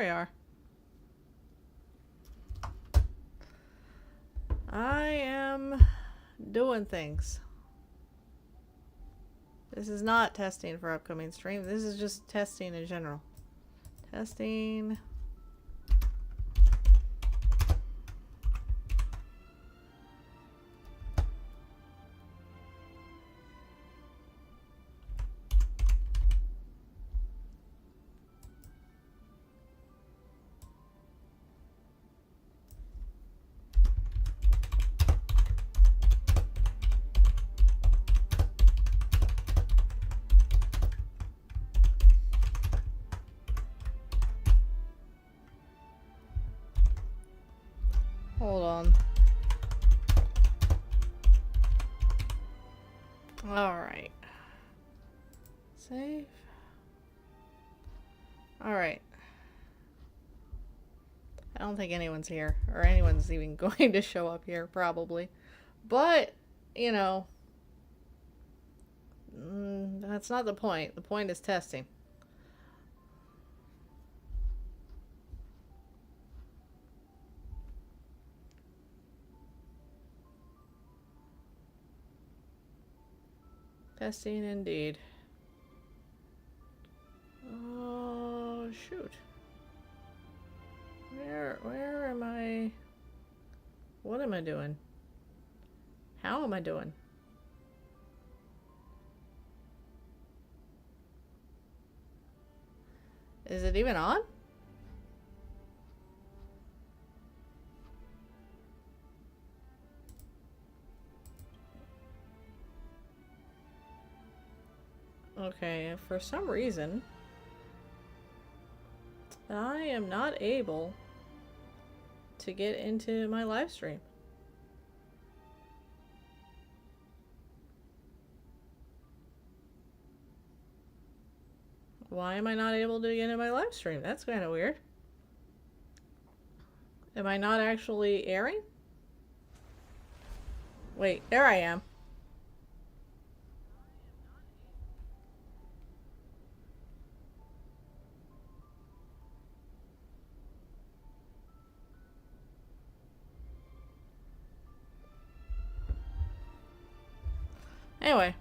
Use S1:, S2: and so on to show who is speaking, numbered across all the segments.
S1: we are. I am doing things. This is not testing for upcoming stream. This is just testing in general. Testing. Hold on. Alright. Save. Alright. I don't think anyone's here. Or anyone's even going to show up here, probably. But, you know. That's not the point. The point is testing. Testing indeed. Oh, shoot. Where am I? What am I doing? How am I doing? Is it even on? Okay, for some reason, I am not able to get into my live stream. Why am I not able to get into my live stream? That's kind of weird. Am I not actually airing? Wait, there I am. Anyway.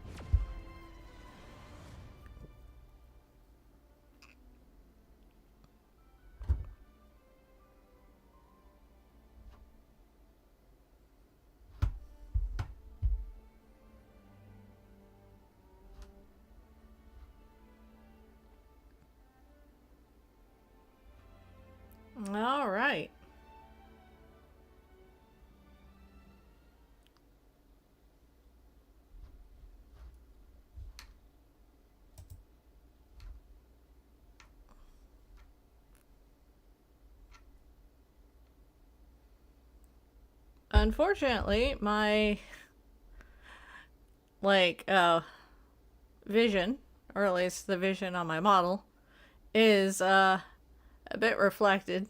S1: All right. Unfortunately, my vision, or at least the vision on my model, is a bit reflected.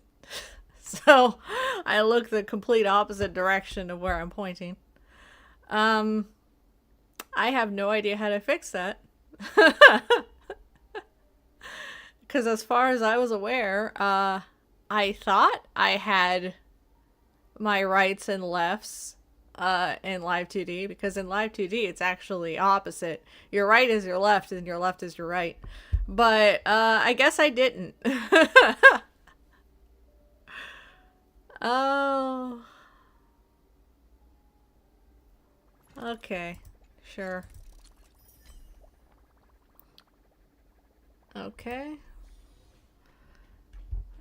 S1: So I look the complete opposite direction of where I'm pointing. I have no idea how to fix that. Because as far as I was aware, I thought I had my rights and lefts in Live 2D, because in Live 2D it's actually opposite. Your right is your left and your left is your right. But I guess I didn't. Oh. Okay. Sure. Okay.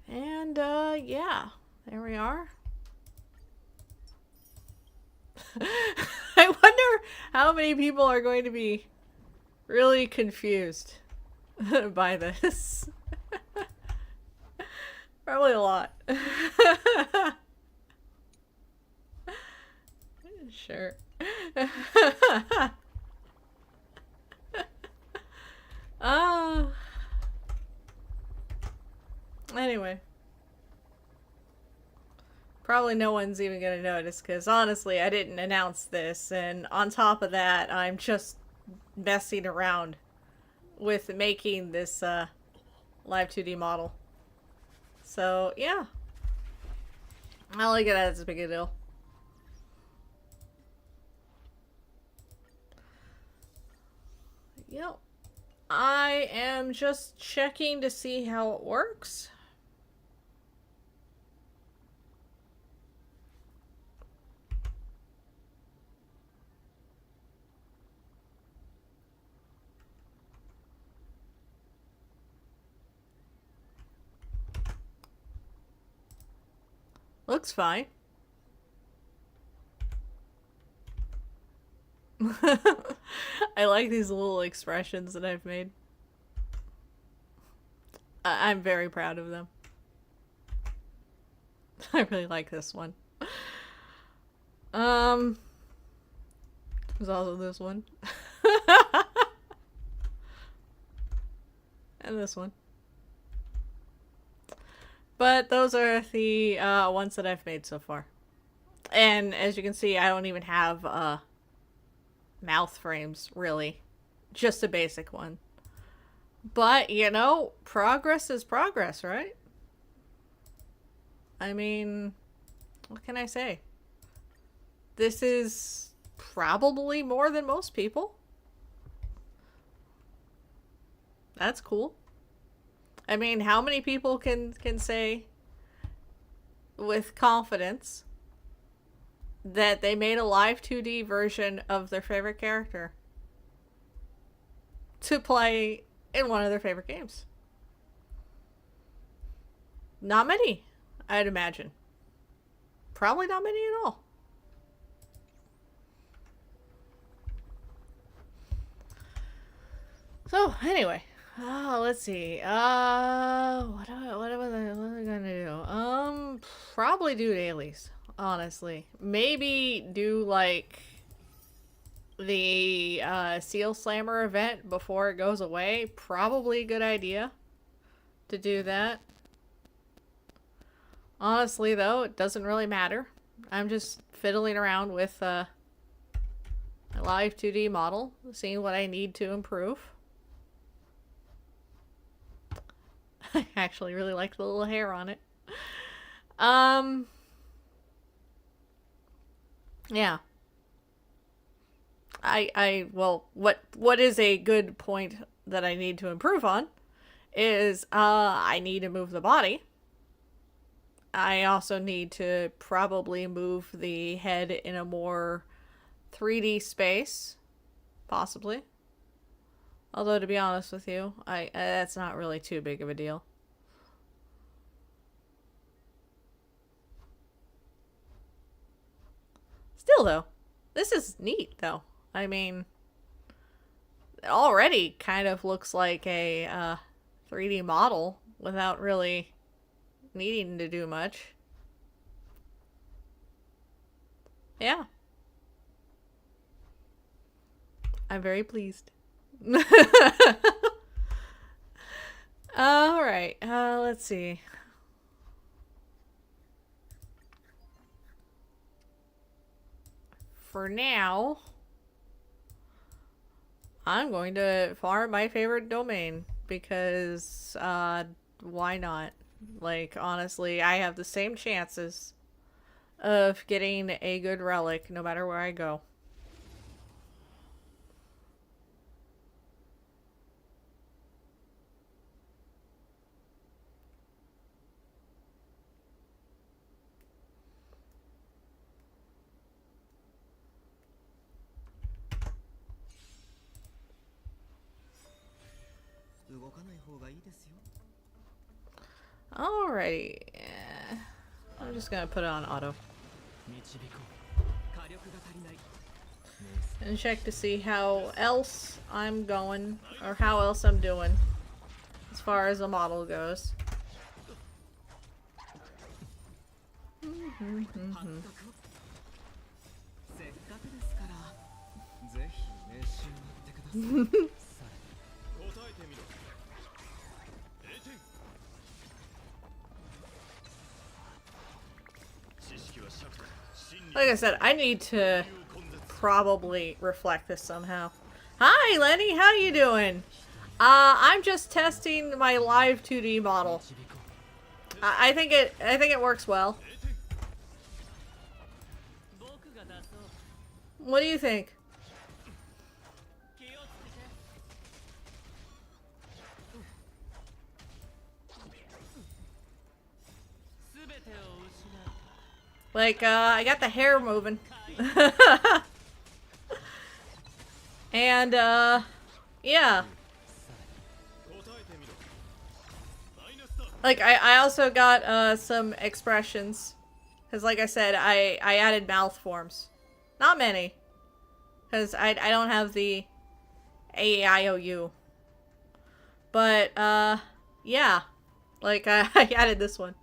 S1: And yeah. There we are. I wonder how many people are going to be really confused by this. Probably a lot. Sure. Anyway. Probably no one's even gonna notice, because honestly, I didn't announce this, and on top of that, I'm just messing around with making this Live 2D model. So, yeah. I like it as a big a deal. Yep. I am just checking to see how it works. Looks fine. I like these little expressions that I've made. I'm very proud of them. I really like this one. There's also this one. And this one. But those are the ones that I've made so far. And as you can see, I don't even have mouth frames, really. Just a basic one. But, you know, progress is progress, right? I mean, what can I say? This is probably more than most people. That's cool. I mean, how many people can say with confidence that they made a live 2D version of their favorite character to play in one of their favorite games? Not many, I'd imagine. Probably not many at all. So, anyway. Let's see. What am I gonna do? Probably do dailies, honestly. Maybe do, like, the, Seal Slammer event before it goes away. Probably a good idea to do that. Honestly, though, it doesn't really matter. I'm just fiddling around with, a live 2D model, seeing what I need to improve. I actually really like the little hair on it. Yeah. Well, what is a good point that I need to improve on is, I need to move the body. I also need to probably move the head in a more 3D space. Possibly. Although, to be honest with you, that's not really too big of a deal. Still, though, this is neat, though. I mean, it already kind of looks like a 3D model without really needing to do much. Yeah. I'm very pleased. Alright, let's see. For now, I'm going to farm my favorite domain because, why not? Like, honestly, I have the same chances of getting a good relic no matter where I go. Alrighty. I'm just gonna put it on auto. And check to see how else I'm going, or how else I'm doing, as far as the model goes. Like I said, I need to probably reflect this somehow. Hi, Lenny, how you doing? I'm just testing my live 2D model. I think it works well. What do you think? Like, I got the hair moving. And, yeah. Like, I also got, some expressions. Because, like I said, I added mouth forms. Not many. Because I don't have the AIOU. But, yeah. Like, I added this one.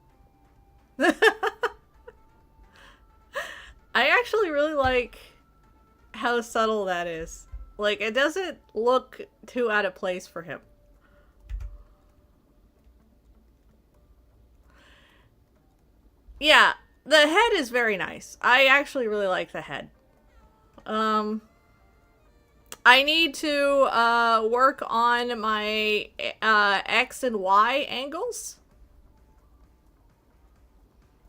S1: I actually really like how subtle that is. Like, it doesn't look too out of place for him. Yeah, the head is very nice. I actually really like the head. Um, I need to, work on my, X and Y angles.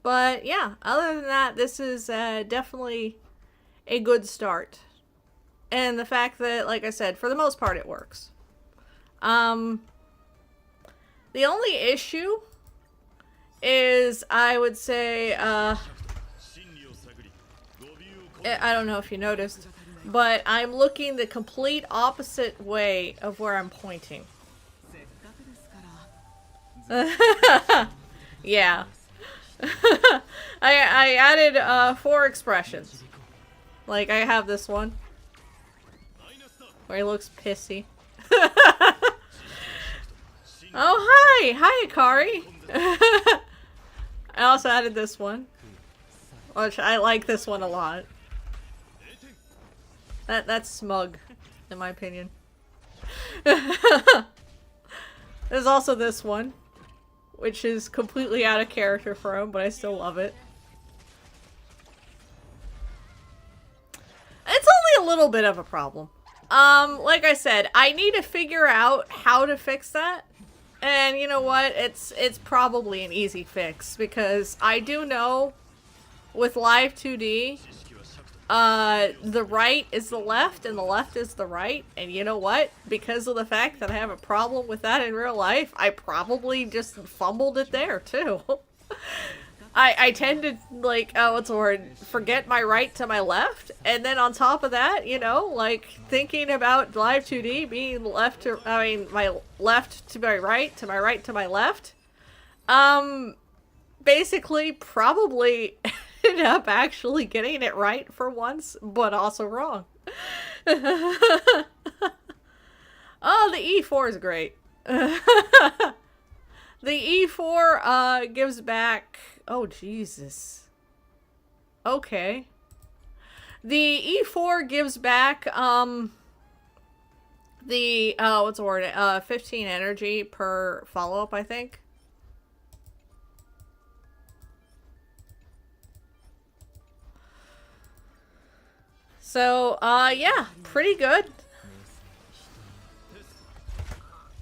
S1: But yeah, other than that, this is definitely a good start. And the fact that, like I said, for the most part it works. The only issue is, I would say, I don't know if you noticed, but I'm looking the complete opposite way of where I'm pointing. Yeah. I added 4 expressions. Like, I have this one where he looks pissy. Oh, hi! Hi, Akari! I also added this one, which I like this one a lot. That's smug, in my opinion. There's also this one, which is completely out of character for him, but I still love it. It's only a little bit of a problem. Like I said, I need to figure out how to fix that. And you know what? It's probably an easy fix, because I do know with Live 2D, the right is the left and the left is the right. And you know what? Because of the fact that I have a problem with that in real life, I probably just fumbled it there too. I tend to, like, what's the word? Forget my right to my left. And then on top of that, you know, like, thinking about Live 2D being left to, I mean, my left to my right to my left. Basically, probably ended up actually getting it right for once, but also wrong. Oh, the E4 is great. The E4, gives back... Oh, Jesus. Okay. The E4 gives back, the, what's the word? 15 energy per follow-up, I think. So, yeah, pretty good.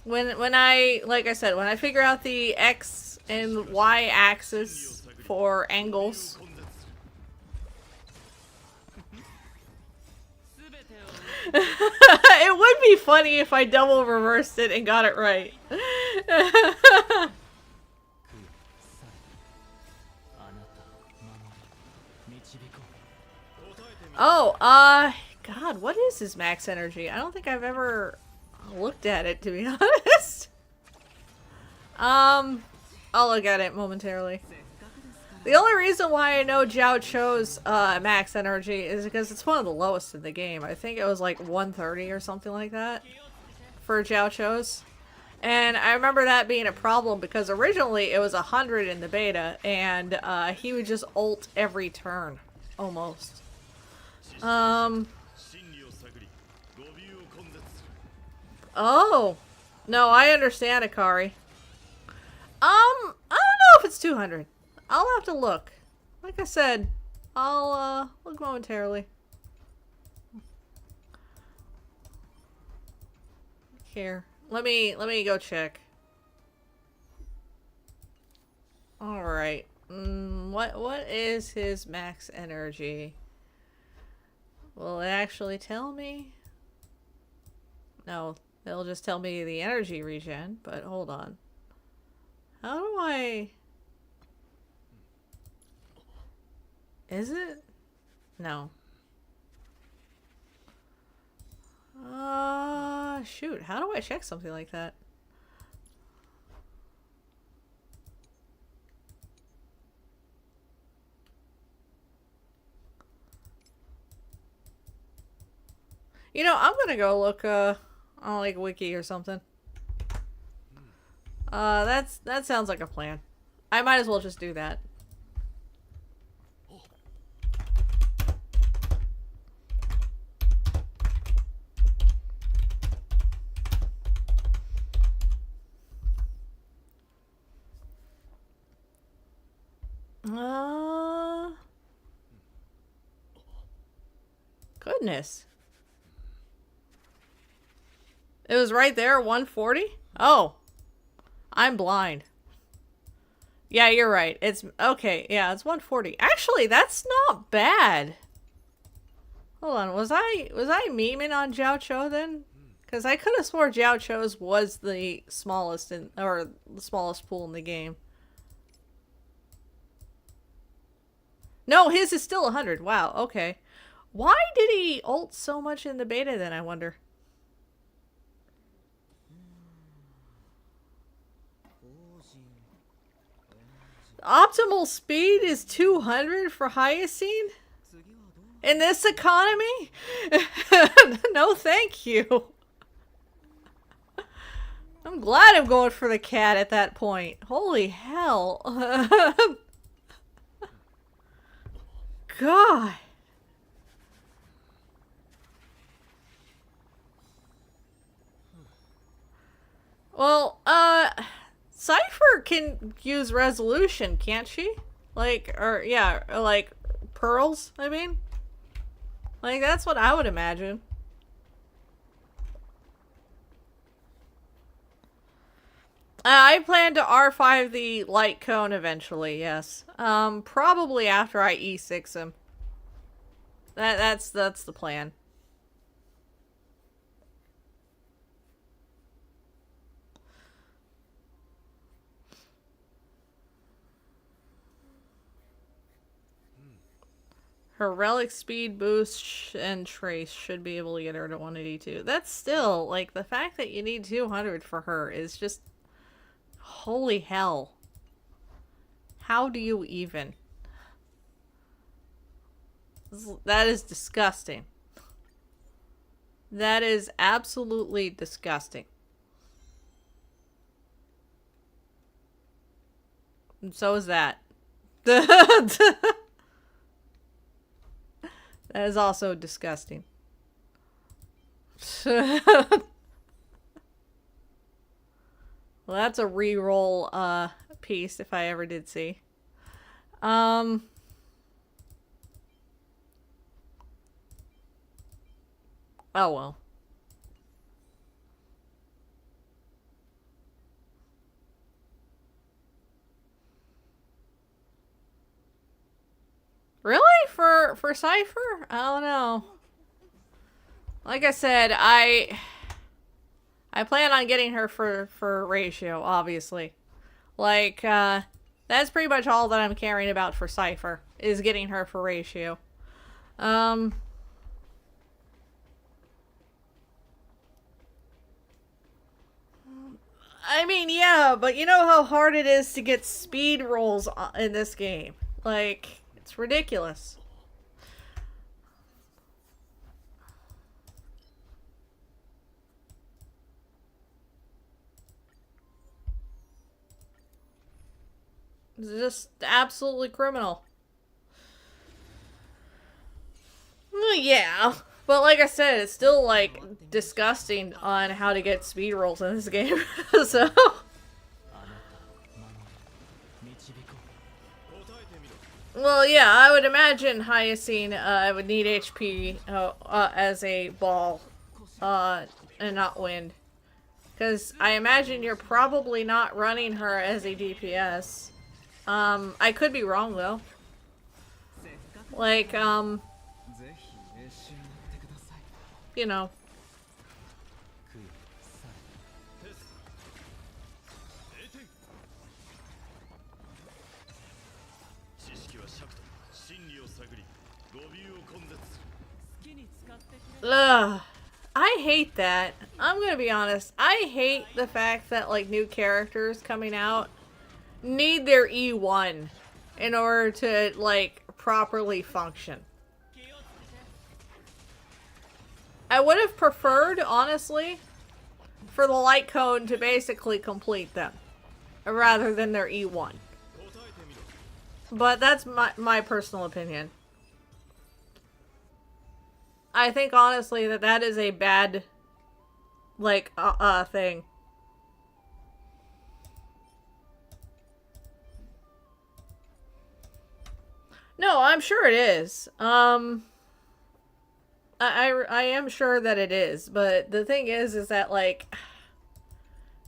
S1: When I, like I said, when I figure out the X and Y axis for angles. It would be funny if I double reversed it and got it right. Oh, God, what is his max energy? I don't think I've ever looked at it, to be honest. I'll look at it momentarily. The only reason why I know Jiao Cho's max energy is because it's one of the lowest in the game. I think it was like 130 or something like that for Jiao Cho's. And I remember that being a problem because originally it was 100 in the beta, and he would just ult every turn, almost. Oh. No, I understand, Akari. I don't know if it's 200. I'll have to look. Like I said, I'll look momentarily. Here. Let me go check. Alright. What is his max energy? Will it actually tell me? No, it'll just tell me the energy regen, but hold on. How do I... Is it? No. Shoot. How do I check something like that? You know, I'm gonna go look, on, like, Wiki or something. That sounds like a plan. I might as well just do that. Goodness. It was right there, 140? Oh. I'm blind. Yeah, you're right. It's okay. Yeah, it's 140. Actually, that's not bad. Hold on. Was I memeing on Jiao Cho then? Because I could have swore Jiao Cho's was the smallest or the smallest pool in the game. No, his is still 100. Wow. Okay. Why did he ult so much in the beta then, I wonder? Optimal speed is 200 for Hyacine? In this economy? No, thank you. I'm glad I'm going for the cat at that point. Holy hell. God. Well, Cypher can use resolution, can't she? Like, or, yeah, or like, pearls, I mean? Like, that's what I would imagine. I plan to R5 the light cone eventually, yes. Probably after I E6 him. That's the plan. Her relic speed boost and trace should be able to get her to 182. That's still, like, the fact that you need 200 for her is just... Holy hell. How do you even? That is disgusting. That is absolutely disgusting. And so is that. That is also disgusting. Well, that's a reroll piece if I ever did see. Oh well. Really? For Cypher? I don't know. Like I said, I plan on getting her for ratio, obviously. Like, that's pretty much all that I'm caring about for Cypher, is getting her for ratio. I mean, yeah, but you know how hard it is to get speed rolls in this game. Like, it's ridiculous. It's just absolutely criminal. Well, yeah. But like I said, it's still, like, disgusting on how to get speed rolls in this game. So... Well, yeah, I would imagine Hyacine would need HP as a ball and not wind. Because I imagine you're probably not running her as a DPS. I could be wrong though. Like, you know. Ugh. I hate that. I'm gonna be honest. I hate the fact that, like, new characters coming out need their E1 in order to, like, properly function. I would have preferred, honestly, for the light cone to basically complete them, rather than their E1. But that's my personal opinion. I think, honestly, that is a bad, like, thing. No, I'm sure it is. I am sure that it is, but the thing is that, like,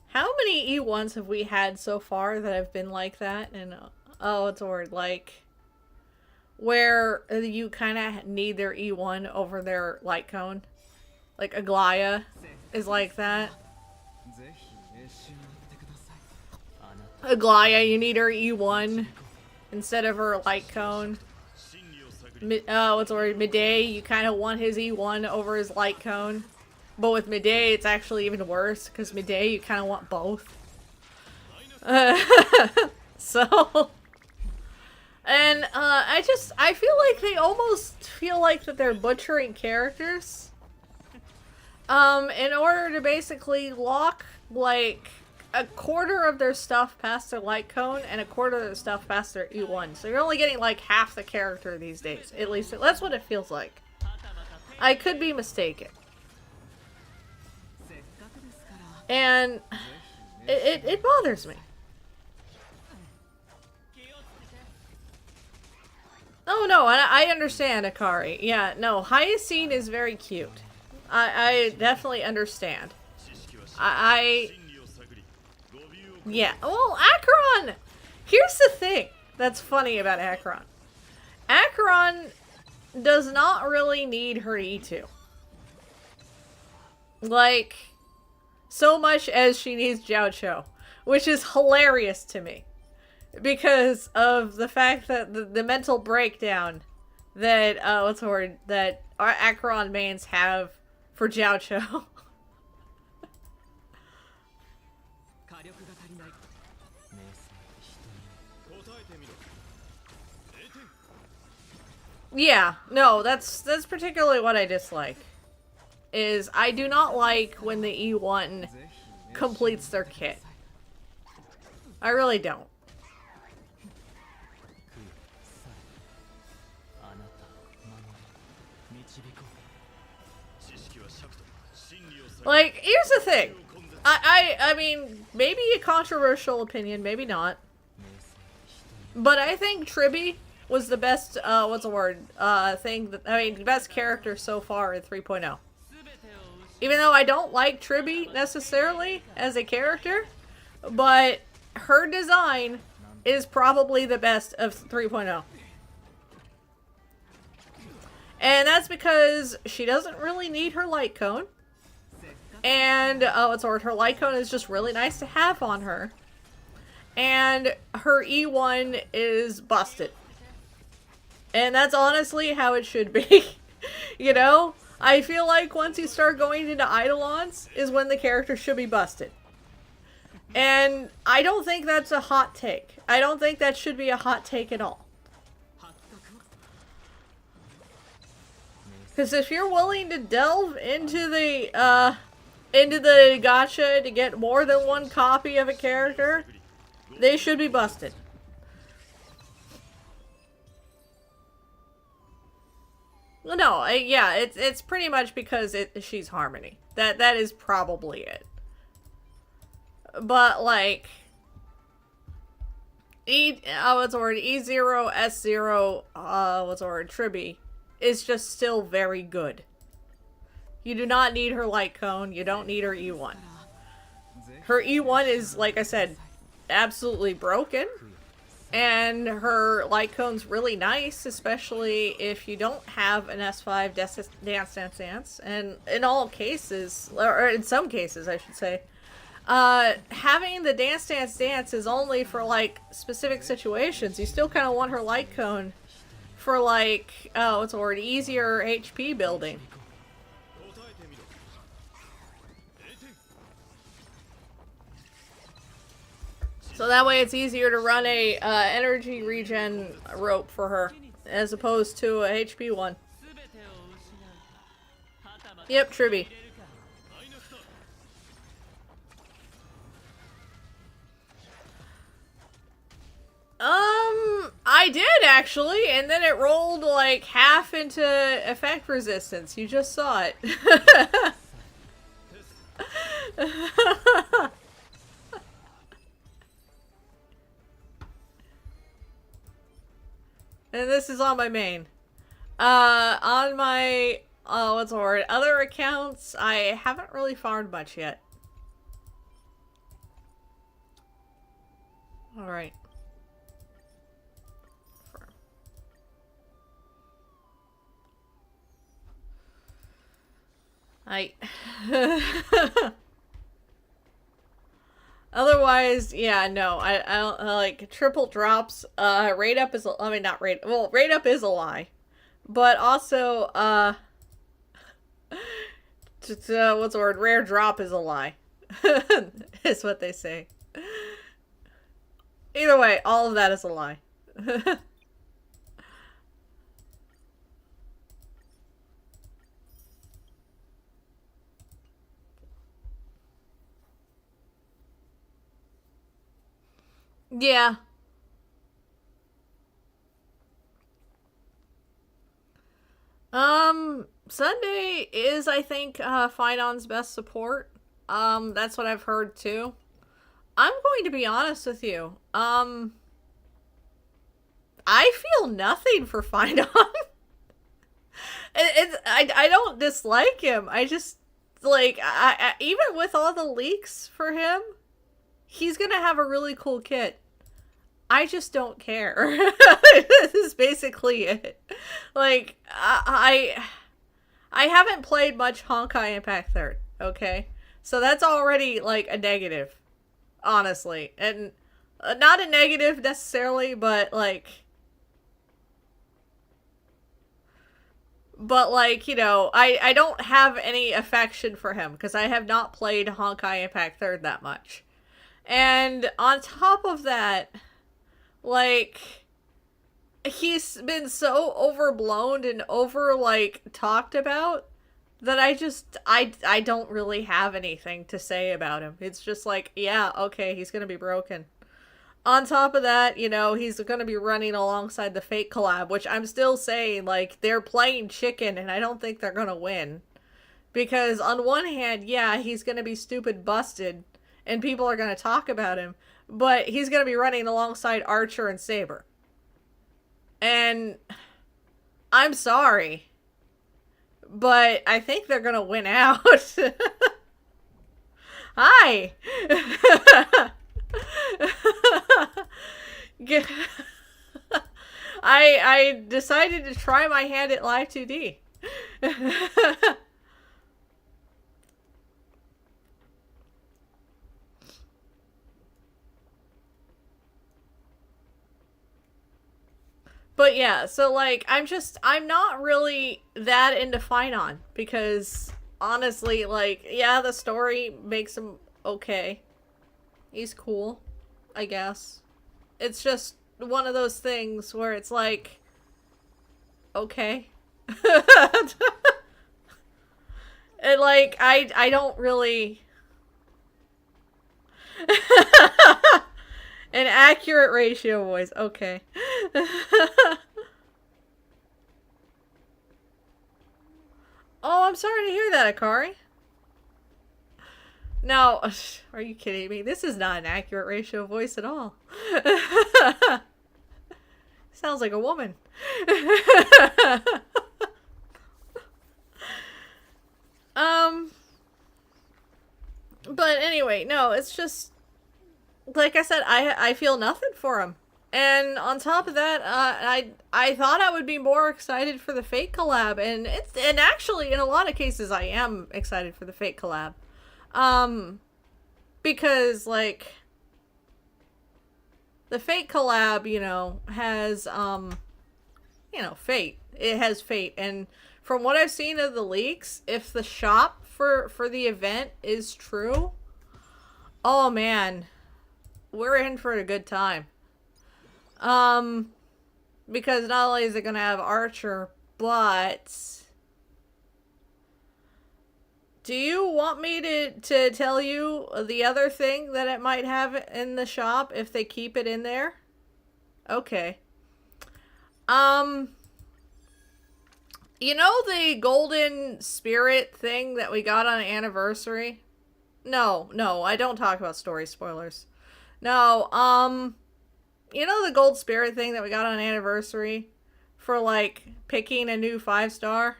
S1: how many E1s have we had so far that have been like that? And, oh, it's a word, like, where you kind of need their E1 over their light cone. Like, Aglaya is like that. Aglaya, you need her E1 instead of her light cone. What's the word? Midday, you kind of want his E1 over his light cone. But with Midday, it's actually even worse, because Midday, you kind of want both. So... And, I feel like they almost feel like that they're butchering characters. In order to basically lock, like, a quarter of their stuff past their light cone and a quarter of their stuff past their E1. So you're only getting, like, half the character these days. At least, that's what it feels like. I could be mistaken. And it bothers me. Oh no, I understand, Akari. Yeah, no, Hyacinth is very cute. I definitely understand. Yeah, well, Acheron! Here's the thing that's funny about Acheron. Acheron does not really need her E2. Like, so much as she needs Jiao Cho, which is hilarious to me. Because of the fact that the mental breakdown that, what's the word, that our Acheron mains have for Jiao Cho. Yeah, no, that's particularly what I dislike. Is I do not like when the E1 completes their kit. I really don't. Like, here's the thing. I mean, maybe a controversial opinion, maybe not. But I think Tribby was the best, what's the word, thing that, I mean, the best character so far in 3.0. Even though I don't like Tribby necessarily as a character, but her design is probably the best of 3.0. And that's because she doesn't really need her light cone. And, what's the word, her light cone is just really nice to have on her. And her E1 is busted. And that's honestly how it should be. You know? I feel like once you start going into Eidolons is when the character should be busted. And I don't think that's a hot take. I don't think that should be a hot take at all. Because if you're willing to delve into the gacha to get more than one copy of a character, they should be busted. No, yeah, it's pretty much because she's Harmony. That is probably it. But like what's the word? E0, S0, what's the word? Tribby is just still very good. You do not need her light cone. You don't need her E1. Her E1 is, like I said, absolutely broken. And her light cone's really nice, especially if you don't have an S5 Dance Dance Dance Dance. And in all cases, or in some cases, I should say, having the Dance Dance Dance is only for like specific situations. You still kind of want her light cone for like, oh, what's the word? Easier HP building. So that way it's easier to run a energy regen rope for her as opposed to a HP one. Yep, Tribby. I did actually, and then it rolled like half into effect resistance. You just saw it. And this is on my main. On my, what's the word? Other accounts, I haven't really farmed much yet. Alright. Otherwise, yeah, no, I don't, like, triple drops, rate up is, I mean, not rate, well, rate up is a lie. But also, what's the word? Rare drop is a lie. Is what they say. Either way, all of that is a lie. Yeah. Sunday is, I think, Finon's best support. That's what I've heard too. I'm going to be honest with you. I feel nothing for Finon. I don't dislike him. I just, like, even with all the leaks for him, he's gonna have a really cool kit. I just don't care. This is basically it. Like, I haven't played much Honkai Impact 3rd, okay? So that's already, like, a negative, honestly. And not a negative necessarily, but, like... But, like, you know, I don't have any affection for him, because I have not played Honkai Impact 3rd that much. And on top of that, like, he's been so overblown and over, like, talked about that I don't really have anything to say about him. It's just like, yeah, okay, he's gonna be broken. On top of that, you know, he's gonna be running alongside the Fate collab, which I'm still saying, like, they're playing chicken and I don't think they're gonna win. Because on one hand, yeah, he's gonna be stupid busted and people are gonna talk about him, but he's gonna be running alongside Archer and Saber. And I'm sorry, but I think they're gonna win out. Hi! I decided to try my hand at Live 2D. But yeah, so like, I'm not really that into Finon because honestly, like, yeah, the story makes him okay. He's cool, I guess. It's just one of those things where it's like, okay. And like, I don't really... An accurate ratio voice, okay. Oh, I'm sorry to hear that, Akari. No, are you kidding me? This is not an accurate ratio voice at all. Sounds like a woman. But anyway, no, it's just, like I said, I feel nothing for him. And on top of that, I thought I would be more excited for the Fate collab, and actually in a lot of cases I am excited for the Fate collab, um, because like the Fate collab, has Fate. It has Fate, and from what I've seen of the leaks, if the shop for the event is true, oh man, we're in for a good time. Um, because not only is it gonna have Archer, but do you want me to tell you the other thing that it might have in the shop if they keep it in there? Okay. Um, you know the golden spirit thing that we got on anniversary? No, no, I don't talk about story spoilers. No, you know the gold spirit thing that we got on anniversary for like picking a new 5-star?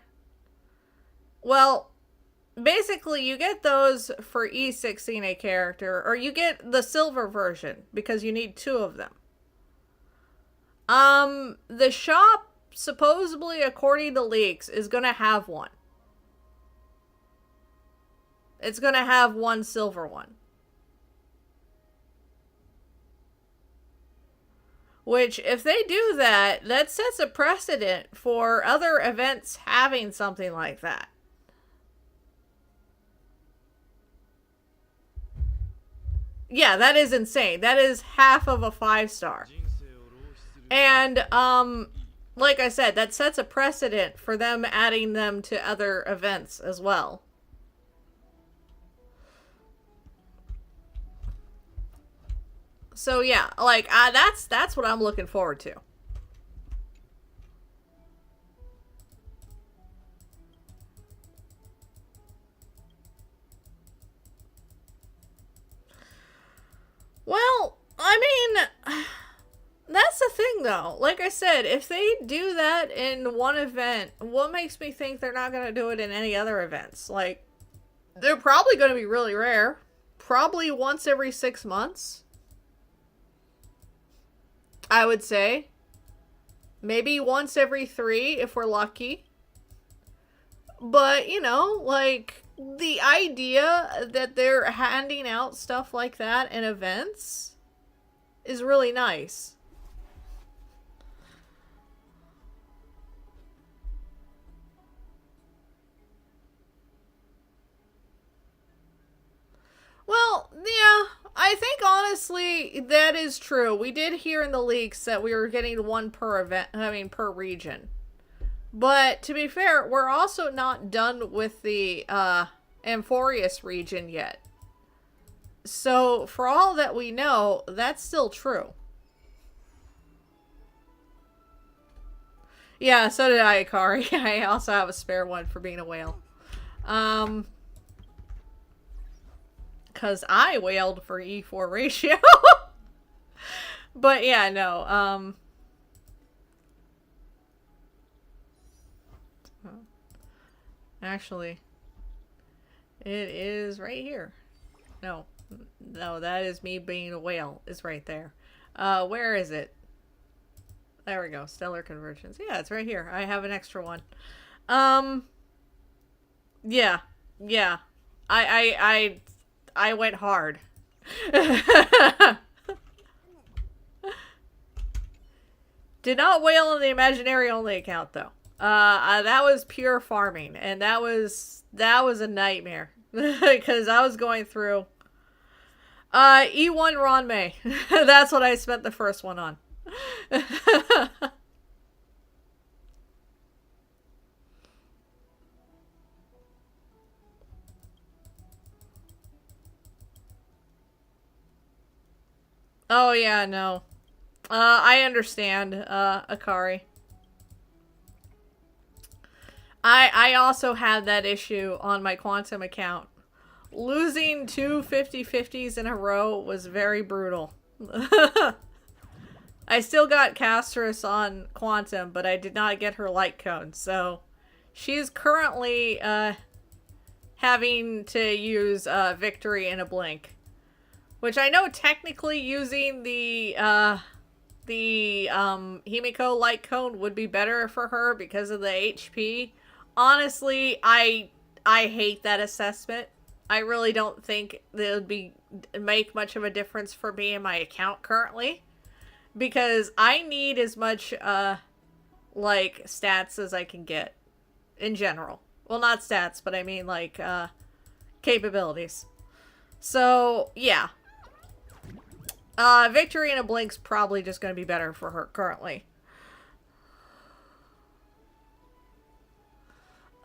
S1: Well, basically you get those for E16 a character, or you get the silver version because you need two of them. The shop supposedly, according to leaks, is gonna have one. It's gonna have one silver one. Which, if they do that, that sets a precedent for other events having something like that. Yeah, that is insane. That is half of a 5-star. And, like I said, that sets a precedent for them adding them to other events as well. So yeah, like that's what I'm looking forward to. Well, I mean, that's the thing though. Like I said, if they do that in one event, what makes me think they're not going to do it in any other events? Like, they're probably going to be really rare. Probably once every 6 months, I would say. Maybe once every 3 if we're lucky. But, like, the idea that they're handing out stuff like that in events is really nice. Well, yeah, I think honestly that is true. We did hear in the leaks that we were getting one per event, I mean, per region. But to be fair, we're also not done with the Amphorius region yet. So, for all that we know, that's still true. Yeah, so did I, Akari. I also have a spare one for being a whale. Um, because I wailed for E4 ratio. But yeah, no. Actually, it is right here. No, no, that is me being a whale. Is right there. Where is it? There we go. Stellar Convergence. Yeah, it's right here. I have an extra one. Um, yeah, yeah. I went hard. Did not whale on the imaginary only account though. That was pure farming, and that was a nightmare because I was going through E1 Ronmei. That's what I spent the first one on. Oh yeah, no. I understand, Akari. I also had that issue on my Quantum account. Losing two 50/50s in a row was very brutal. I still got Castris on Quantum, but I did not get her light cone, so she's currently having to use Victory in a blink. Which I know technically using the the Himiko light cone would be better for her because of the HP. Honestly, I hate that assessment. I really don't think that it would make much of a difference for me in my account currently, because I need as much like stats as I can get in general. Well, not stats, but I mean like capabilities. So, yeah. Victorina Blink's probably just going to be better for her currently.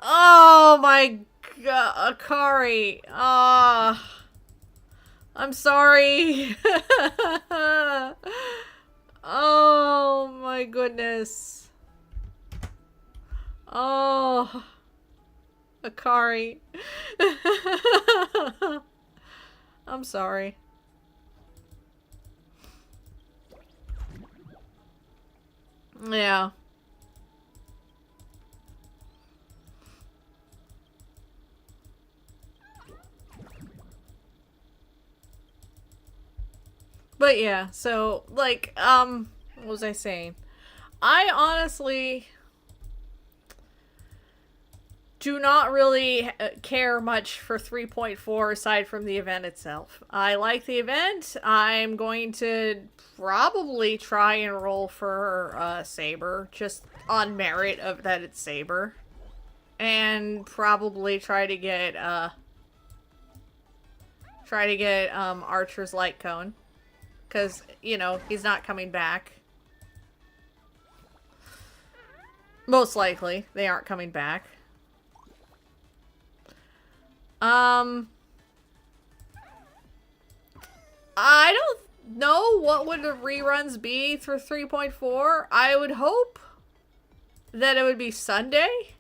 S1: Oh my god, Akari. I'm sorry. Oh my goodness. Oh, Akari. I'm sorry. Yeah. But yeah, so, like, what was I saying? I honestly do not really care much for 3.4 aside from the event itself. I like the event. I'm going to probably try and roll for Saber, just on merit of that it's Saber. And probably try to get Archer's light cone. Because, you know, he's not coming back. Most likely, they aren't coming back. I don't know what would the reruns be for 3.4. I would hope that it would be Sunday,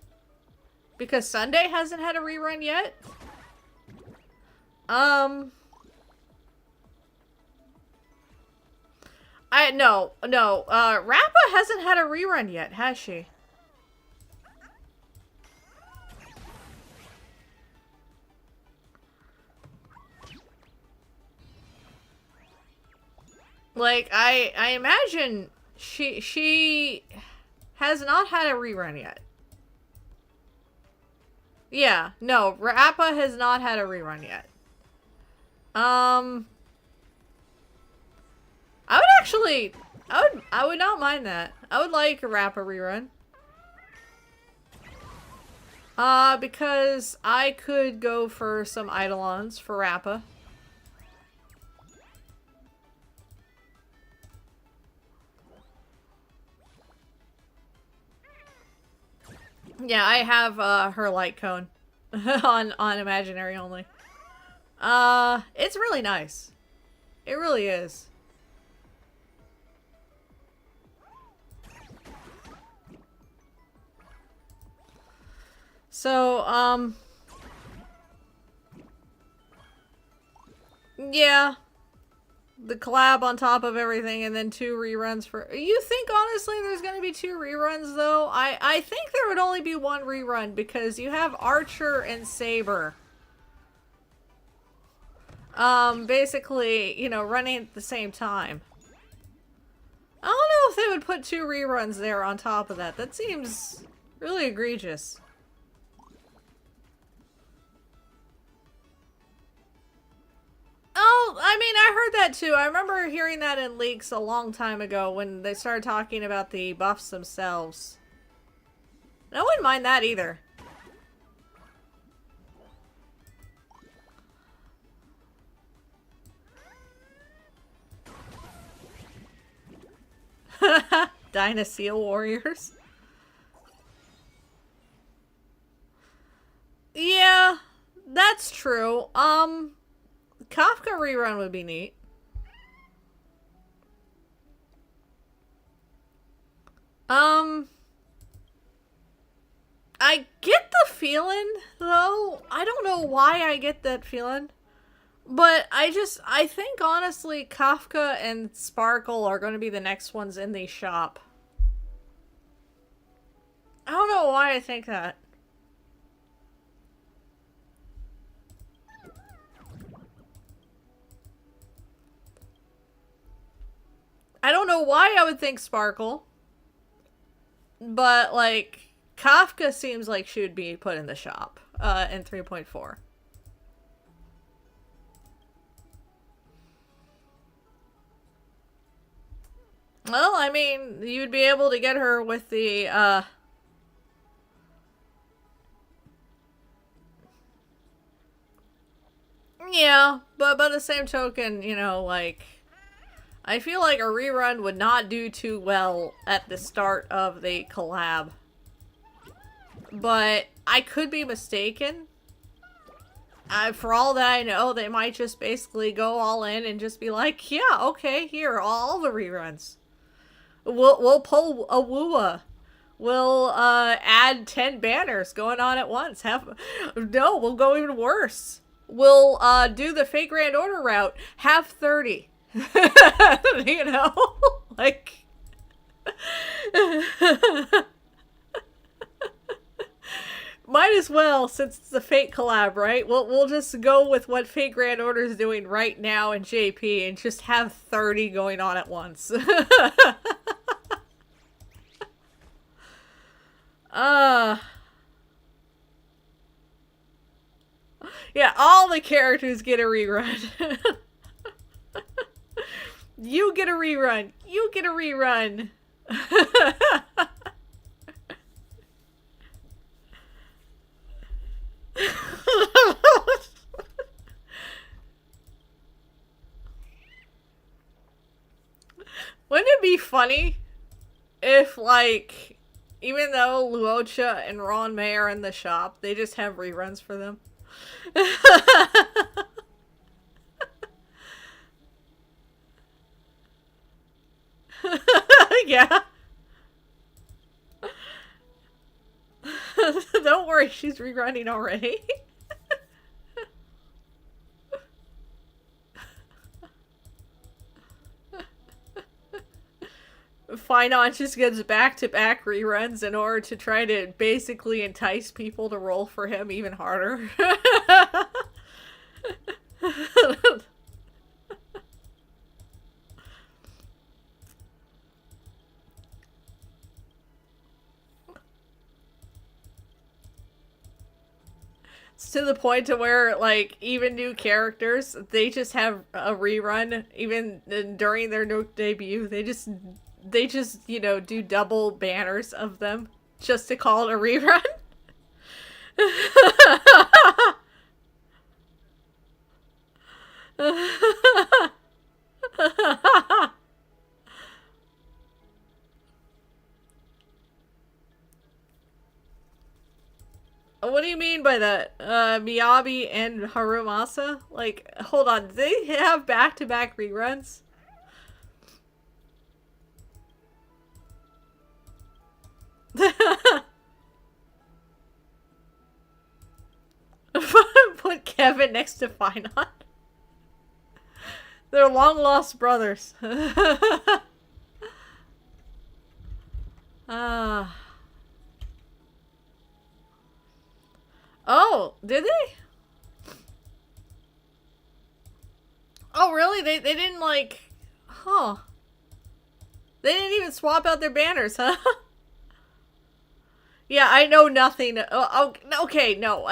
S1: because Sunday hasn't had a rerun yet. No, Rappa hasn't had a rerun yet, has she? Like, I imagine she has not had a rerun yet. Yeah, no, Rappa has not had a rerun yet. I would actually, I would not mind that. I would like a Rappa rerun. Because I could go for some Eidolons for Rappa. Yeah, I have her light cone on imaginary only. It's really nice. It really is. So, yeah. The collab on top of everything, and then 2 reruns for... You think, honestly, there's gonna be 2 reruns, though? I think there would only be 1 rerun, because you have Archer and Saber. Basically, you know, running at the same time. I don't know if they would put 2 reruns there on top of that. That seems really egregious. Oh, I mean, I heard that too. I remember hearing that in leaks a long time ago when they started talking about the buffs themselves. And I wouldn't mind that either. Dynasseal Warriors. Yeah, that's true. Kafka rerun would be neat. I get the feeling, though. I don't know why I get that feeling. But I think, honestly, Kafka and Sparkle are going to be the next ones in the shop. I don't know why I think that. know why I would think Sparkle, but like Kafka seems like she would be put in the shop in 3.4. Well, I mean, you'd be able to get her with the yeah, but by the same token, you know, like I feel like a rerun would not do too well at the start of the collab. But I could be mistaken. For all that I know, they might just basically go all in and just be like, yeah, okay, here, all the reruns. We'll pull a Woowa. We'll add 10 banners going on at once. No, we'll go even worse. We'll do the fake Grand Order route. Have 30. You know? Like... Might as well, since it's the Fate collab, right? We'll just go with what Fate Grand Order is doing right now in JP and just have 30 going on at once. Yeah, all the characters get a rerun. You get a rerun. You get a rerun. Wouldn't it be funny if, like, even though Luocha and Ron May are in the shop, they just have reruns for them? Yeah. Don't worry, she's rerunning already. Finon just gets back-to-back reruns in order to try to basically entice people to roll for him even harder. It's to the point to where, like, even new characters, they just have a rerun, even during their new debut. They just, you know, do double banners of them just to call it a rerun. What do you mean by that? Miyabi and Harumasa? Like, hold on, do they have back-to-back reruns? Put Kevin next to Finon. They're long-lost brothers. Ah. Oh, did they? Oh, really? They didn't, like... Huh. They didn't even swap out their banners, huh? Yeah, I know nothing. Oh, okay, no.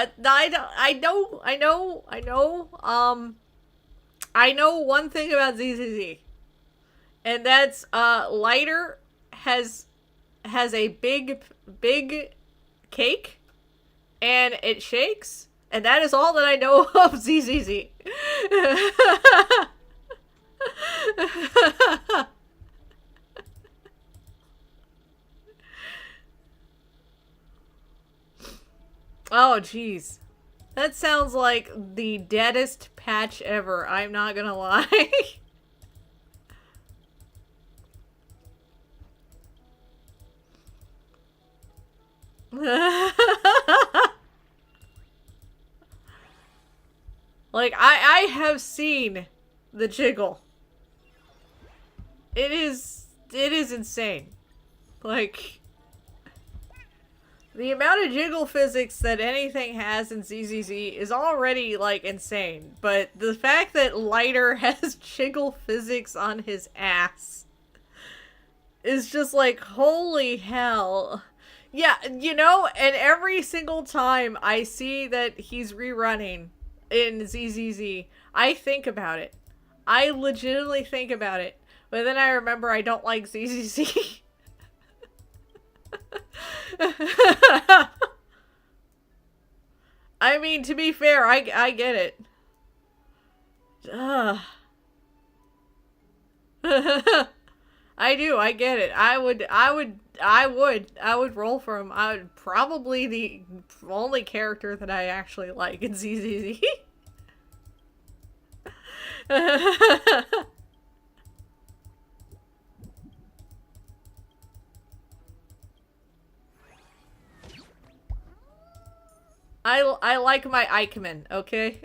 S1: I know one thing about ZZZ. And that's, Lighter has a big cake. And it shakes. And that is all that I know of ZZZ. Oh, jeez. That sounds like the deadest patch ever. I'm not gonna lie. Like, I have seen the jiggle. It is insane. Like, the amount of jiggle physics that anything has in ZZZ is already, like, insane. But the fact that Lighter has jiggle physics on his ass is just like, holy hell. Yeah, you know, and every single time I see that he's rerunning in ZZZ, I think about it. I legitimately think about it. But then I remember I don't like ZZZ. I mean, to be fair, I get it. Ugh. I do. I get it. I would roll for him. I would probably the only character that I actually like in ZZZ. I like my Eichmann, okay?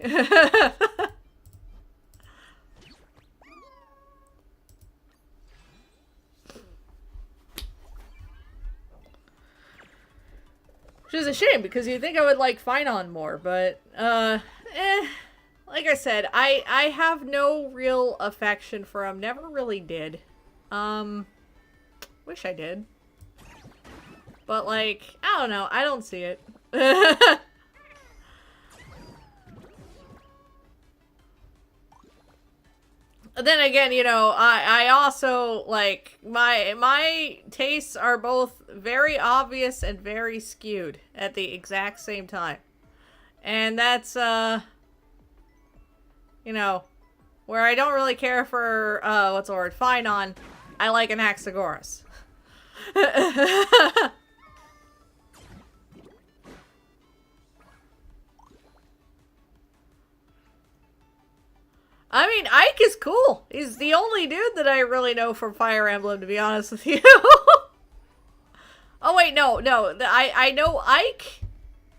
S1: Which is a shame because you'd think I would like Finon more, but like I said, I have no real affection for him. Never really did. Um, wish I did. But like, I don't know. I don't see it. Then again, you know, I also like my tastes are both very obvious and very skewed at the exact same time. And that's you know, where I don't really care for what's the word? Finon. I like Anaxagoras. I mean, Ike is cool. He's the only dude that I really know from Fire Emblem, to be honest with you. Oh wait, no. I know Ike,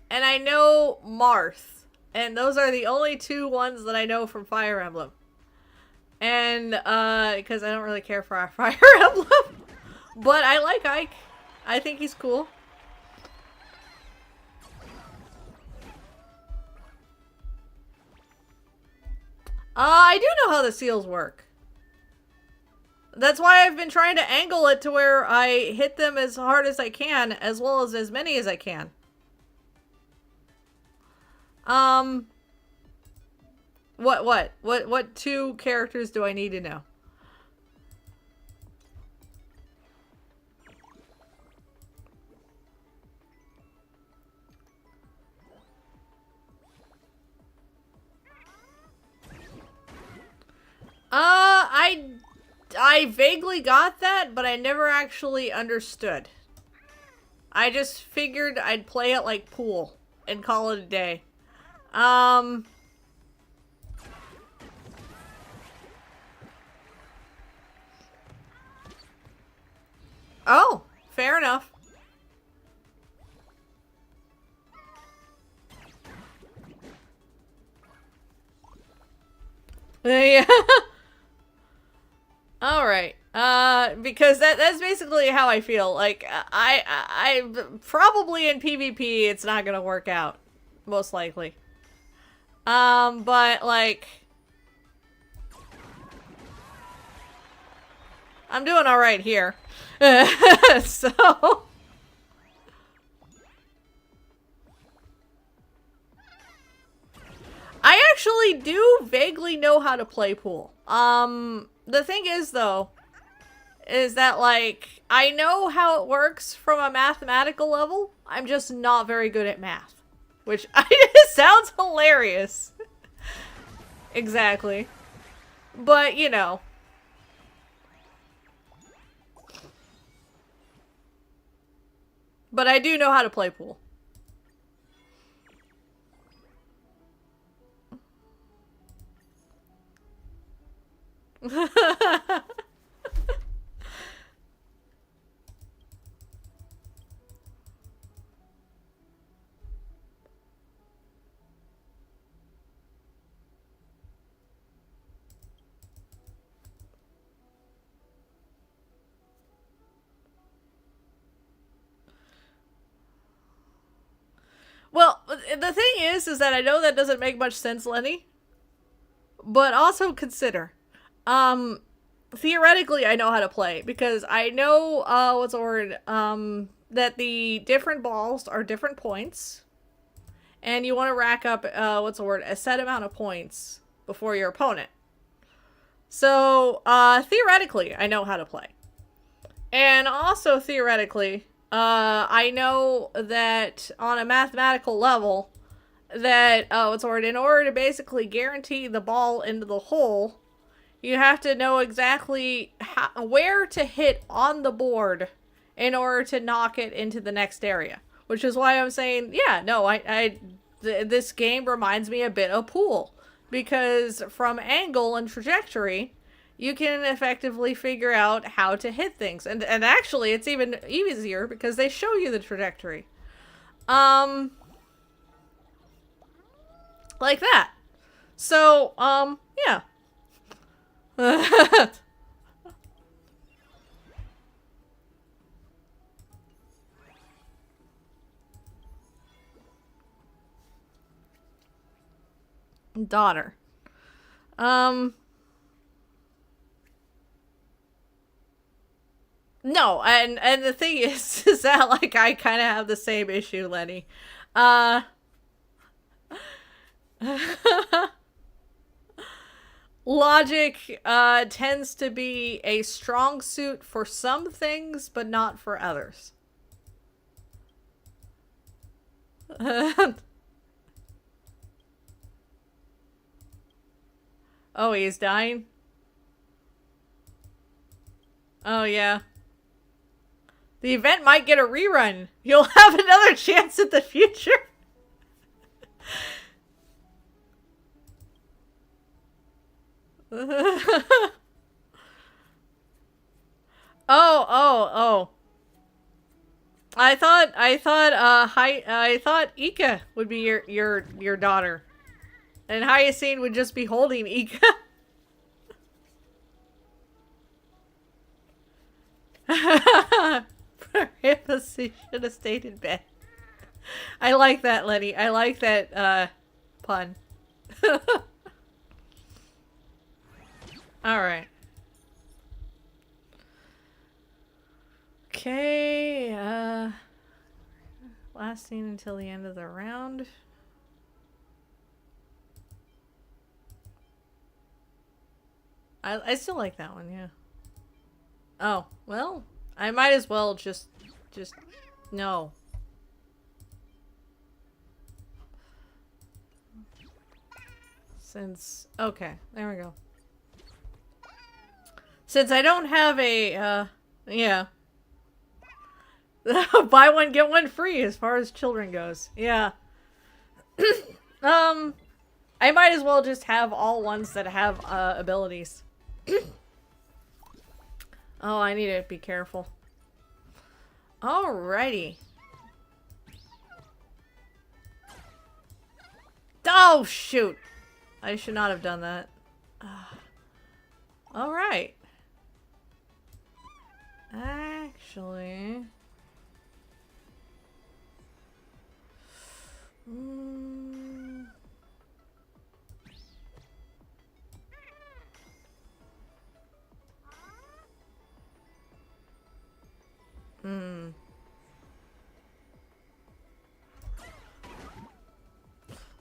S1: and I know Marth, and those are the only two ones that I know from Fire Emblem. And because I don't really care for our Fire Emblem, but I like Ike. I think he's cool. I do know how the seals work. That's why I've been trying to angle it to where I hit them as hard as I can, as well as many as I can. Um, what two characters do I need to know? I vaguely got that, but I never actually understood. I just figured I'd play it like pool and call it a day. Um, oh, fair enough. Yeah. All right. Because that's basically how I feel. Like I probably in PvP it's not gonna work out, most likely. But like I'm doing all right here. So I actually do vaguely know how to play pool. The thing is though, is that like I know how it works from a mathematical level. I'm just not very good at math, which sounds hilarious. Exactly. But, you know. But I do know how to play pool. Well, the thing is that I know that doesn't make much sense, Lenny. But also consider, um, theoretically, I know how to play because I know, what's the word? That the different balls are different points. And you want to rack up, what's the word? A set amount of points before your opponent. So, theoretically, I know how to play. And also, theoretically, I know that on a mathematical level, that, what's the word? In order to basically guarantee the ball into the hole, you have to know exactly where to hit on the board in order to knock it into the next area. Which is why I'm saying, yeah, no, this game reminds me a bit of pool. Because from angle and trajectory, you can effectively figure out how to hit things. And actually, it's even easier because they show you the trajectory. Like that. So, yeah. Daughter. No, and the thing is that, like, I kind of have the same issue, Lenny. Logic, tends to be a strong suit for some things, but not for others. Oh, he's dying? Oh, yeah. The event might get a rerun. You'll have another chance at the future. Oh, oh. I thought, I thought Ika would be your daughter. And Hyacinth would just be holding Ika. Perhaps should have stayed in bed. I like that, Lenny. I like that, pun. Alright. Okay, lasting until the end of the round. I still like that one, yeah. Oh, well, I might as well just, no. Since, okay, there we go. Since I don't have a, yeah. Buy one, get one free as far as children goes. Yeah. I might as well just have all ones that have, abilities. Oh, I need to be careful. Alrighty. Oh, shoot. I should not have done that. Alright. Actually...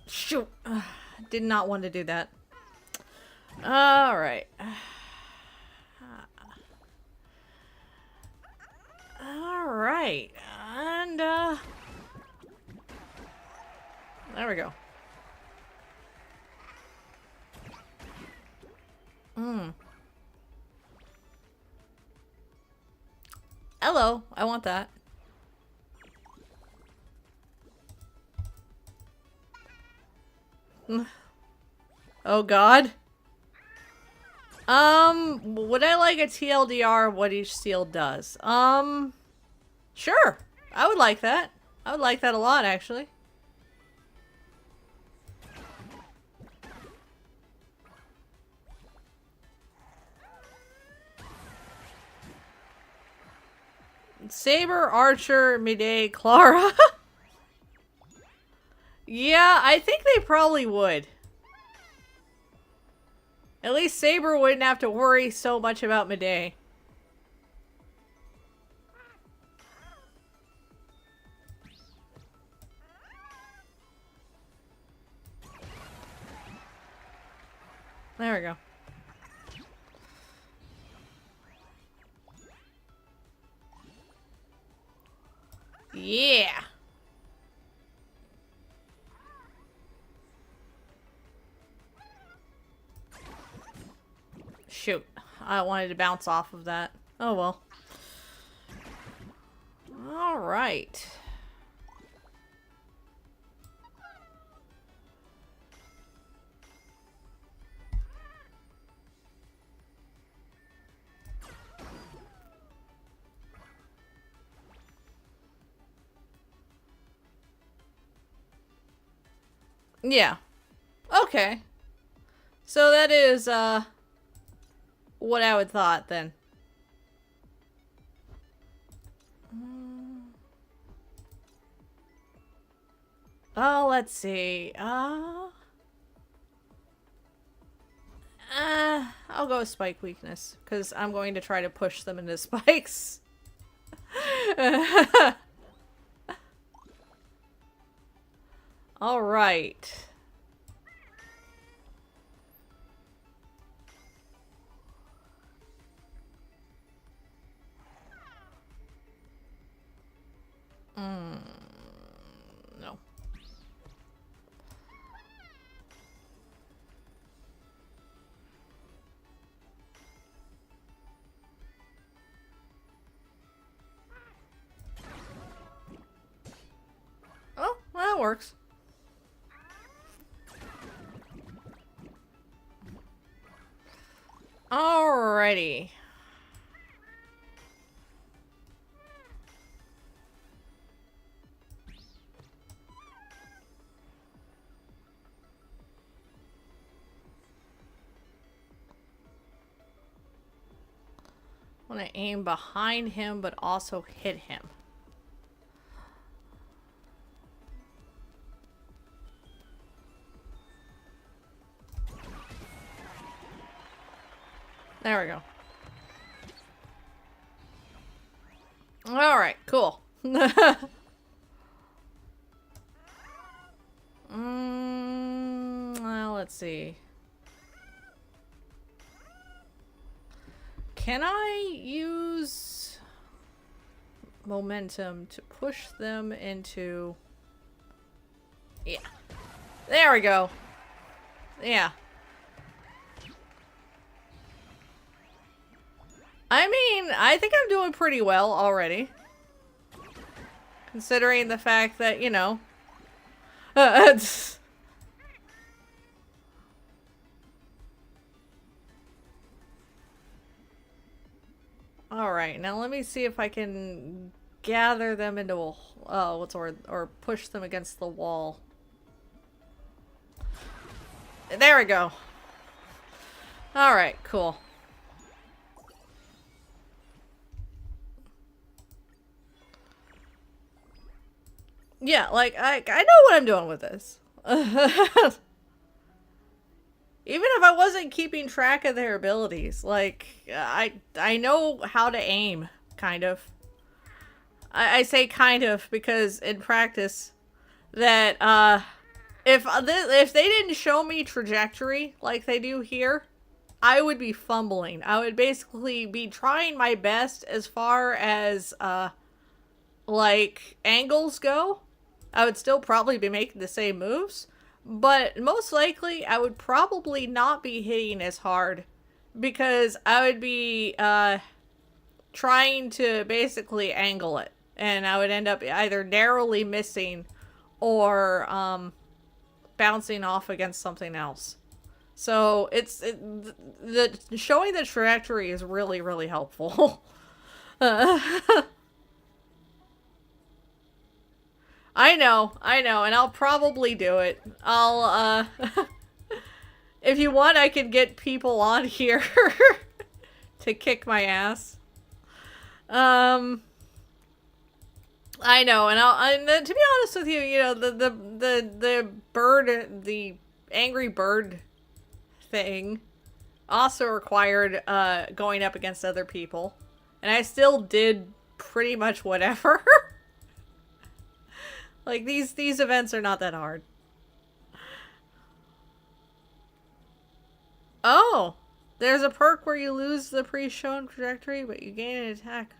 S1: Shoot. Did not want to do that. Alright. Alright. And, there we go. Hello. I want that. Oh god. Would I like a TLDR of what each seal does? Sure. I would like that. I would like that a lot, actually. Saber, Archer, Midday, Clara. Yeah, I think they probably would. At least Saber wouldn't have to worry so much about Medei. There we go. Yeah. Shoot. I wanted to bounce off of that. Oh well. Alright. Yeah. Okay. So that is, what I would thought then. Oh, let's see. I'll go with spike weakness, because I'm going to try to push them into spikes. All right. No. Oh, well, that works. Alrighty. I want to aim behind him, but also hit him. There we go. Alright, cool. Well, let's see. Can I use momentum to push them into... Yeah. There we go. Yeah. I mean, I think I'm doing pretty well already. Considering the fact that, you know... Alright, now let me see if I can gather them into a... what's the word? Or push them against the wall. There we go. Alright, cool. Yeah, like, I know what I'm doing with this. Even if I wasn't keeping track of their abilities, like, I know how to aim, kind of. I say kind of because in practice, that, if they didn't show me trajectory like they do here, I would be fumbling. I would basically be trying my best as far as, like, angles go. I would still probably be making the same moves, but most likely I would probably not be hitting as hard because I would be trying to basically angle it, and I would end up either narrowly missing or bouncing off against something else. So the showing the trajectory is really, really helpful. I know, and I'll probably do it. I'll, if you want, I can get people on here to kick my ass. I know, and to be honest with you, you know, the bird, the angry bird thing, also required going up against other people. And I still did pretty much whatever. Like, these events are not that hard. Oh! There's a perk where you lose the pre-shown trajectory, but you gain an attack.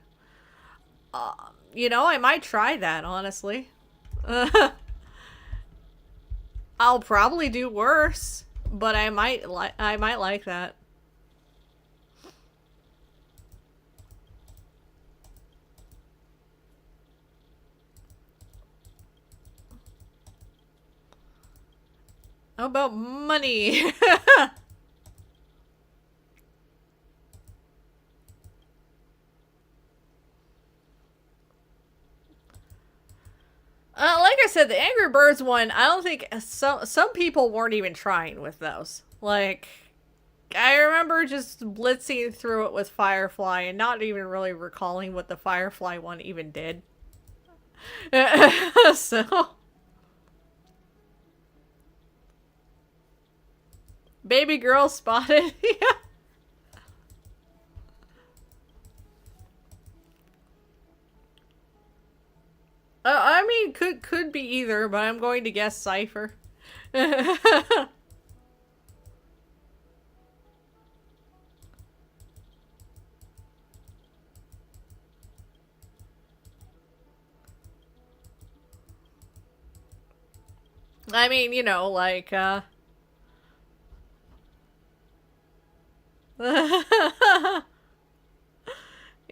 S1: You know, I might try that, honestly. I'll probably do worse, but I might like that. How about money? Like I said, the Angry Birds one, I don't think some people weren't even trying with those. Like, I remember just blitzing through it with Firefly and not even really recalling what the Firefly one even did. So, baby girl spotted. Yeah. I mean, could be either, but I'm going to guess Cypher. I mean, you know, like, yeah,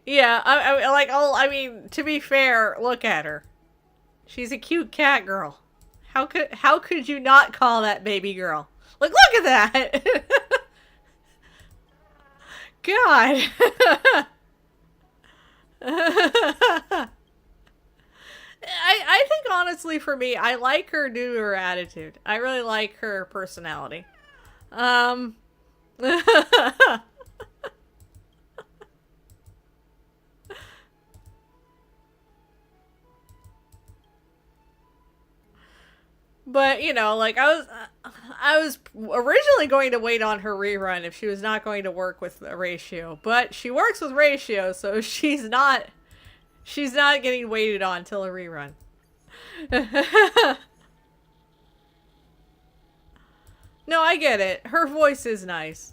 S1: like, I mean, to be fair, look at her. She's a cute cat girl. How could you not call that baby girl? Like, look at that! God. I think honestly for me, I like her due to her attitude. I really like her personality. Um But, you know, like I was originally going to wait on her rerun if she was not going to work with a ratio, but she works with ratio, so she's not getting waited on till a rerun. No, I get it. Her voice is nice.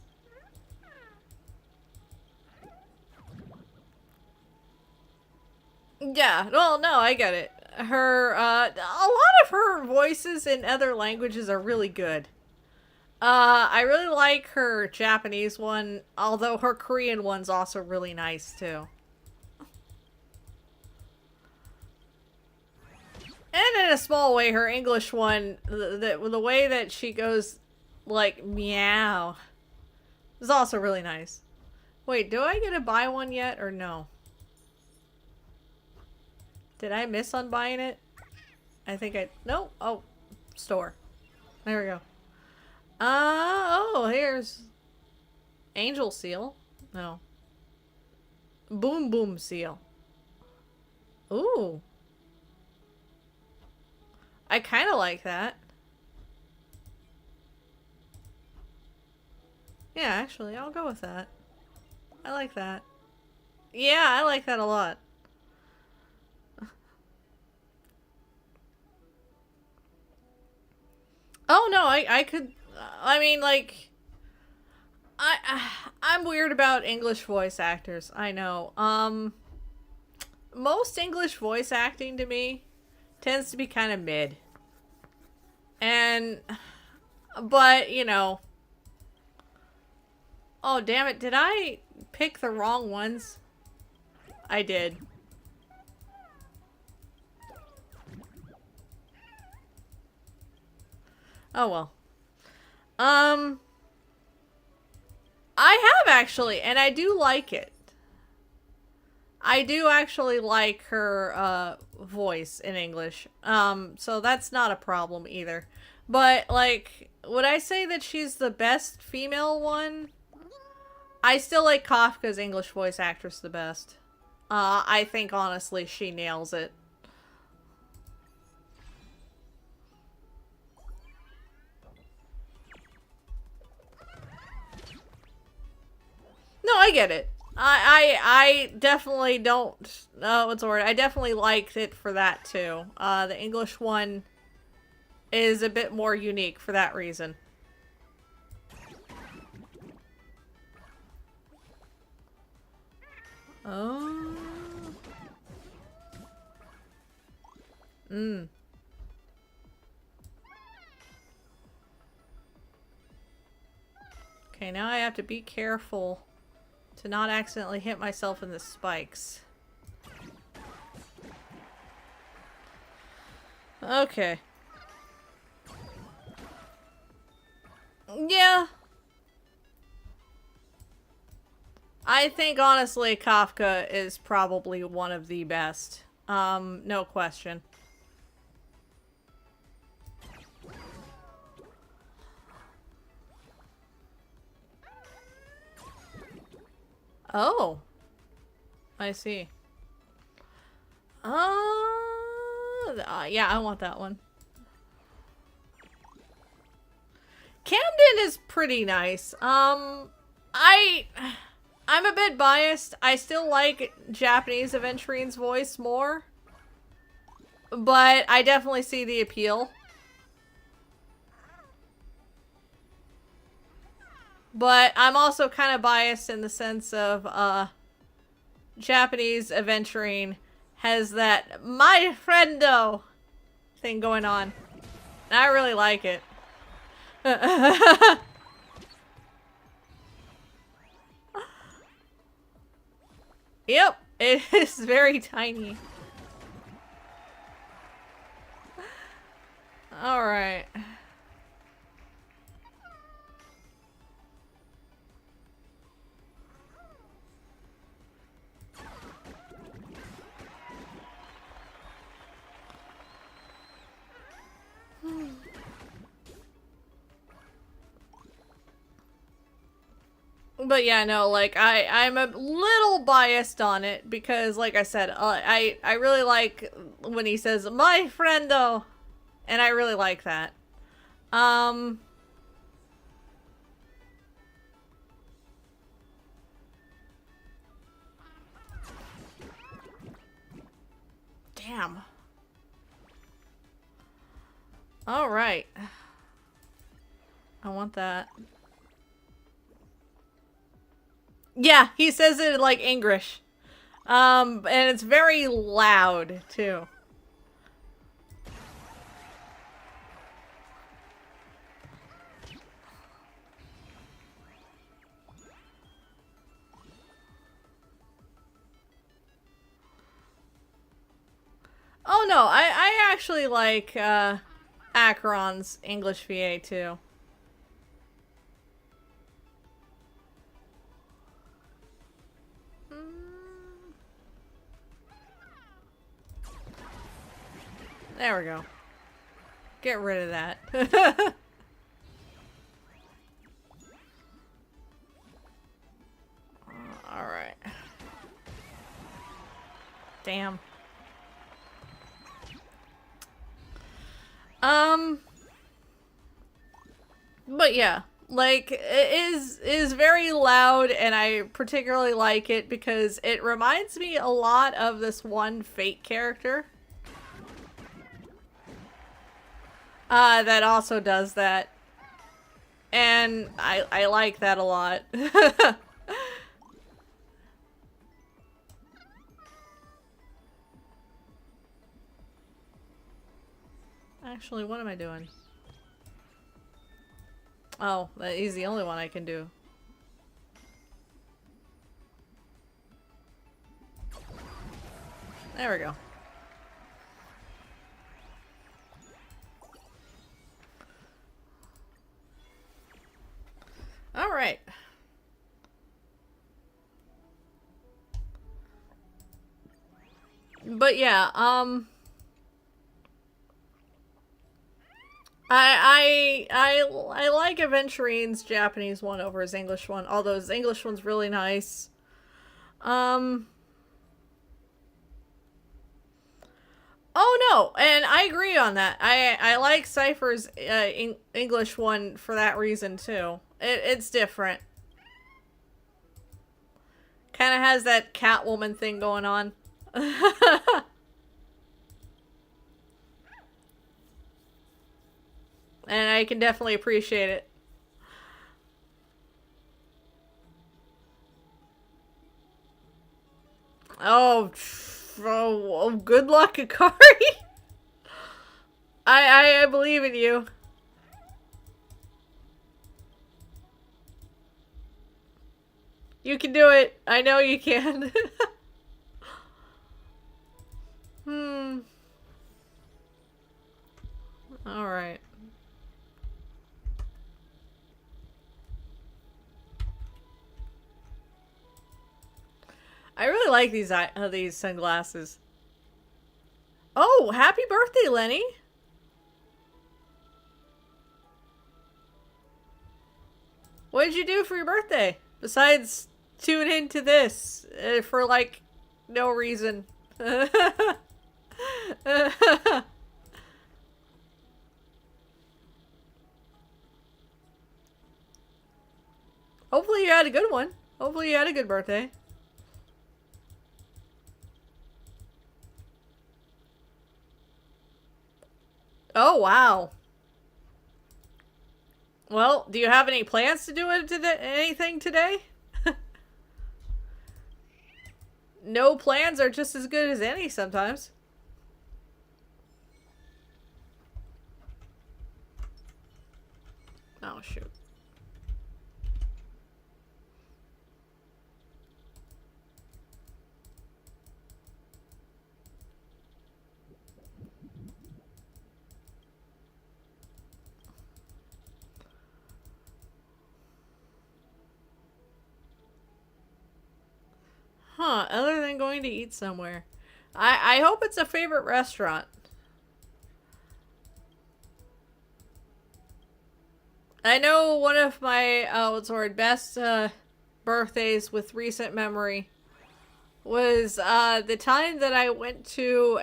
S1: Yeah, well, no, I get it. Her, a lot of her voices in other languages are really good. I really like her Japanese one, although her Korean one's also really nice, too. And in a small way, her English one, the way that she goes, like, meow, is also really nice. Wait, do I get to buy one yet, or no? Did I miss on buying it? I think I... No? Oh, store. There we go. Oh, here's... Angel Seal. No. Boom Boom Seal. Ooh. I kind of like that. Yeah, actually, I'll go with that. I like that. Yeah, I like that a lot. Oh no, I could. I mean, like, I'm weird about English voice actors. I know. Most English voice acting to me tends to be kind of mid. And, but you know. Oh damn it! Did I pick the wrong ones? I did. Oh well. Um. I have actually, and I do like it. I do actually like her voice in English. So that's not a problem either. But like, would I say that she's the best female one? I still like Kafka's English voice actress the best. I think honestly she nails it. I get it. I definitely don't, what's the word? I definitely liked it for that too. The English one is a bit more unique for that reason. Oh. Okay, now I have to be careful to not accidentally hit myself in the spikes. Okay. Yeah. I think, honestly, Kafka is probably one of the best. No question. Oh. I see. Yeah, I want that one. Camden is pretty nice. I'm a bit biased. I still like Japanese Aventurine's voice more. But I definitely see the appeal. But I'm also kind of biased in the sense of, Japanese Aventurine has that my friendo thing going on. And I really like it. Yep, it is very tiny. Alright. But yeah, no, like, I'm a little biased on it because, like I said, I really like when he says, my friendo, and I really like that. Damn. Alright. I want that. Yeah, he says it like English. And it's very loud, too. Oh no, I actually like, Acheron's English VA, too. There we go. Get rid of that. Alright. Damn. But yeah, like, it is very loud, and I particularly like it because it reminds me a lot of this one Fate character. That also does that. And I like that a lot. Actually, what am I doing? Oh, he's the only one I can do. There we go. Alright. But yeah, I like Aventurine's Japanese one over his English one, although his English one's really nice. Oh no, and I agree on that. I like Cypher's English one for that reason too. It's different. kind of has that Catwoman thing going on. And I can definitely appreciate it. Oh, oh, good luck, Akari. I believe in you. You can do it. I know you can. Hmm. Alright. I really like these sunglasses. Oh, happy birthday, Lenny! What did you do for your birthday? Besides tune into this for like no reason. Hopefully you had a good one. Hopefully you had a good birthday. Oh, wow. Well, do you have any plans to do anything today? No plans are just as good as any sometimes. Oh, shoot. Huh, other than going to eat somewhere. I hope it's a favorite restaurant. I know one of my, best, birthdays with recent memory was, the time that I went to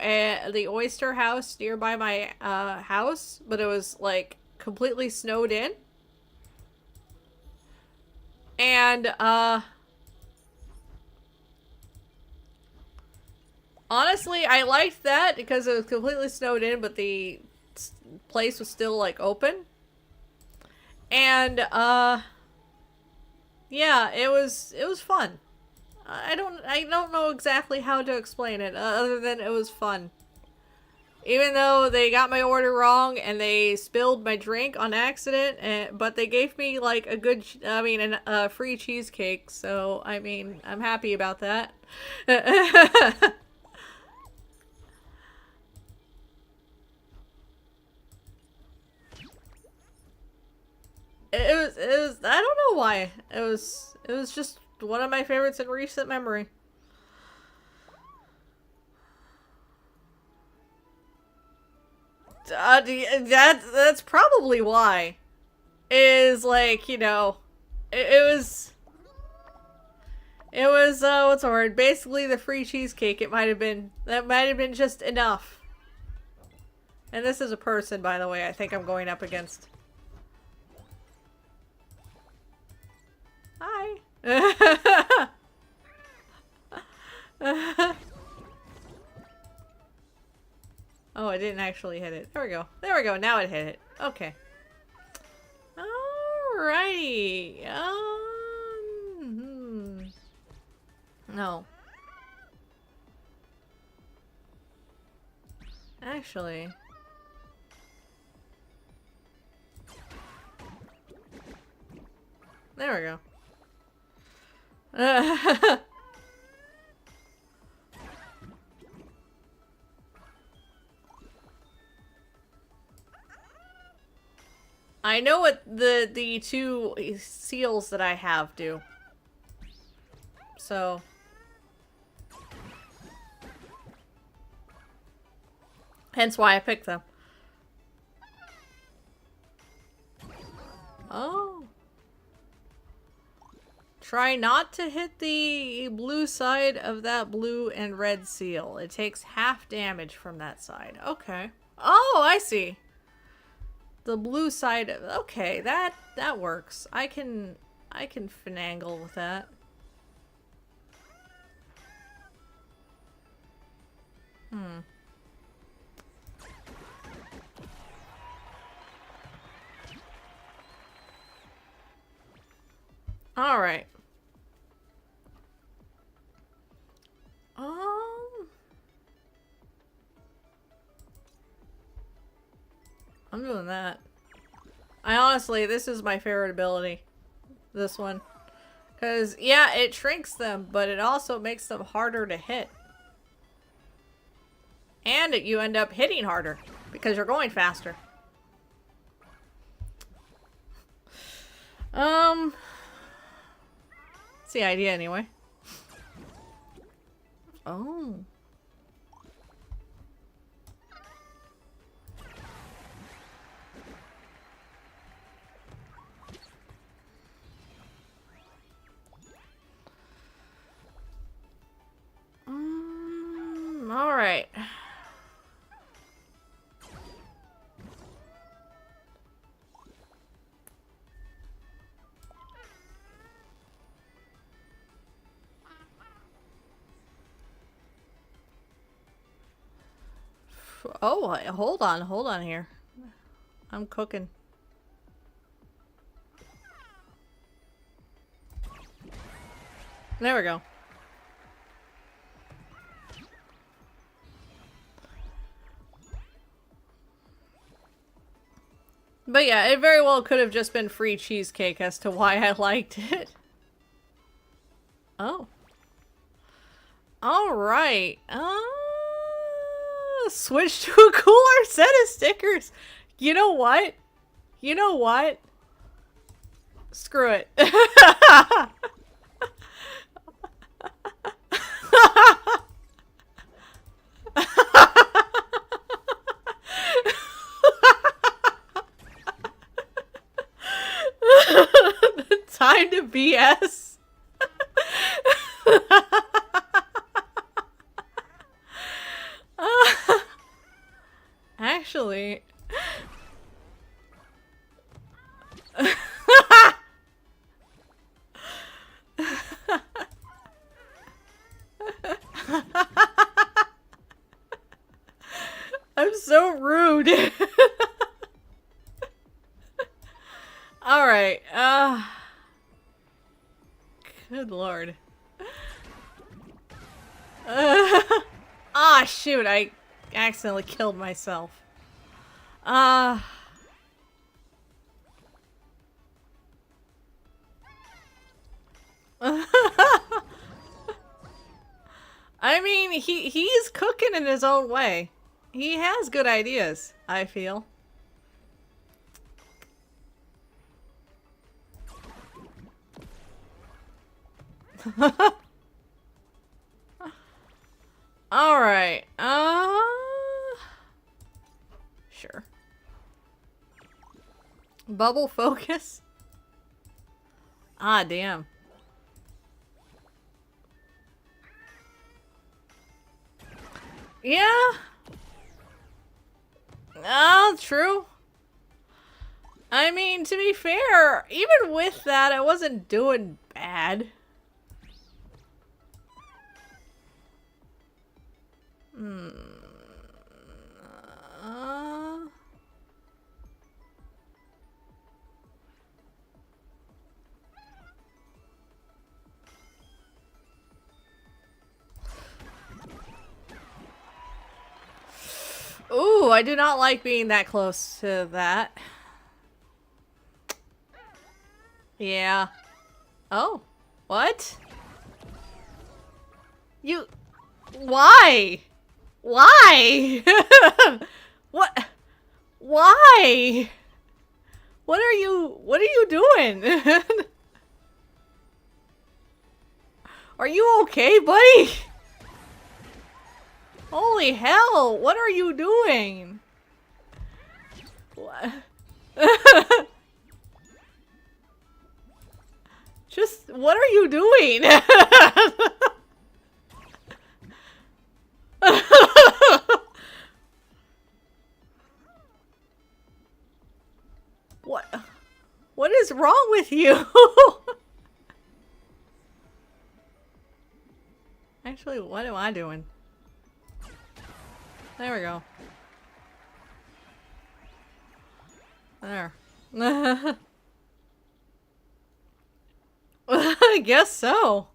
S1: the Oyster House nearby my, house, but it was, like, completely snowed in. And, honestly, I liked that because it was completely snowed in, but the place was still, like, open. And, yeah, it was fun. I don't know exactly how to explain it, other than it was fun. Even though they got my order wrong and they spilled my drink on accident, but they gave me, like, a free cheesecake, so, I mean, I'm happy about that. It was, I don't know why. It was just one of my favorites in recent memory. That's probably why. Is like, it was what's the word? Basically the free cheesecake. That might have been just enough. And this is a person, by the way, I think I'm going up against. Hi. Oh, I didn't actually hit it. There we go. There we go. Now it hit it. Okay. Alrighty. No. Actually. There we go. I know what the two seals that I have do. So hence why I picked them. Oh. Try not to hit the blue side of that blue and red seal. It takes half damage from that side. Okay. Oh, I see. The blue side of, okay, that works. I can finagle with that. Hmm. All right. I'm doing that. I honestly, this is my favorite ability. This one. Because, yeah, it shrinks them, but it also makes them harder to hit. And you end up hitting harder because you're going faster. That's the idea anyway. Oh. All right. Oh, hold on here. I'm cooking. There we go. But yeah, it very well could have just been free cheesecake as to why I liked it. Oh. Alright. Switch to a cooler set of stickers. You know what? You know what? Screw it. Time to BS. Actually... I'm so rude. Alright, good lord. Ah, shoot, I accidentally killed myself. I mean, he's cooking in his own way. He has good ideas, I feel. Alright, sure. Bubble focus? Ah, damn. Yeah. Oh, true. I mean, to be fair, even with that, I wasn't doing bad. Ooh, I do not like being that close to that. Yeah. Oh. What? You... Why? Why? What? Why? What are you doing? Are you okay, buddy? Holy hell, what are you doing? What? Just, what are you doing? What is wrong with you? Actually, what am I doing? There we go. There. I guess so.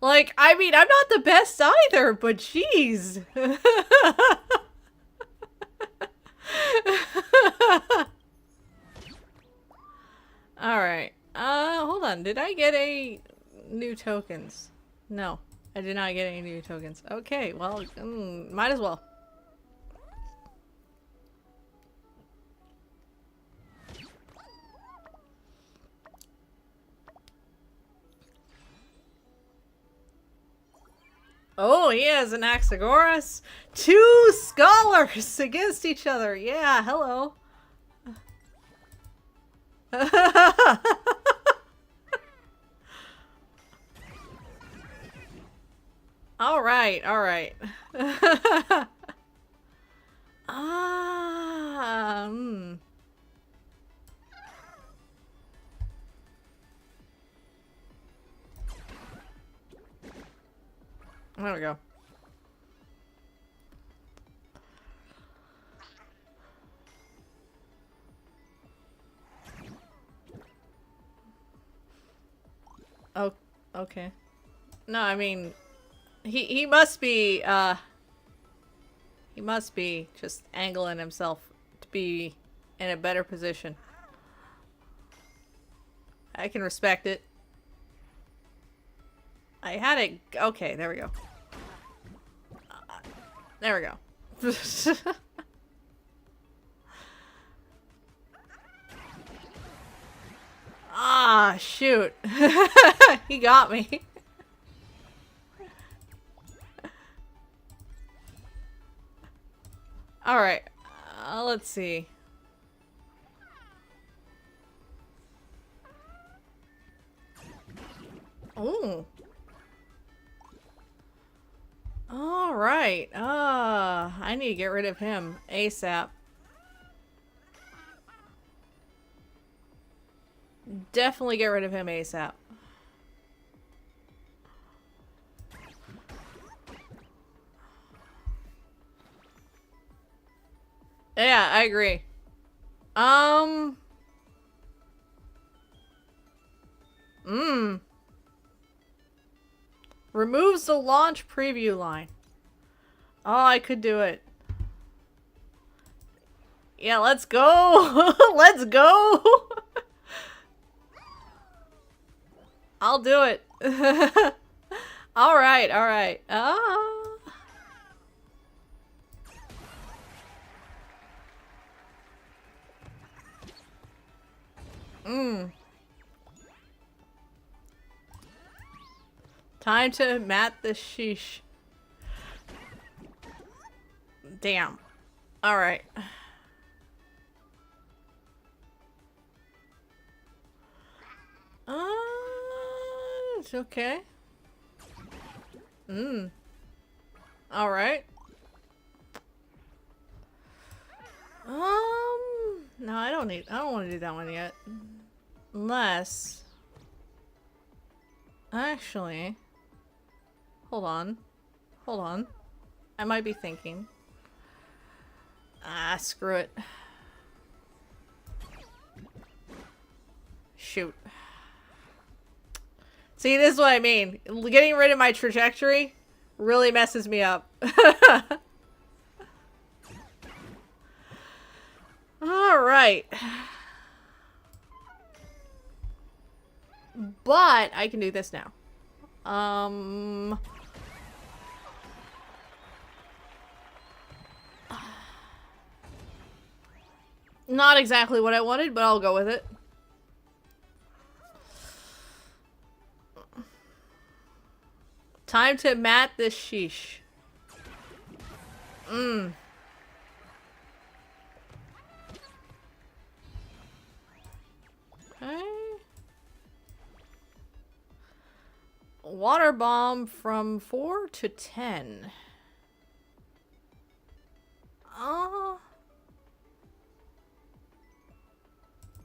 S1: Like, I mean, I'm not the best either, but jeez. Alright. Hold on. Did I get a new tokens? No. I did not get any new tokens. Okay, well, might as well. Oh, he has an Anaxagoras. 2 scholars against each other. Yeah, hello. Alright, alright. There we go. Oh, okay. No, I mean, he must be just angling himself to be in a better position. I can respect it. I had it. Okay, there we go. There we go. Ah, shoot. He got me. Alright. Let's see. Ooh. Alright. I need to get rid of him ASAP. Definitely get rid of him ASAP. Yeah, I agree. Removes the launch preview line. Oh, I could do it. Yeah, let's go. Let's go. I'll do it. Alright, alright. Time to mat the sheesh. Damn. Alright. It's okay. Alright. No, I don't want to do that one yet. Unless... Actually... Hold on. Hold on. I might be thinking. Ah, screw it. Shoot. See, this is what I mean. Getting rid of my trajectory really messes me up. Alright. But I can do this now. Not exactly what I wanted, but I'll go with it. Time to mat this sheesh. Okay. Water bomb from 4 to 10.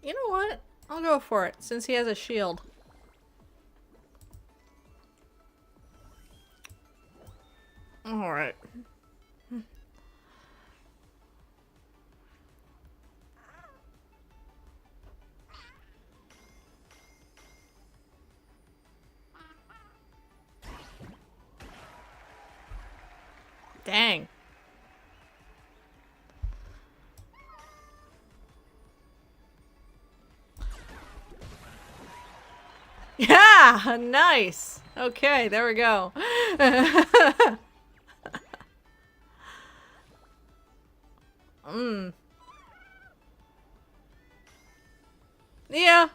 S1: You know what? I'll go for it, since he has a shield. Alright. Dang. Yeah, nice. Okay, there we go. Yeah.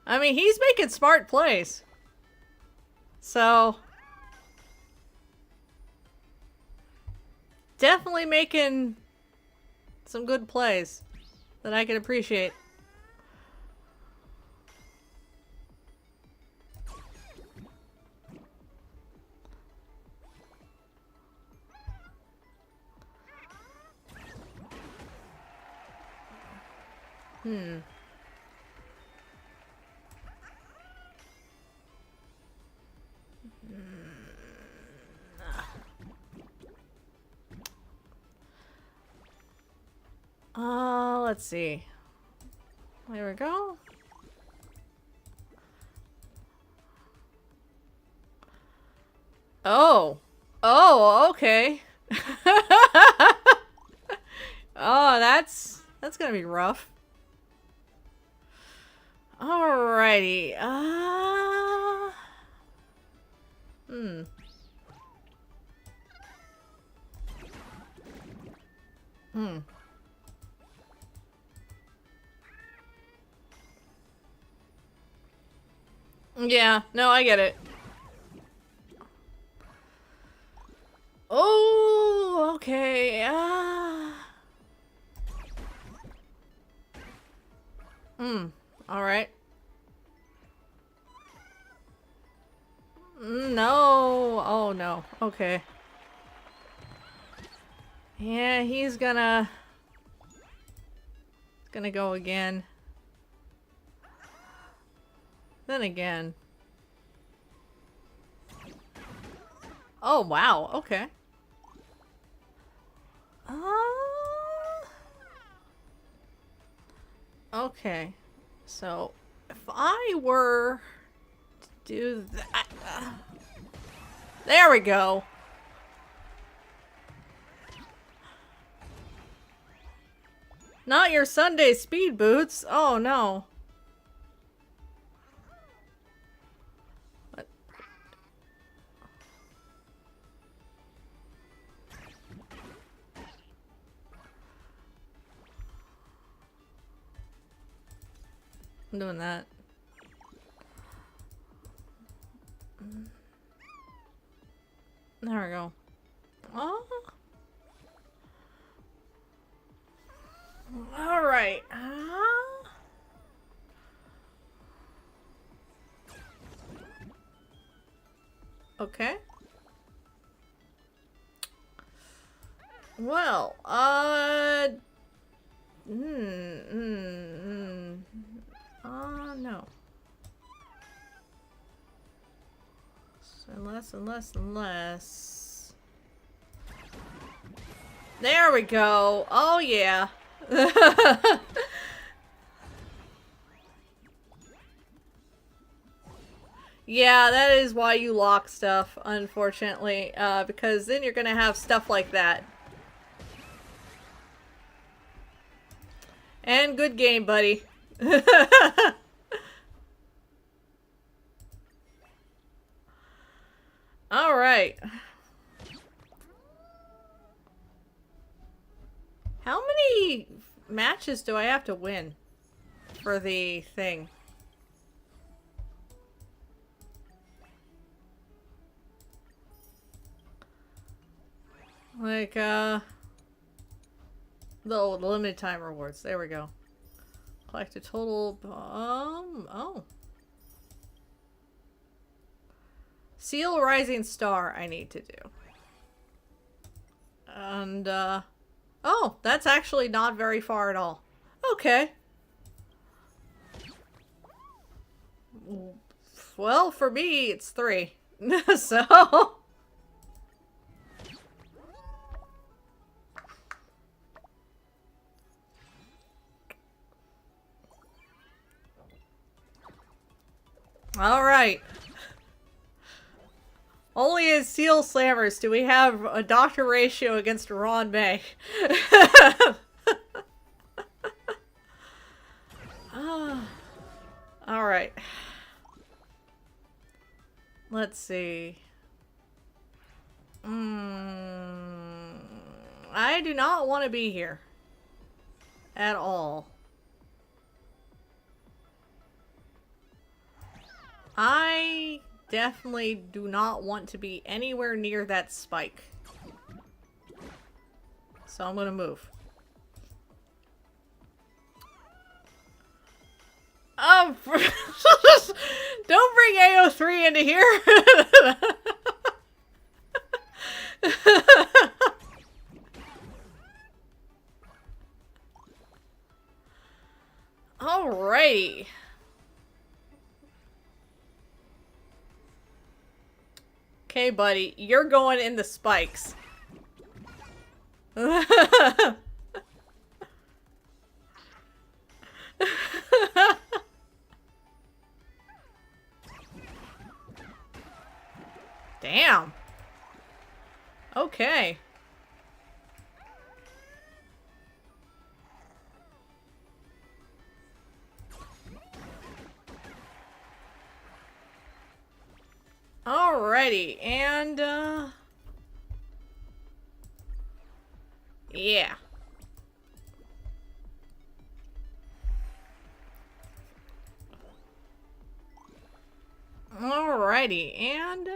S1: I mean, he's making smart plays. So, definitely making some good plays that I can appreciate. Hmm. Let's see. There we go. Oh. Oh, okay. Oh, that's gonna be rough. Alrighty. Hmm. Hmm. Yeah, no, I get it. Oh, okay. Hmm. All right. No. Oh, no. Okay. Yeah, he's gonna go again. Then again. Oh, wow. Okay. Okay. So, if I were to do that... there we go. Not your Sunday speed boots. Oh, no. What? I'm doing that. There we go. Oh. Alright. Okay. Well, no. So less and less and less. There we go. Oh, yeah. Yeah, that is why you lock stuff, unfortunately, because then you're gonna have stuff like that. And good game, buddy. Alright. How many matches do I have to win for the thing? Like, the limited time rewards. There we go. Collect a total, oh. Seal Rising Star I need to do. And, oh, that's actually not very far at all. Okay. Well, for me, it's 3. So... Alright. Only in Seal Slammers do we have a doctor ratio against Ron May. Alright. Let's see. I do not want to be here. At all. I definitely do not want to be anywhere near that spike. So I'm gonna move. Oh, don't bring AO3 into here. Alrighty. Okay, buddy, you're going in the spikes. Damn. Okay. Alrighty, and, yeah. Alrighty, and,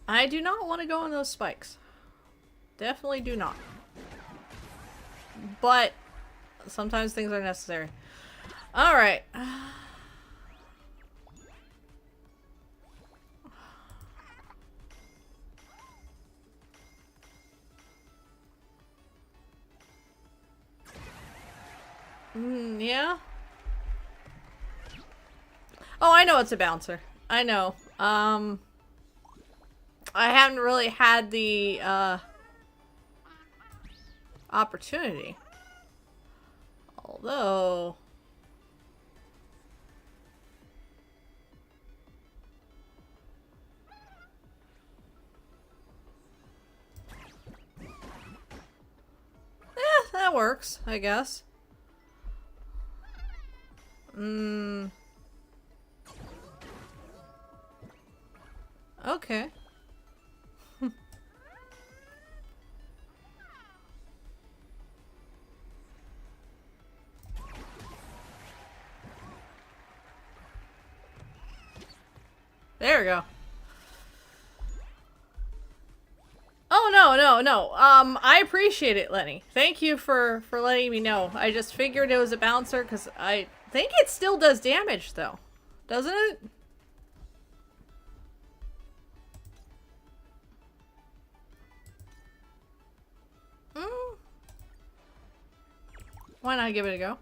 S1: I do not want to go on those spikes. Definitely do not. But sometimes things are necessary. Alright. Yeah? Oh, I know it's a bouncer. I know. I haven't really had the, opportunity. Although... that works, I guess. Okay. There we go. Oh, no. I appreciate it, Lenny. Thank you for letting me know. I just figured it was a bouncer because I think it still does damage, though. Doesn't it? Why not give it a go?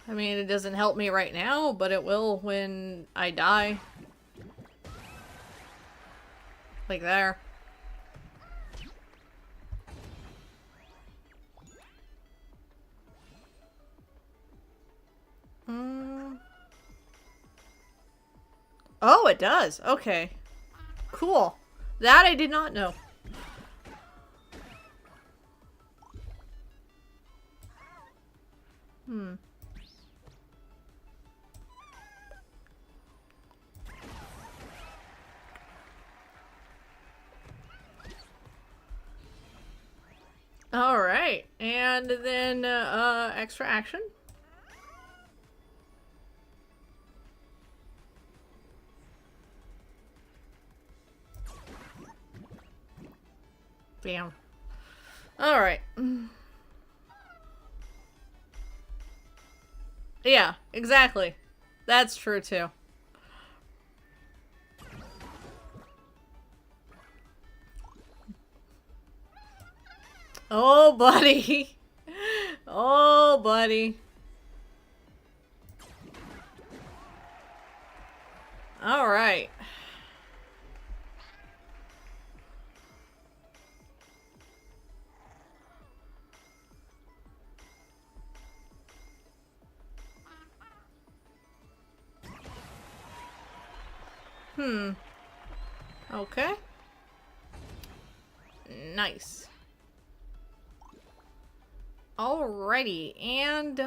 S1: I mean, it doesn't help me right now, but it will when I die. Like there. Oh, it does. Okay. Cool. That I did not know. Alright. And then, extra action. Bam. Alright. Yeah, exactly. That's true too. Oh, buddy. Oh, buddy. All right. Okay. Nice. Alrighty, and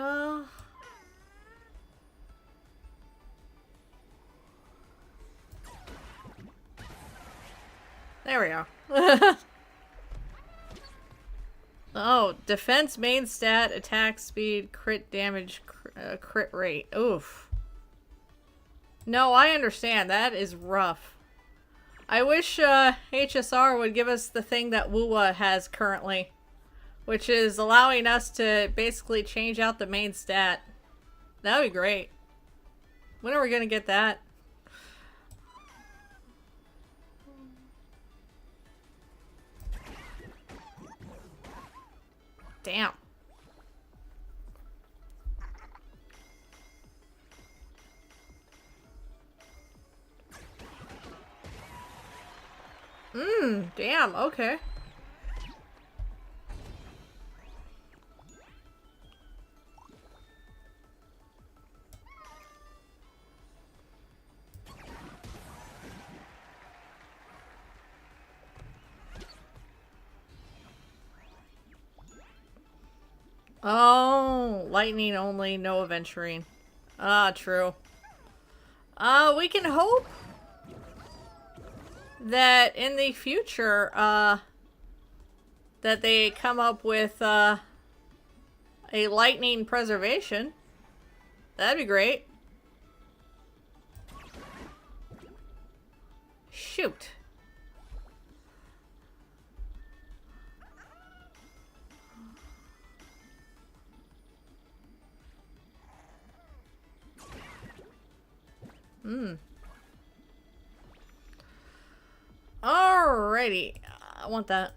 S1: there we go. Oh, defense main stat, attack speed, crit damage, crit rate. Oof. No, I understand. That is rough. I wish HSR would give us the thing that WUWA has currently, which is allowing us to basically change out the main stat. That would be great. When are we going to get that? Damn. Damn, okay. Oh, lightning only, no aventurine. Ah, true. We can hope that in the future, that they come up with, a lightning preservation. That'd be great. Shoot. Alrighty. I want that.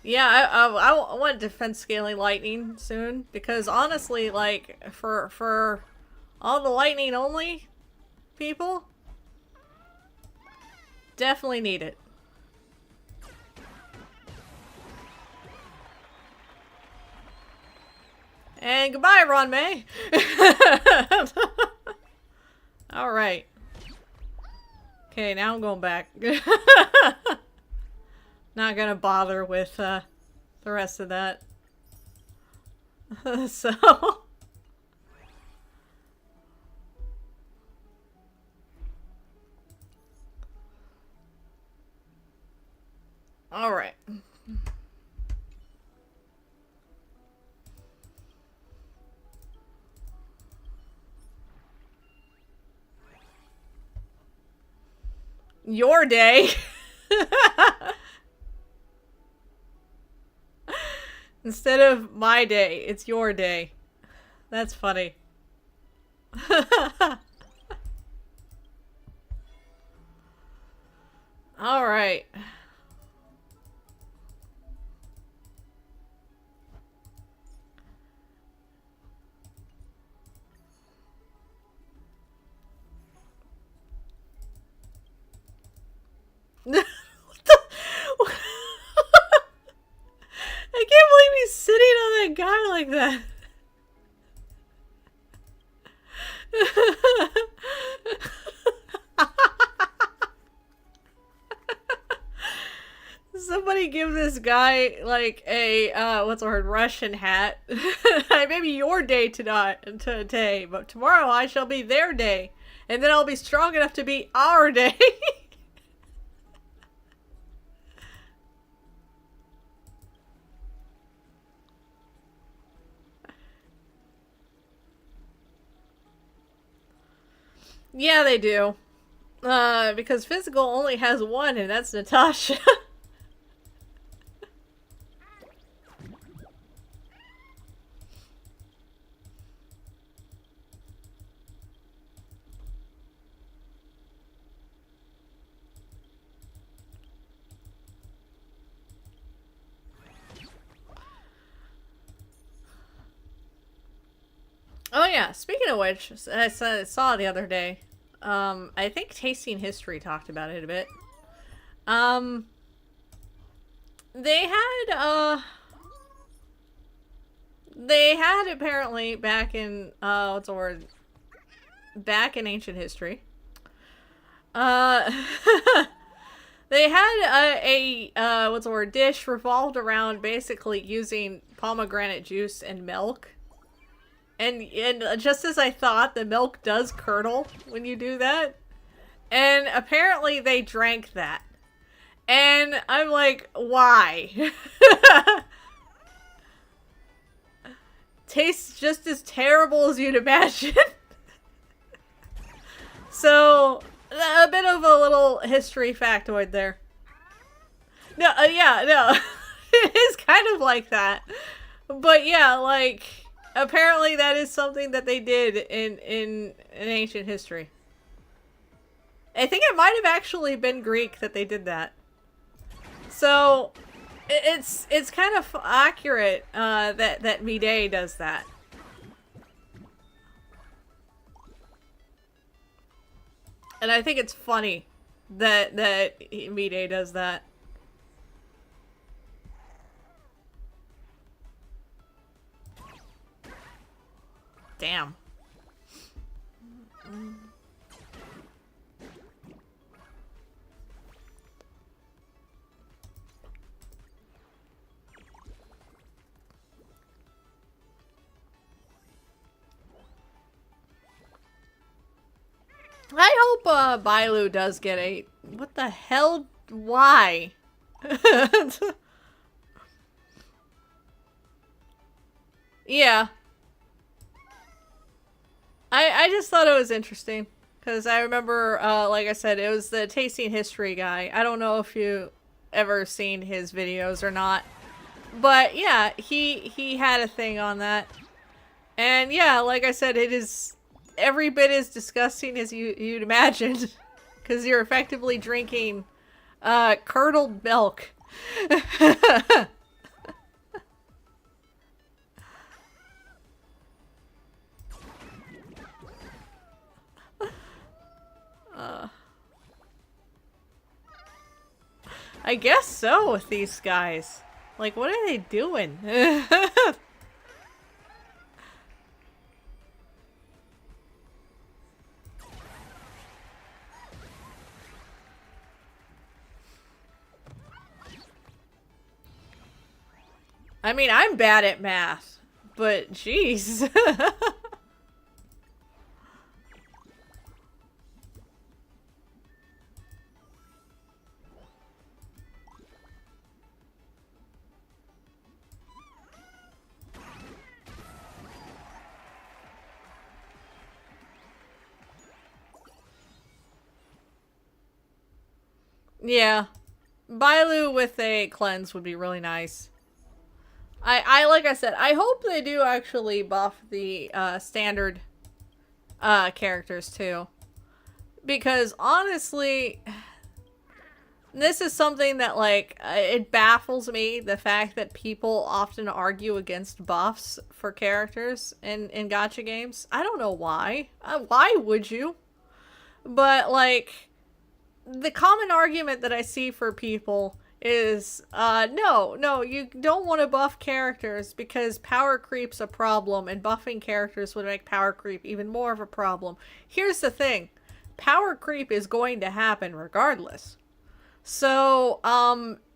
S1: Yeah, I want defense scaling lightning soon, because honestly, like, for all the lightning only people, definitely need it. And goodbye, Ron May. All right. Okay, now I'm going back. Not gonna bother with the rest of that. So. All right. Your day. Instead of my day, it's your day. That's funny. All right. What the? I can't believe he's sitting on that guy like that. Somebody give this guy like a what's the word, Russian hat. Maybe your day today, but tomorrow I shall be their day, and then I'll be strong enough to be our day. Yeah, they do. Because physical only has one, and that's Natasha. Oh yeah, speaking of which, saw the other day. I think Tasting History talked about it a bit. Um, they had apparently back in what's the word? Back in ancient history. Uh, they had what's the word? Dish revolved around basically using pomegranate juice and milk. And just as I thought, the milk does curdle when you do that. And apparently they drank that. And I'm like, why? Tastes just as terrible as you'd imagine. So, a bit of a little history factoid there. No, yeah, no. It is kind of like that. But yeah, like, apparently that is something that they did in ancient history. I think it might have actually been Greek that they did that. So, it's kind of accurate that Mide does that. And I think it's funny that Mide does that. Damn. I hope Bailu does get a... What the hell? Why? Yeah. I just thought it was interesting. Because I remember, like I said, it was the Tasting History guy. I don't know if you ever seen his videos or not. But yeah, he had a thing on that. And yeah, like I said, it is every bit as disgusting as you'd imagine. Because you're effectively drinking curdled milk. I guess so with these guys. Like, what are they doing? I mean, I'm bad at math, but jeez. Yeah. Bailu with a cleanse would be really nice. Like I said, I hope they do actually buff the standard characters too. Because honestly, this is something that, like, it baffles me, the fact that people often argue against buffs for characters in gacha games. I don't know why. Why would you? But, like, the common argument that I see for people is, no, you don't want to buff characters because power creep's a problem, and buffing characters would make power creep even more of a problem. Here's the thing. Power creep is going to happen regardless. So,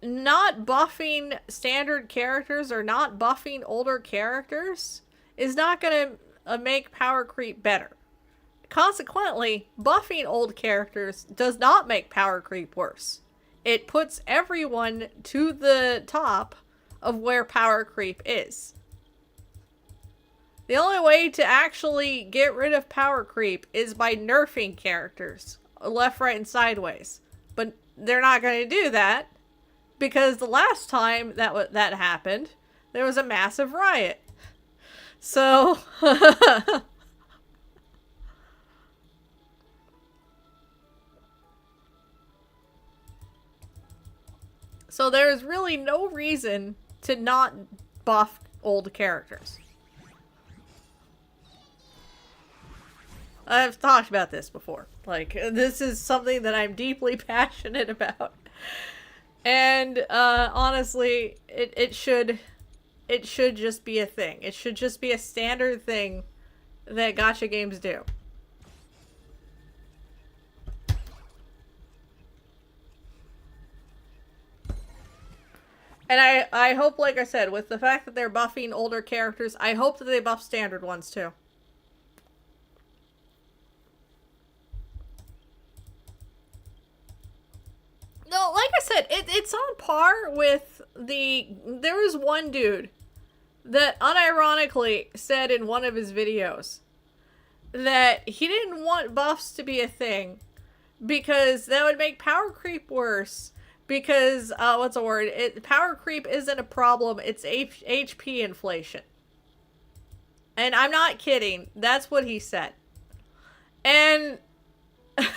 S1: not buffing standard characters or not buffing older characters is not going to make power creep better. Consequently, buffing old characters does not make power creep worse. It puts everyone to the top of where power creep is. The only way to actually get rid of power creep is by nerfing characters, left, right, and sideways. But they're not going to do that because the last time that happened, there was a massive riot. So... So there's really no reason to not buff old characters. I've talked about this before. Like, this is something that I'm deeply passionate about. And honestly, it should just be a thing. It should just be a standard thing that gacha games do. And I hope, like I said, with the fact that they're buffing older characters, I hope that they buff standard ones too. No, like I said, it's on par with the... There was one dude that unironically said in one of his videos that he didn't want buffs to be a thing because that would make power creep worse. Because, what's the word? Power creep isn't a problem, it's HP inflation. And I'm not kidding. That's what he said. And it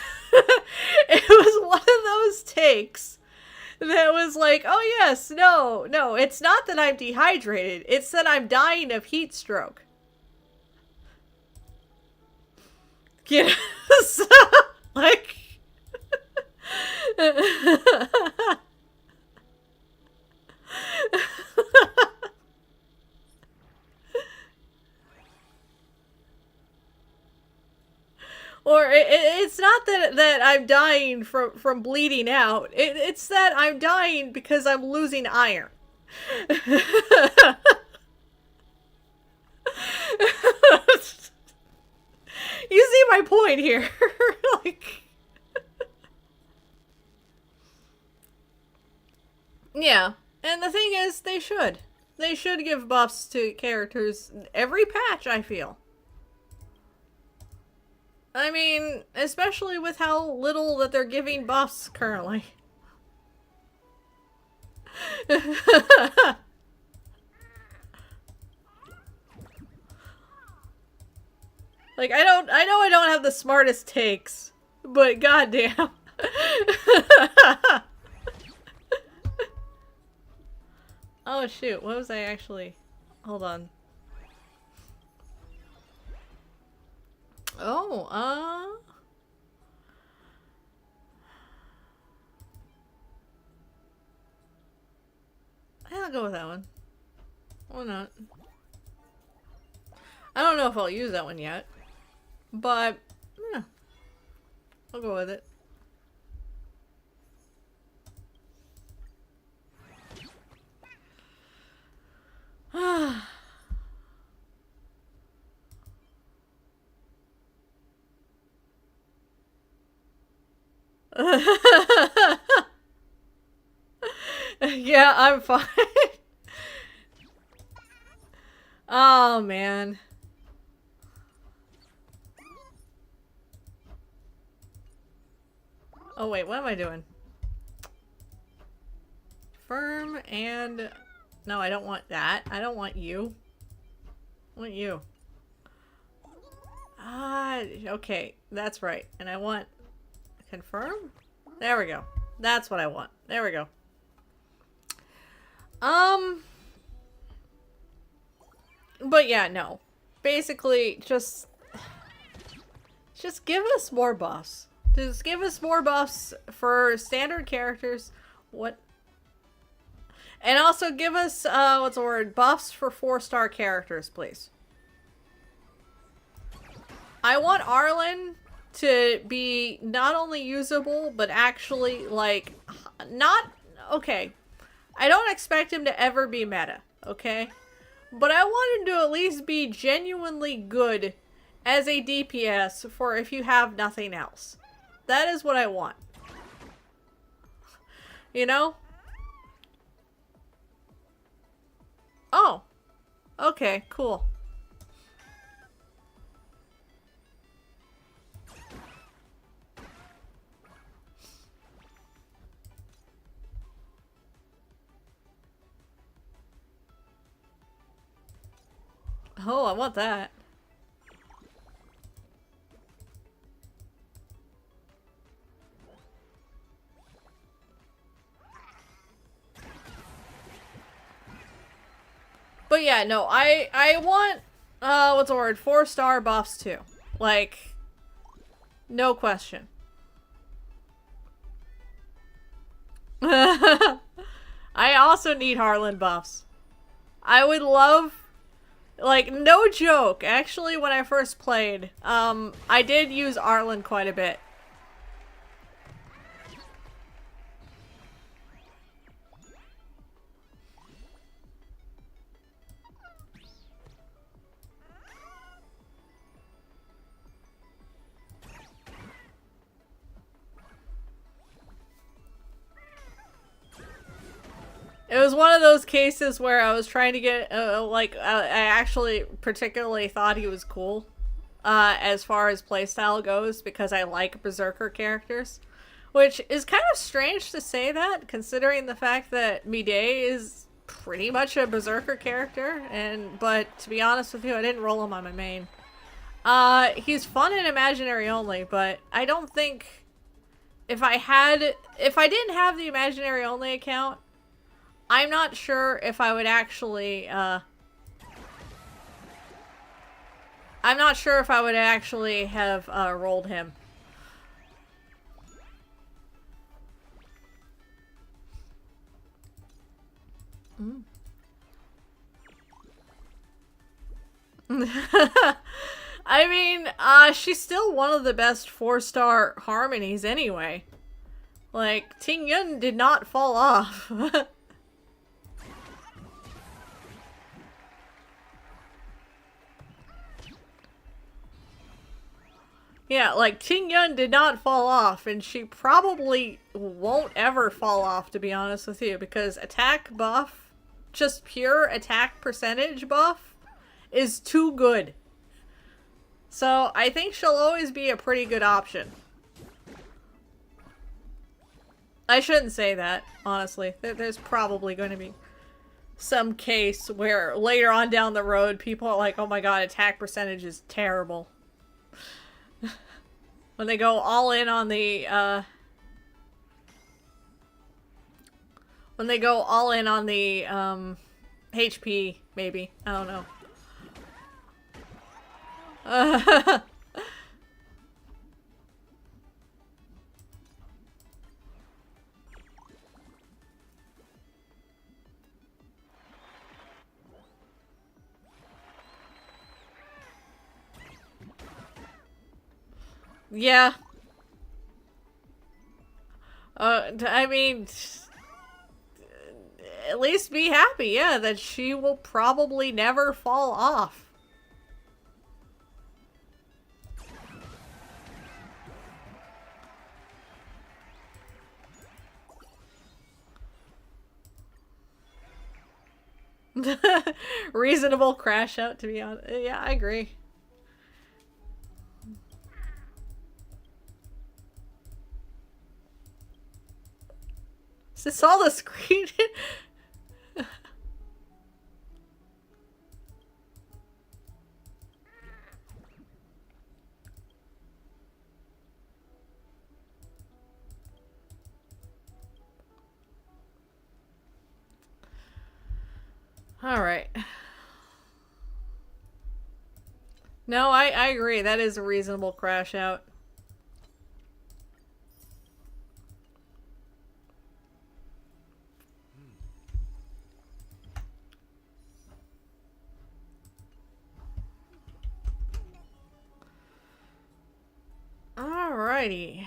S1: was one of those takes that was like, oh yes, no, it's not that I'm dehydrated, it's that I'm dying of heat stroke. You know? So, like... Or it's not that I'm dying from bleeding out. It's that I'm dying because I'm losing iron. You see my point here. Like... Yeah. And the thing is, they should. They should give buffs to characters every patch, I feel. I mean, especially with how little that they're giving buffs currently. Like, I know I don't have the smartest takes, but goddamn. Oh shoot, what was I actually... Hold on. Oh, I'll go with that one. Why not? I don't know if I'll use that one yet. But, yeah. I'll go with it. Yeah, I'm fine. Oh, man. Oh, wait, what am I doing? Firm and... No, I don't want that. I don't want you. I want you. Ah, okay. That's right. And I want... Confirm? There we go. That's what I want. There we go. But yeah, no. Basically, just give us more buffs. Just give us more buffs for standard characters. What? And also give us, what's the word? Buffs for 4-star characters, please. I want Arlen to be not only usable, but actually, like, not... Okay. I don't expect him to ever be meta, okay? But I want him to at least be genuinely good as a DPS for if you have nothing else. That is what I want. You know? Oh. Okay, cool. Oh, I want that. But yeah, no, I want, what's the word? 4-star buffs too. Like, No question. I also need Harlan buffs. I would love, like, no joke, actually, when I first played, I did use Arlen quite a bit. It was one of those cases where I was trying to get, I actually particularly thought he was cool, as far as playstyle goes, because I like Berserker characters. Which is kind of strange to say that, considering the fact that Mide is pretty much a Berserker character, but to be honest with you, I didn't roll him on my main. He's fun and imaginary only, but I don't think if I didn't have the imaginary only account, I'm not sure if I would actually, I'm not sure if I would actually have, rolled him. Mm. I mean, she's still one of the best 4-star harmonies anyway. Like, Ting Yun did not fall off. Yeah, like, Ting Yun did not fall off, and she probably won't ever fall off, to be honest with you, because attack buff, just pure attack percentage buff, is too good. So, I think she'll always be a pretty good option. I shouldn't say that, honestly. There's probably going to be some case where later on down the road, people are like, oh my god, attack percentage is terrible. When they go all in on the, when they go all in on the, HP, maybe. I don't know. Yeah. I mean, at least be happy, yeah, that she will probably never fall off. Reasonable crash out, to be honest. Yeah, I agree. Is this all the screen? Alright. No, I agree. That is a reasonable crash out. Alrighty.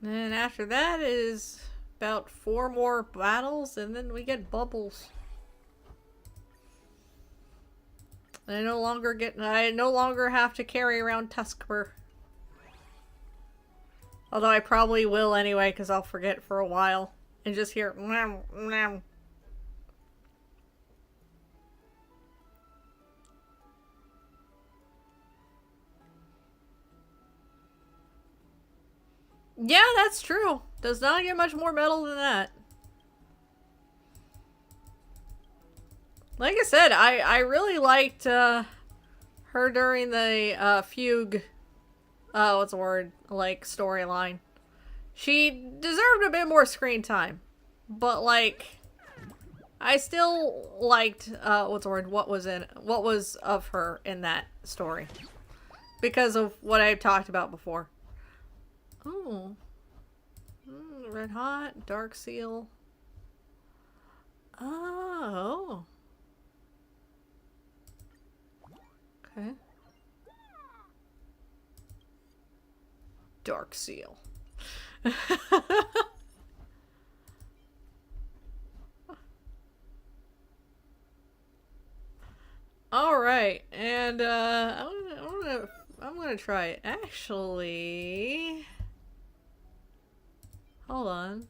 S1: And after that is about 4 more battles, and then we get bubbles. I no longer have to carry around Tuskper. Although I probably will anyway, because I'll forget for a while. And just hear meow, meow. Yeah, that's true. Does not get much more metal than that. Like I said, I really liked her during the Fugue, what's the word? Like, storyline. She deserved a bit more screen time. But like, I still liked what's the word? What was of her in that story because of what I talked about before. Oh, red hot, dark seal. Oh, okay. Dark seal. All right, and I'm gonna try it. Actually, hold on.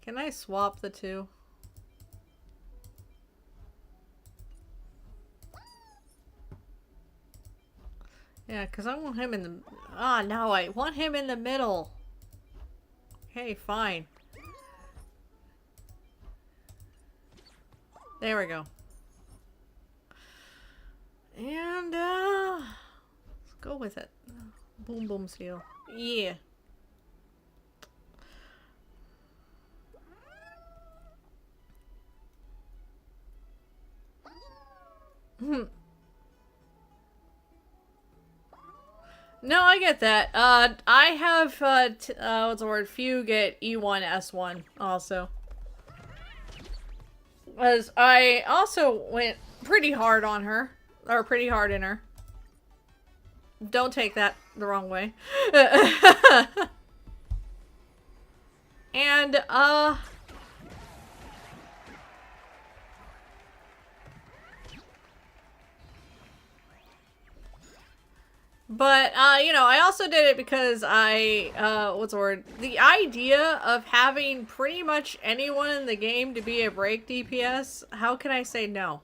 S1: Can I swap the two? Yeah, because I want him in the... Ah, no, I want him in the middle. Okay, fine. There we go. And, let's go with it. Boom, boom, steel. Yeah. No, I get that. I have, what's the word? Few get E1, S1 also. As I also went pretty hard on her. Or pretty hard in her. Don't take that the wrong way. And, but, you know, I also did it because what's the word? The idea of having pretty much anyone in the game to be a break DPS, how can I say no?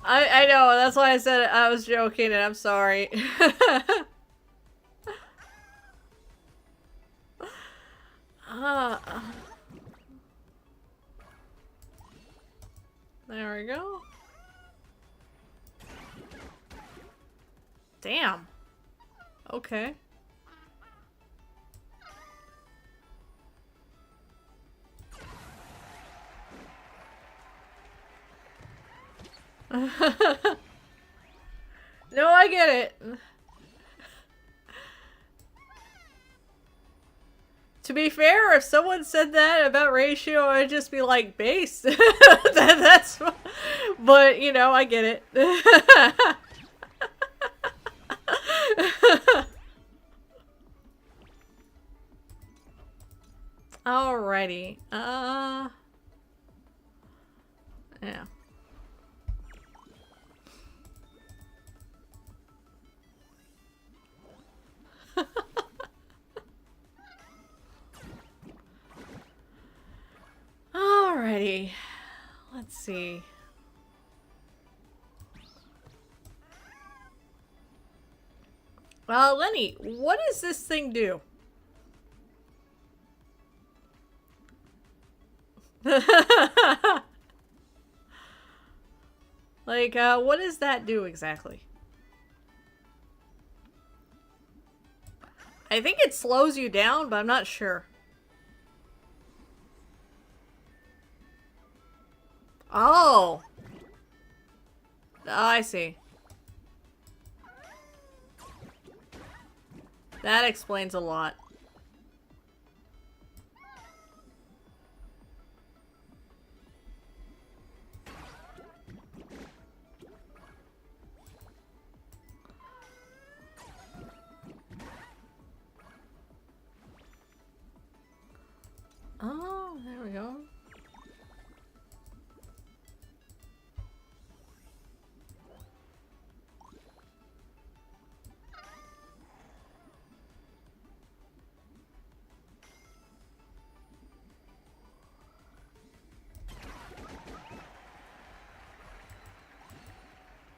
S1: I know, that's why I said it. I was joking and I'm sorry. uh, there we go. Damn. Okay. No, I get it. To be fair, if someone said that about ratio, I'd just be like, base. That's... But, you know, I get it. Alrighty. Yeah. Alrighty. Let's see. Lenny, what does this thing do? Like, what does that do exactly? I think it slows you down, but I'm not sure. Oh. Oh, I see. That explains a lot. Oh, there we go.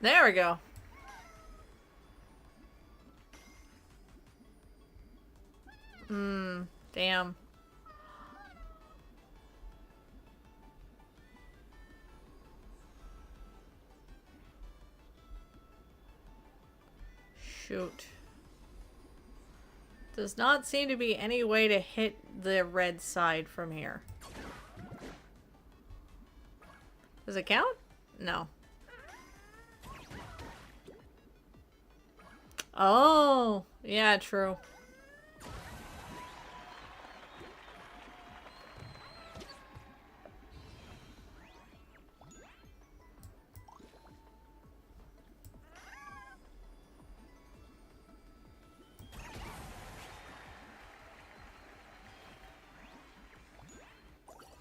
S1: There we go. Damn. Shoot. Does not seem to be any way to hit the red side from here. Does it count? No. Oh, yeah, true.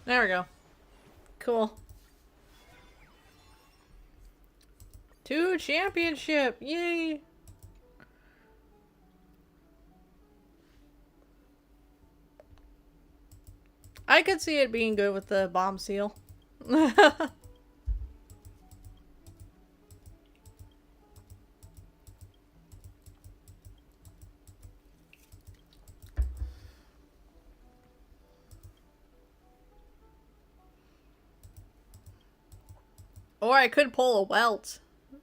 S1: There we go. Cool. 2 championship! Yay! I could see it being good with the bomb seal. Or I could pull a welt.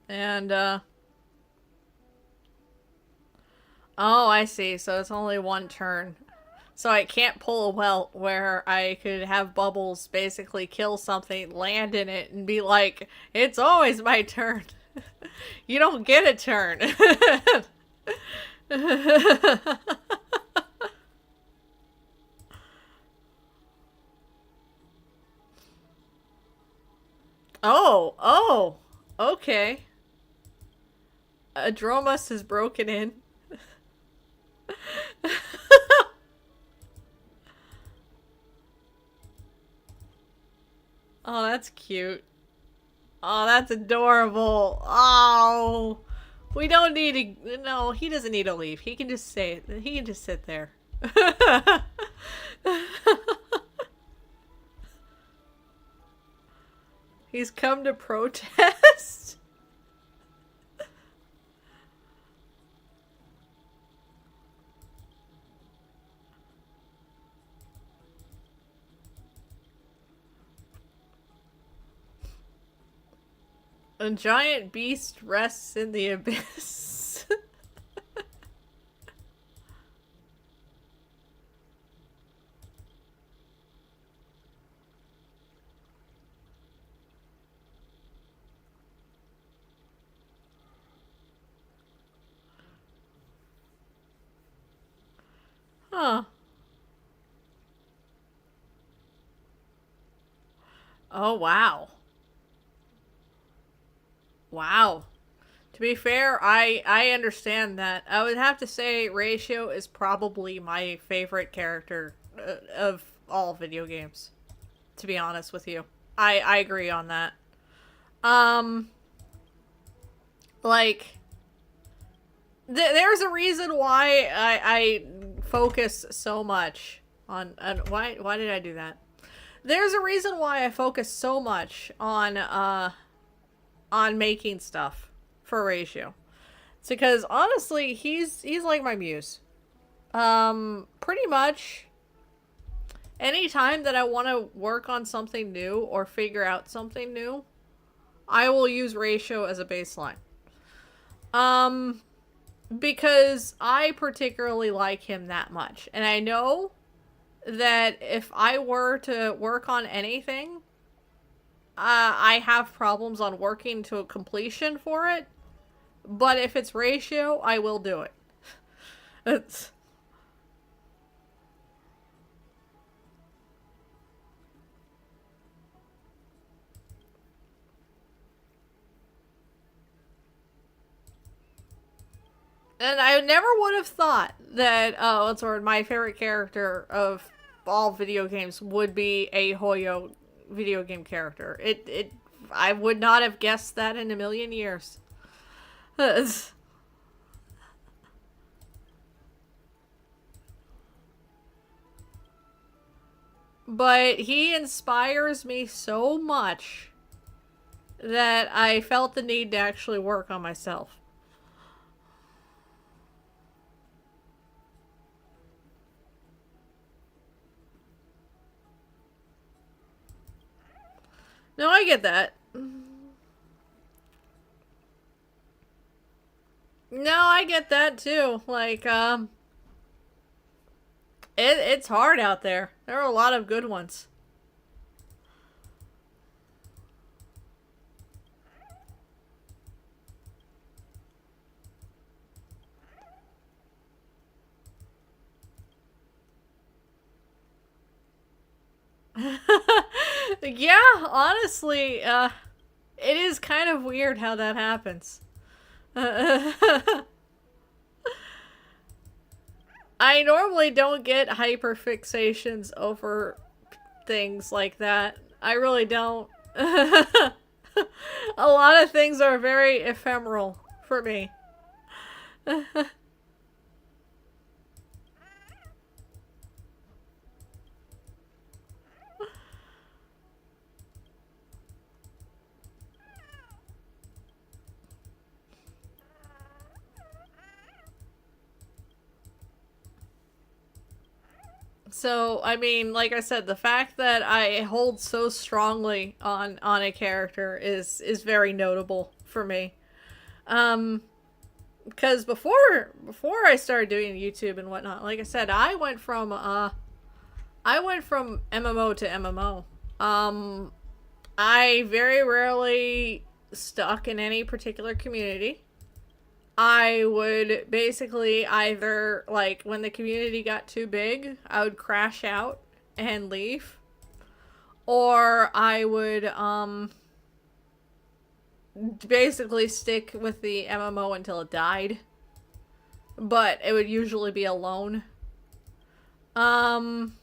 S1: And, oh, I see. So it's only 1 turn. So I can't pull a welt where I could have Bubbles basically kill something, land in it, and be like, it's always my turn. You don't get a turn. Oh, okay. Adromus is broken in. Oh, that's cute. Oh, that's adorable. Oh, we don't need to. No, he doesn't need to leave. He can just stay. He can just sit there. He's come to protest. A giant beast rests in the abyss. Huh. Oh, wow. Wow. To be fair, I understand that. I would have to say Ratio is probably my favorite character of all video games. To be honest with you. I agree on that. Um, like, there's a reason why I focus so much on why did I do that? There's a reason why I focus so much on making stuff for Ratio. It's because honestly, he's like my muse. Pretty much anytime that I want to work on something new or figure out something new, I will use Ratio as a baseline. Because I particularly like him that much. And I know that if I were to work on anything, I have problems on working to a completion for it. But if it's Ratio, I will do it. It's... And I never would have thought that, what's the word, my favorite character of all video games would be a Hoyo video game character. I would not have guessed that in a million years. But he inspires me so much that I felt the need to actually work on myself. No, I get that. No, I get that too. Like, it's hard out there. There are a lot of good ones. Yeah, honestly, it is kind of weird how that happens. I normally don't get hyperfixations over things like that. I really don't. A lot of things are very ephemeral for me. So, I mean, like I said, the fact that I hold so strongly on a character is very notable for me. Um, because before I started doing YouTube and whatnot, like I said, I went from MMO to MMO. I very rarely stuck in any particular community. I would basically either, like, when the community got too big, I would crash out and leave. Or I would, basically stick with the MMO until it died. But it would usually be alone. Um,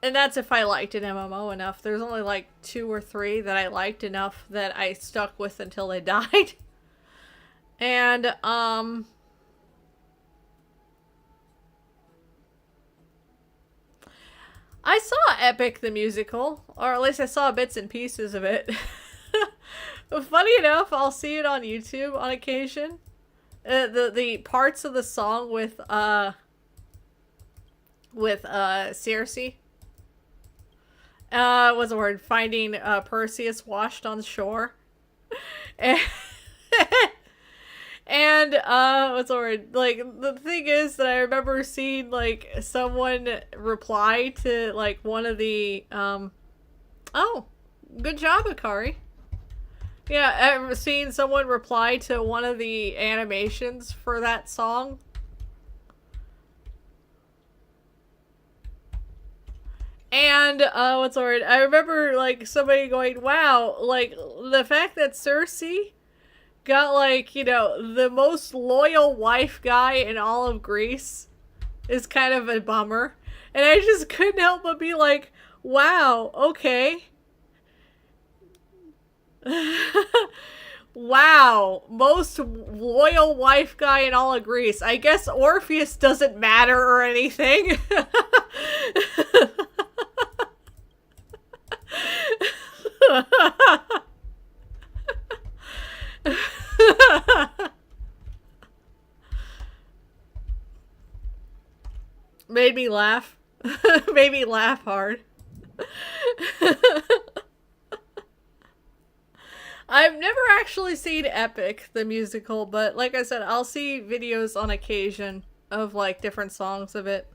S1: and that's if I liked an MMO enough. There's only like 2 or 3 that I liked enough that I stuck with until they died. And, I saw Epic the musical, or at least I saw bits and pieces of it. Funny enough, I'll see it on YouTube on occasion. The parts of the song with Circe. What's the word? Finding Perseus washed on the shore. And, and what's the word? Like, the thing is that I remember seeing like someone reply to like one of the oh, good job, Akari. Yeah, I've seen someone reply to one of the animations for that song. And what's the word? I remember like somebody going, "Wow, like the fact that Circe got like, the most loyal wife guy in all of Greece is kind of a bummer." And I just couldn't help but be like, "Wow, okay." Wow, most loyal wife guy in all of Greece. I guess Orpheus doesn't matter or anything. Made me laugh. Made me laugh hard. I've never actually seen Epic, the musical, but like I said, I'll see videos on occasion of like different songs of it.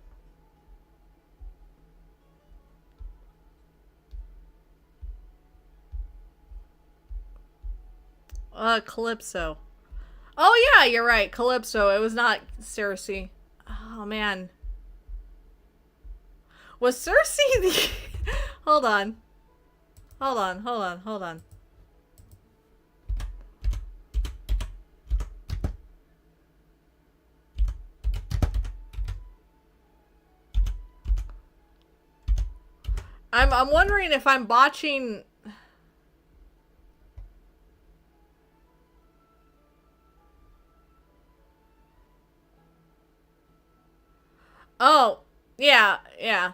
S1: Calypso. Oh yeah, you're right, Calypso. It was not Circe. Oh man. Was Circe the Hold on. Hold on, hold on, hold on. I'm wondering if I'm botching. Oh, yeah, yeah.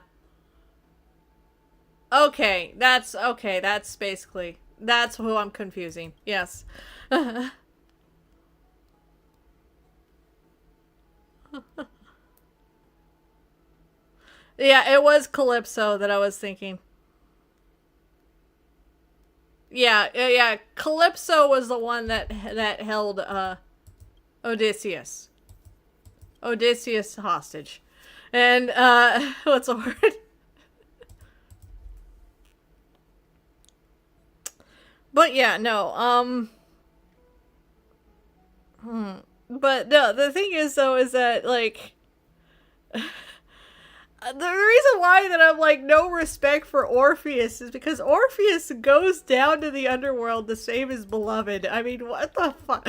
S1: Okay, that's basically that's who I'm confusing. Yes. Yeah, it was Calypso that I was thinking. Yeah, yeah. Calypso was the one that held Odysseus. Odysseus hostage. And what's the word? But yeah, no. But no, the thing is though is that like the reason why that I'm like no respect for Orpheus is because Orpheus goes down to the underworld to save his beloved. I mean, what the fuck?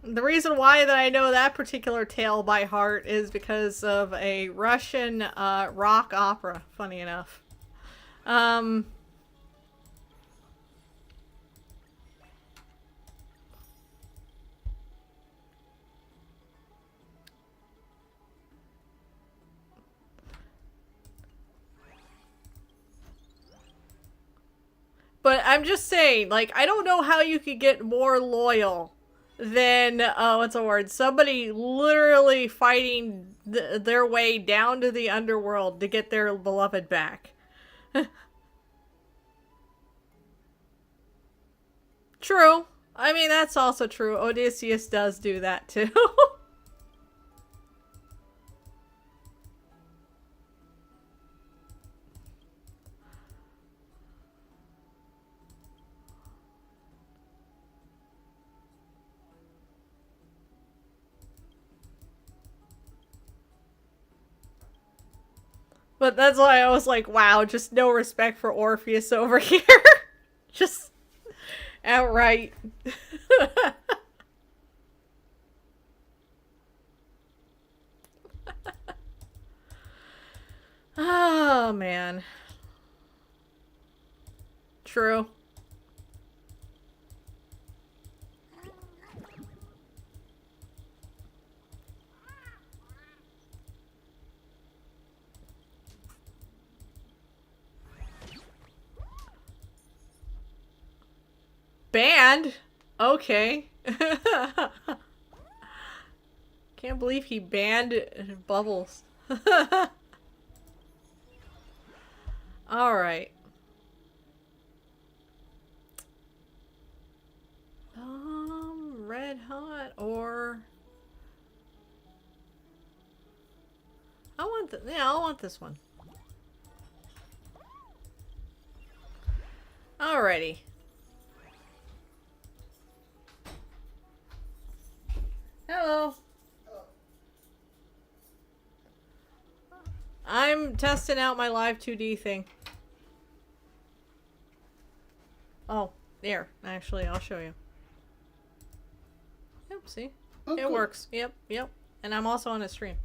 S1: The reason why that I know that particular tale by heart is because of a Russian rock opera, funny enough. Um, but I'm just saying, like, I don't know how you could get more loyal than, what's the word? Somebody literally fighting their way down to the underworld to get their beloved back. True. I mean, that's also true. Odysseus does do that too. But that's why I was like, wow, just no respect for Orpheus over here. Just outright. Oh, man. True. Banned? Okay. Can't believe he banned Bubbles. Alright. Red Hot or... I want this one. Alrighty. Hello. I'm testing out my live 2D thing. Oh, there. Actually, I'll show you. Yep, see? Oh, it cool. Works. Yep, yep. And I'm also on a stream.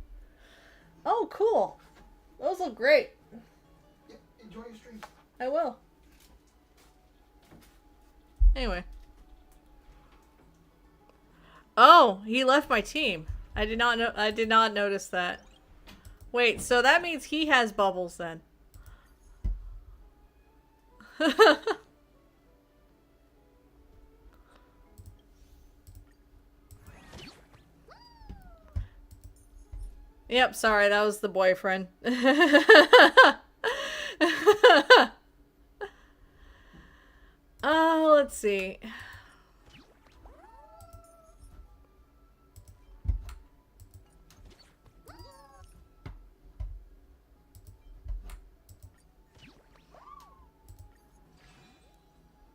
S1: Oh, cool. Those look great.
S2: Yep, enjoy your stream.
S1: I will. Anyway. Oh, he left my team. I did not know. I did not notice that. Wait, so that means he has Bubbles then. Yep, sorry, that was the boyfriend. Let's see.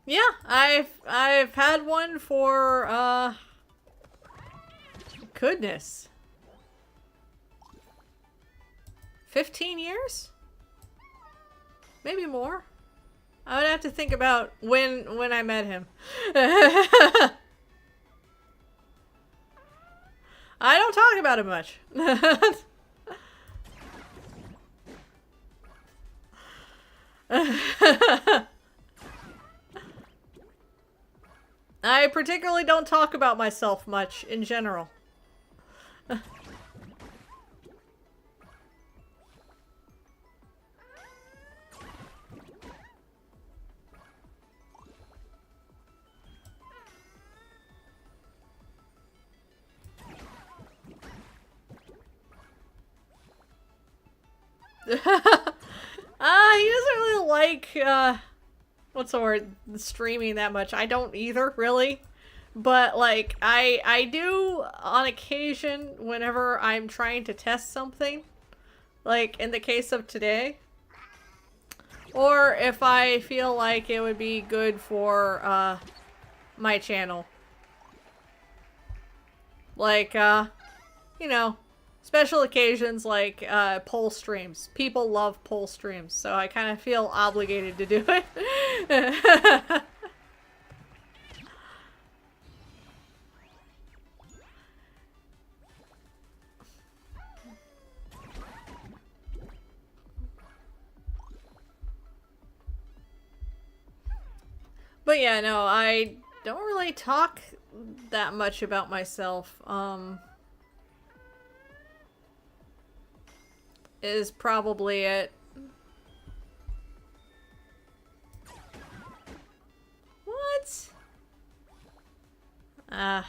S1: Yeah, I've had one for goodness. 15 years? Maybe more. I would have to think about when I met him. I don't talk about it much. I particularly don't talk about myself much in general. He doesn't really like, what's the word? Streaming that much. I don't either, really. But, like, I do on occasion whenever I'm trying to test something. Like, in the case of today. Or if I feel like it would be good for, my channel. Like, you know, special occasions like, poll streams. People love poll streams, so I kind of feel obligated to do it. But yeah, no, I don't really talk that much about myself. Is probably it. What? Ah.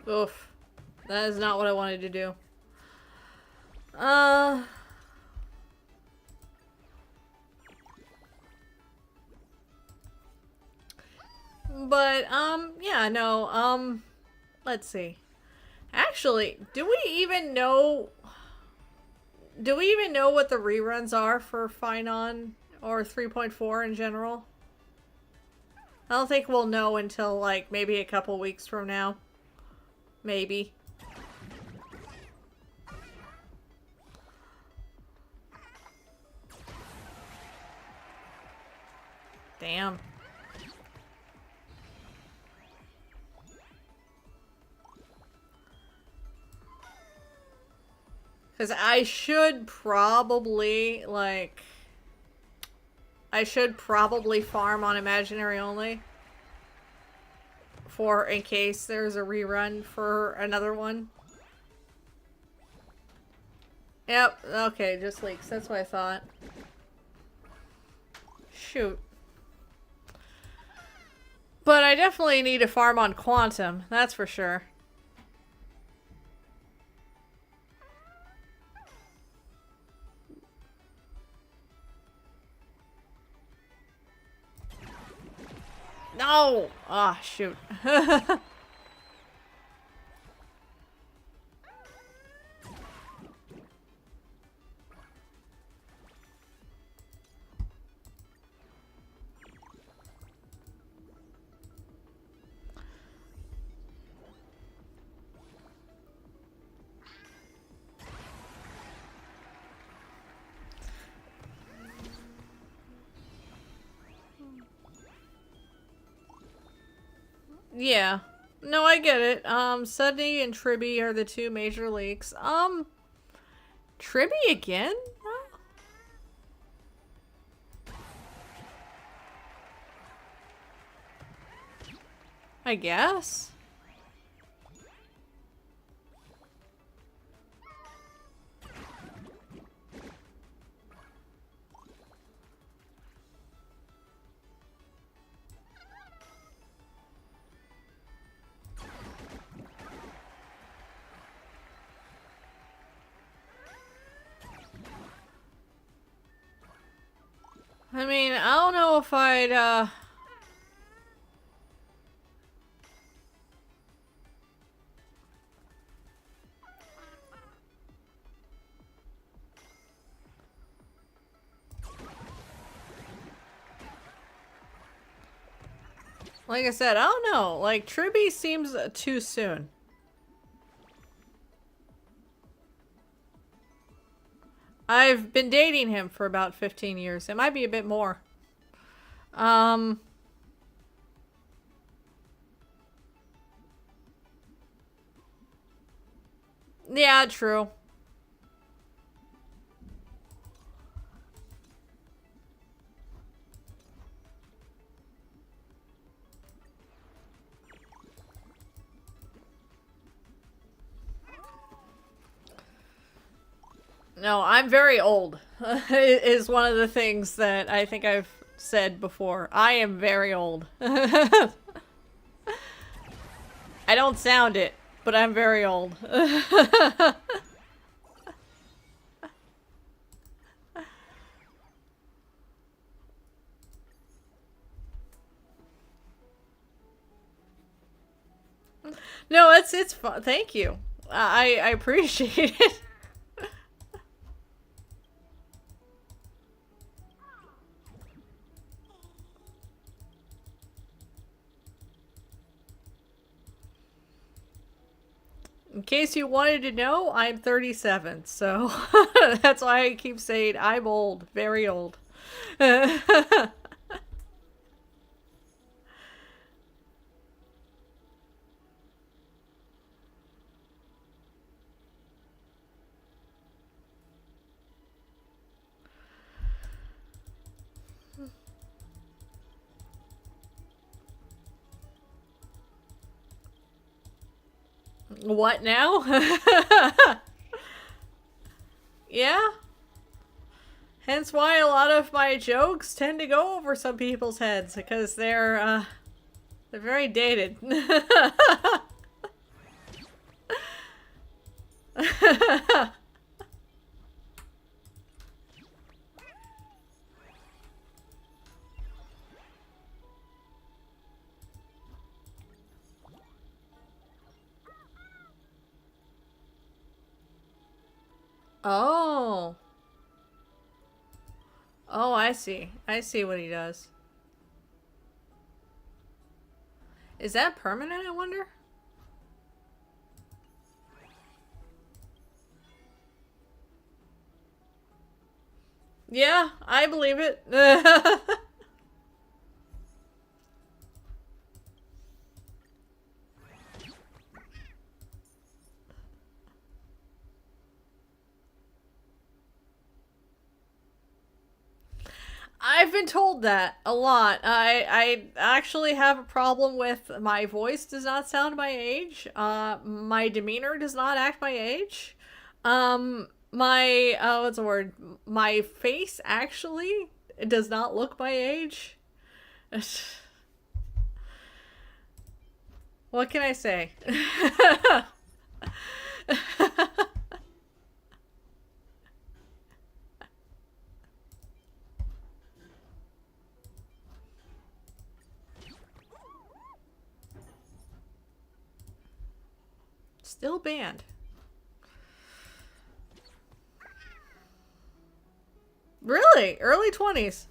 S1: Oof. That is not what I wanted to do. But, yeah, no, let's see. Actually, do we even know what the reruns are for Finon or 3.4 in general? I don't think we'll know until, like, maybe a couple weeks from now. Maybe. Damn. Because I should probably, like... I should probably farm on Imaginary only. For in case there's a rerun for another one. Yep, okay, just leaks. That's what I thought. Shoot. But I definitely need to farm on Quantum, that's for sure. No! Ah, shoot. Yeah. No, I get it. Sudney and Tribby are the two major leaks. Tribby again? I guess. I mean, I don't know if I'd, like I said, I don't know. Like, Tribby seems too soon. I've been dating him for about 15 years. It might be a bit more. Yeah, true. No, I'm very old. Is one of the things that I think I've said before. I am very old. I don't sound it, but I'm very old. No, it's fun. Thank you. I appreciate it. In case you wanted to know, I'm 37, so that's why I keep saying I'm old, very old. What now? Yeah. Hence why a lot of my jokes tend to go over some people's heads because they're very dated. Oh. Oh, I see. I see what he does. Is that permanent, I wonder? Yeah, I believe it. I've been told that a lot. I actually have a problem with my voice does not sound my age. My demeanor does not act my age. My what's the word? My face actually does not look my age. What can I say? Still banned. Really? Early 20s.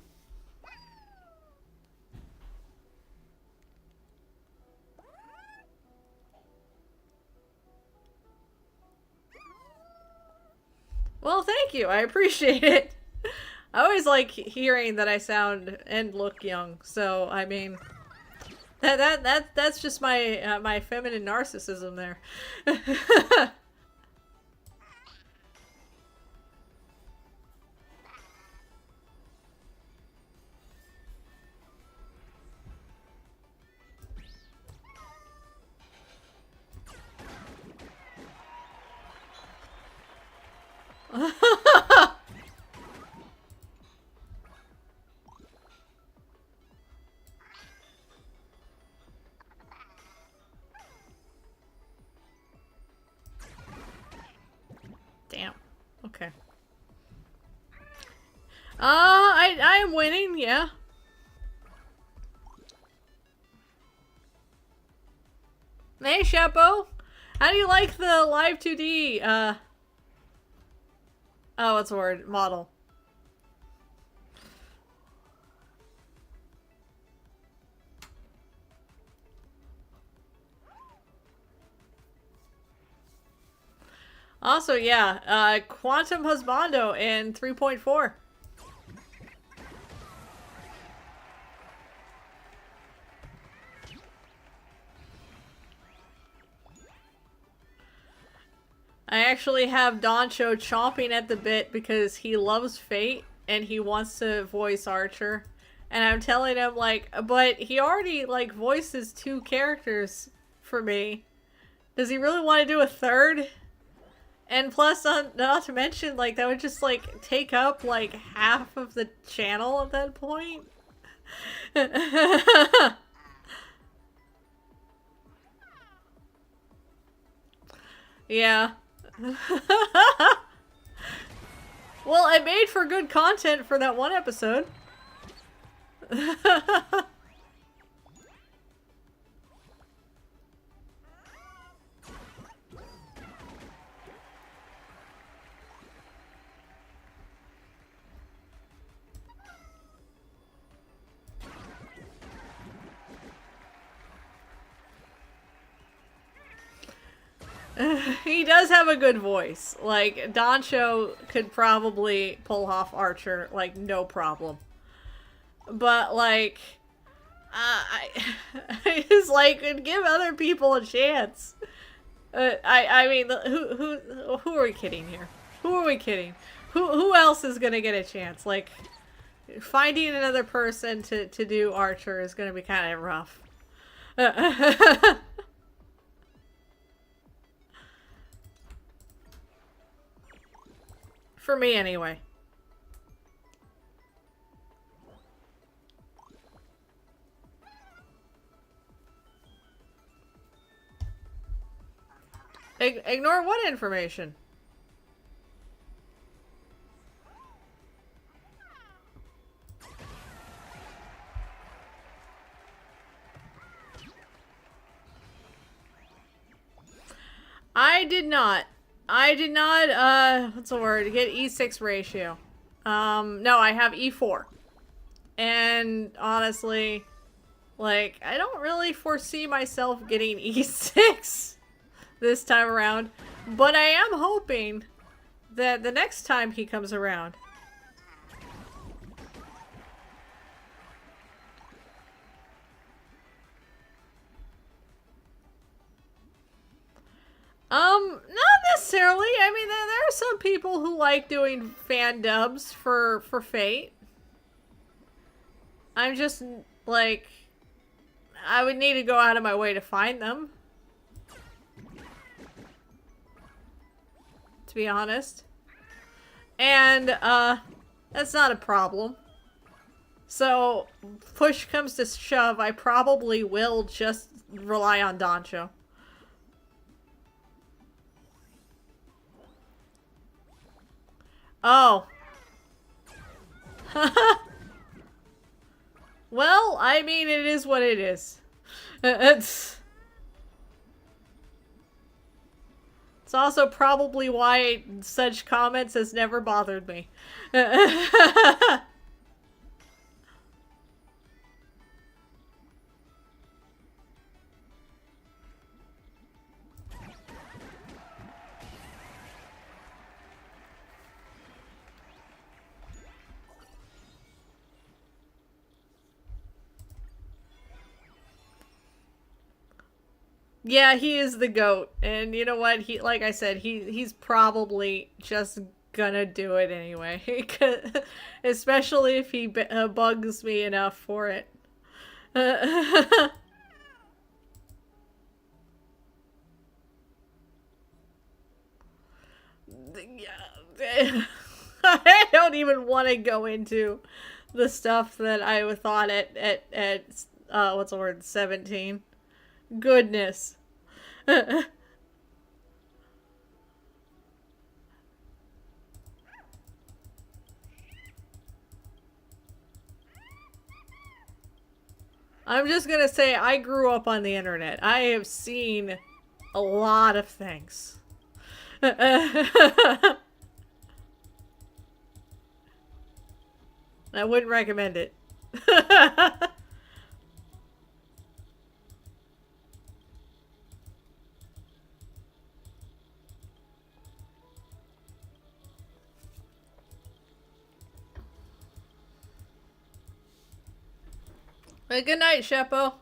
S1: Well, thank you. I appreciate it. I always like hearing that I sound and look young. So, I mean, that's just my my feminine narcissism there. Damn. Okay. I am winning, yeah. Hey, Chapo. How do you like the Live 2D, oh, what's the word? Model. Also, yeah, Quantum Husbando in 3.4. I actually have Doncho chomping at the bit because he loves Fate and he wants to voice Archer. And I'm telling him, like, but he already, like, voices 2 characters for me. Does he really want to do a third? And plus, not to mention, like, that would just, like, take up, like, half of the channel at that point. Yeah. Well, it made for good content for that one episode. He does have a good voice. Like, Doncho could probably pull off Archer, like, no problem. But, like, it's like, give other people a chance. I mean, who are we kidding here? Who are we kidding? Who else is gonna get a chance? Like, finding another person to do Archer is gonna be kind of rough. For me, anyway. Ignore what information? I did not, what's the word? Get E6 ratio. No, I have E4. And honestly, like, I don't really foresee myself getting E6 this time around. But I am hoping that the next time he comes around, not necessarily. I mean, there are some people who like doing fan dubs for Fate. I'm just, like, I would need to go out of my way to find them. To be honest. And, that's not a problem. So, push comes to shove, I probably will just rely on Doncho. Oh. Well, I mean, it is what it is. It's also probably why such comments has never bothered me. Yeah, he is the GOAT, and you know what? He, like I said, he's probably just gonna do it anyway, especially if he bugs me enough for it. I don't even want to go into the stuff that I thought at what's the word, 17. Goodness. I'm just gonna say I grew up on the internet. I have seen a lot of things. I wouldn't recommend it. Good night, Sheppo.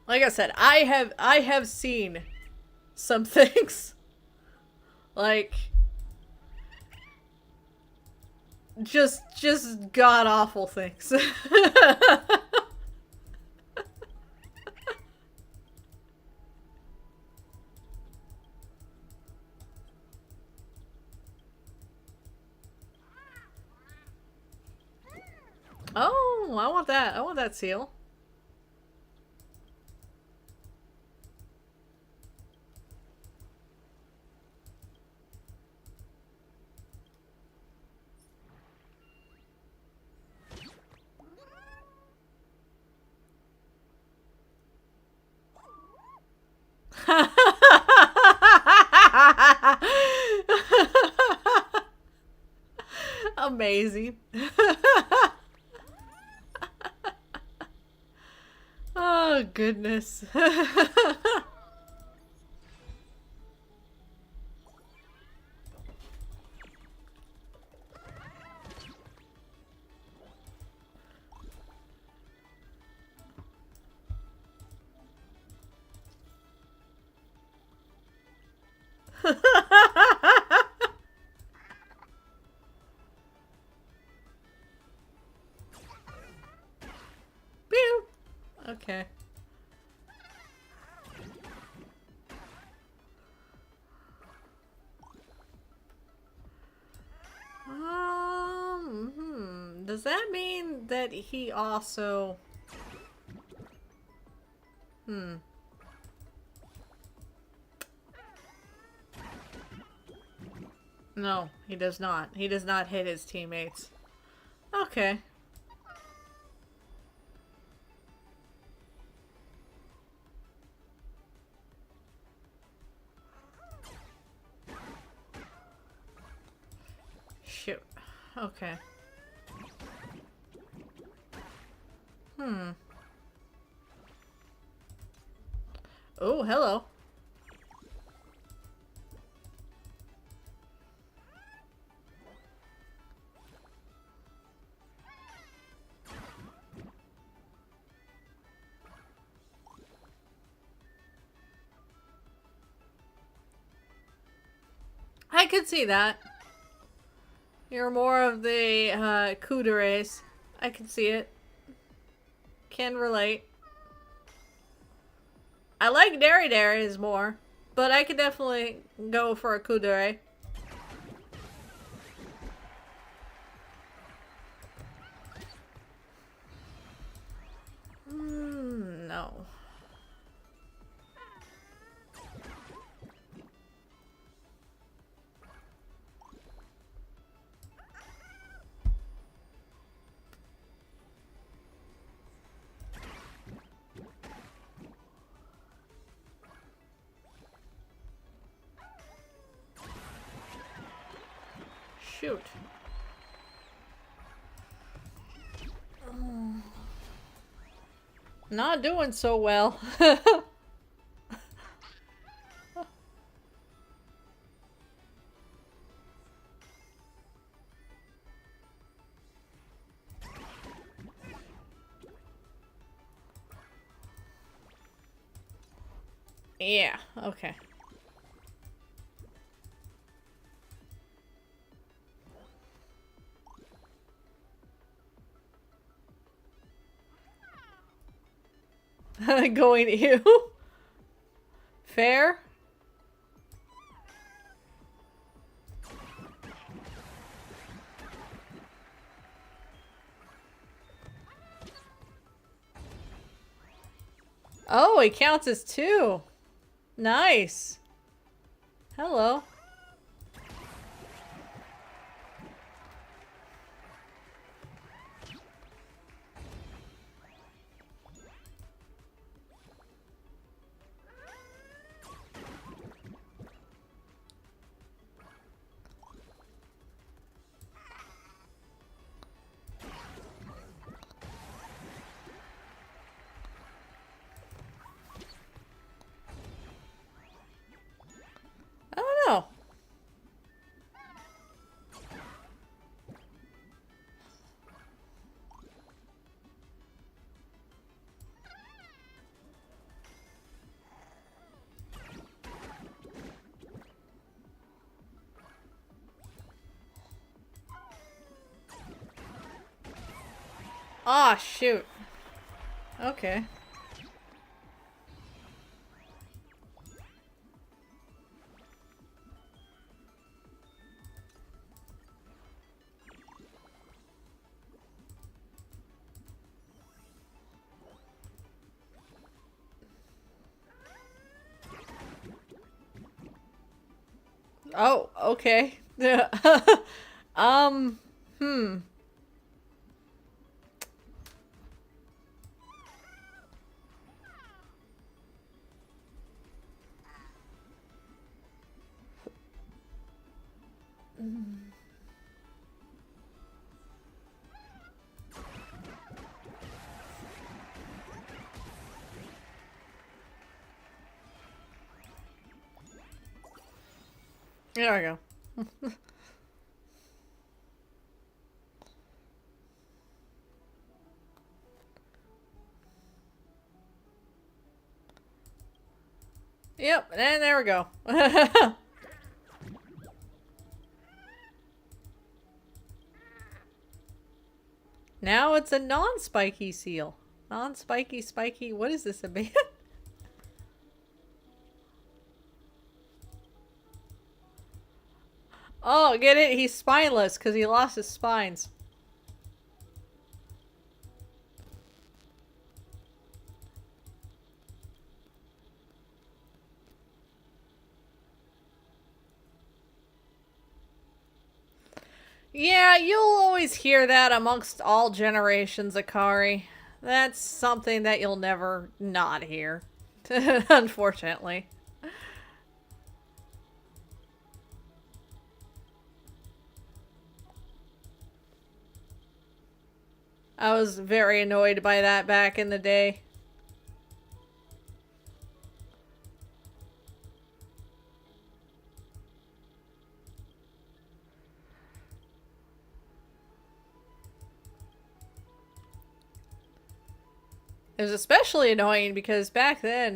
S1: Like I said, I have seen some things. Like, Just god awful things. Oh, I want that. I want that seal. Amazing. Oh, goodness. Pew. Okay. Does that mean that he also... No, he does not. He does not hit his teammates. Okay. Shoot. Okay. Oh, hello. I could see that. You're more of the Kuderes. I can see it. Can relate. I like Dairy Dairies more, but I could definitely go for a Kudere. No. Shoot. Not doing so well. Yeah, okay. Going to you. Fair? Oh, it counts as two. Nice. Hello. I don't know. Ah, shoot. Okay. Oh, okay. um, hmm. There we go. Yep, and there we go. Now it's a non-spiky seal. Non-spiky, spiky. What is this about? Oh, get it? He's spineless because he lost his spines. Yeah, you'll always hear that amongst all generations, Akari. That's something that you'll never not hear. Unfortunately. I was very annoyed by that back in the day. It was especially annoying because back then,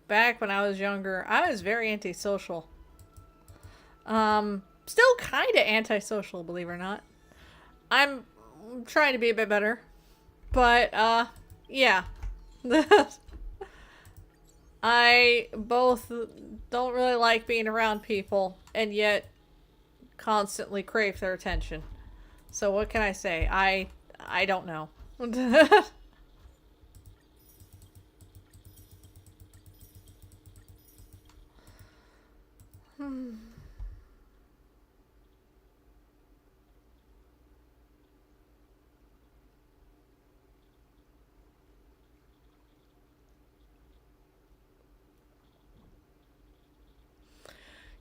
S1: back when I was younger, I was very antisocial. Still kind of antisocial, believe it or not. I'm trying to be a bit better. But, yeah. I both don't really like being around people and yet constantly crave their attention. So what can I say? I don't know.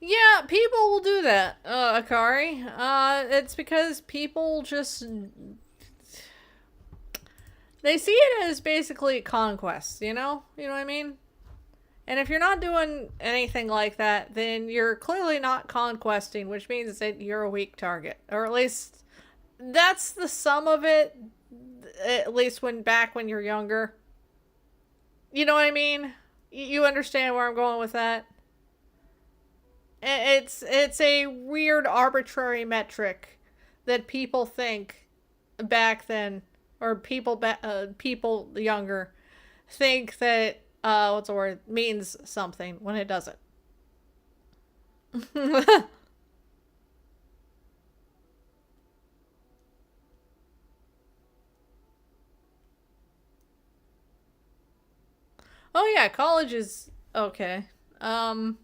S1: Yeah, people will do that, Akari. It's because people just they see it as basically conquest, you know? You know what I mean? And if you're not doing anything like that, then you're clearly not conquesting, which means that you're a weak target. Or at least that's the sum of it, at least when you're younger. You know what I mean? You understand where I'm going with that? It's a weird arbitrary metric that people think back then, or people younger think that what's the word, means something when it doesn't. Oh yeah, college is okay. Um,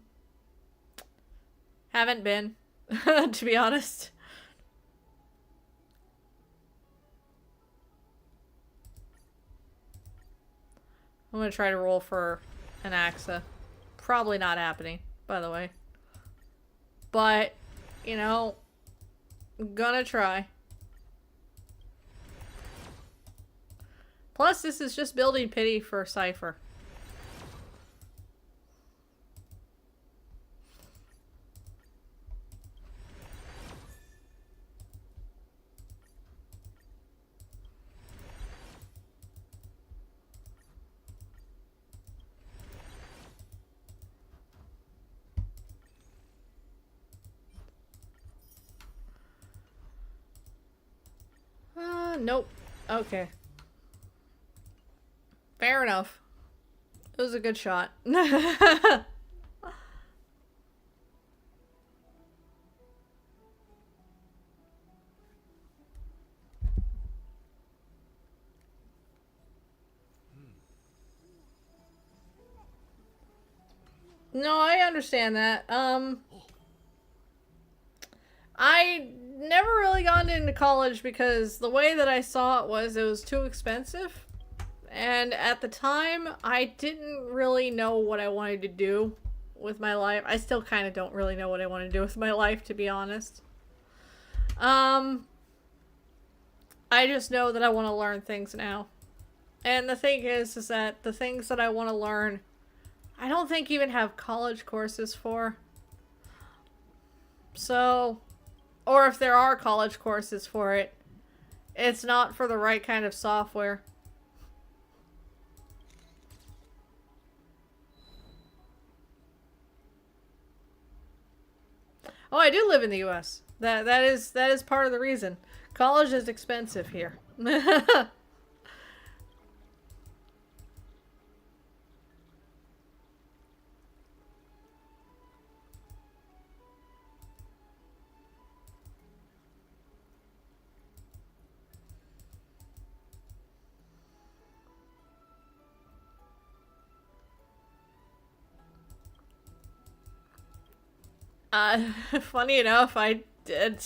S1: haven't been, to be honest. I'm gonna try to roll for an AXA. Probably not happening, by the way. But, you know, gonna try. Plus, this is just building pity for Cypher. Nope. Okay. Fair enough. It was a good shot. No, I understand that. I never really got into college because the way that I saw it was too expensive. And at the time, I didn't really know what I wanted to do with my life. I still kind of don't really know what I want to do with my life, to be honest. Um, I just know that I want to learn things now. And the thing is that the things that I want to learn, I don't think even have college courses for. So, or if there are college courses for it, it's not for the right kind of software. Oh, I do live in the US. That is part of the reason. College is expensive here. Funny enough, I did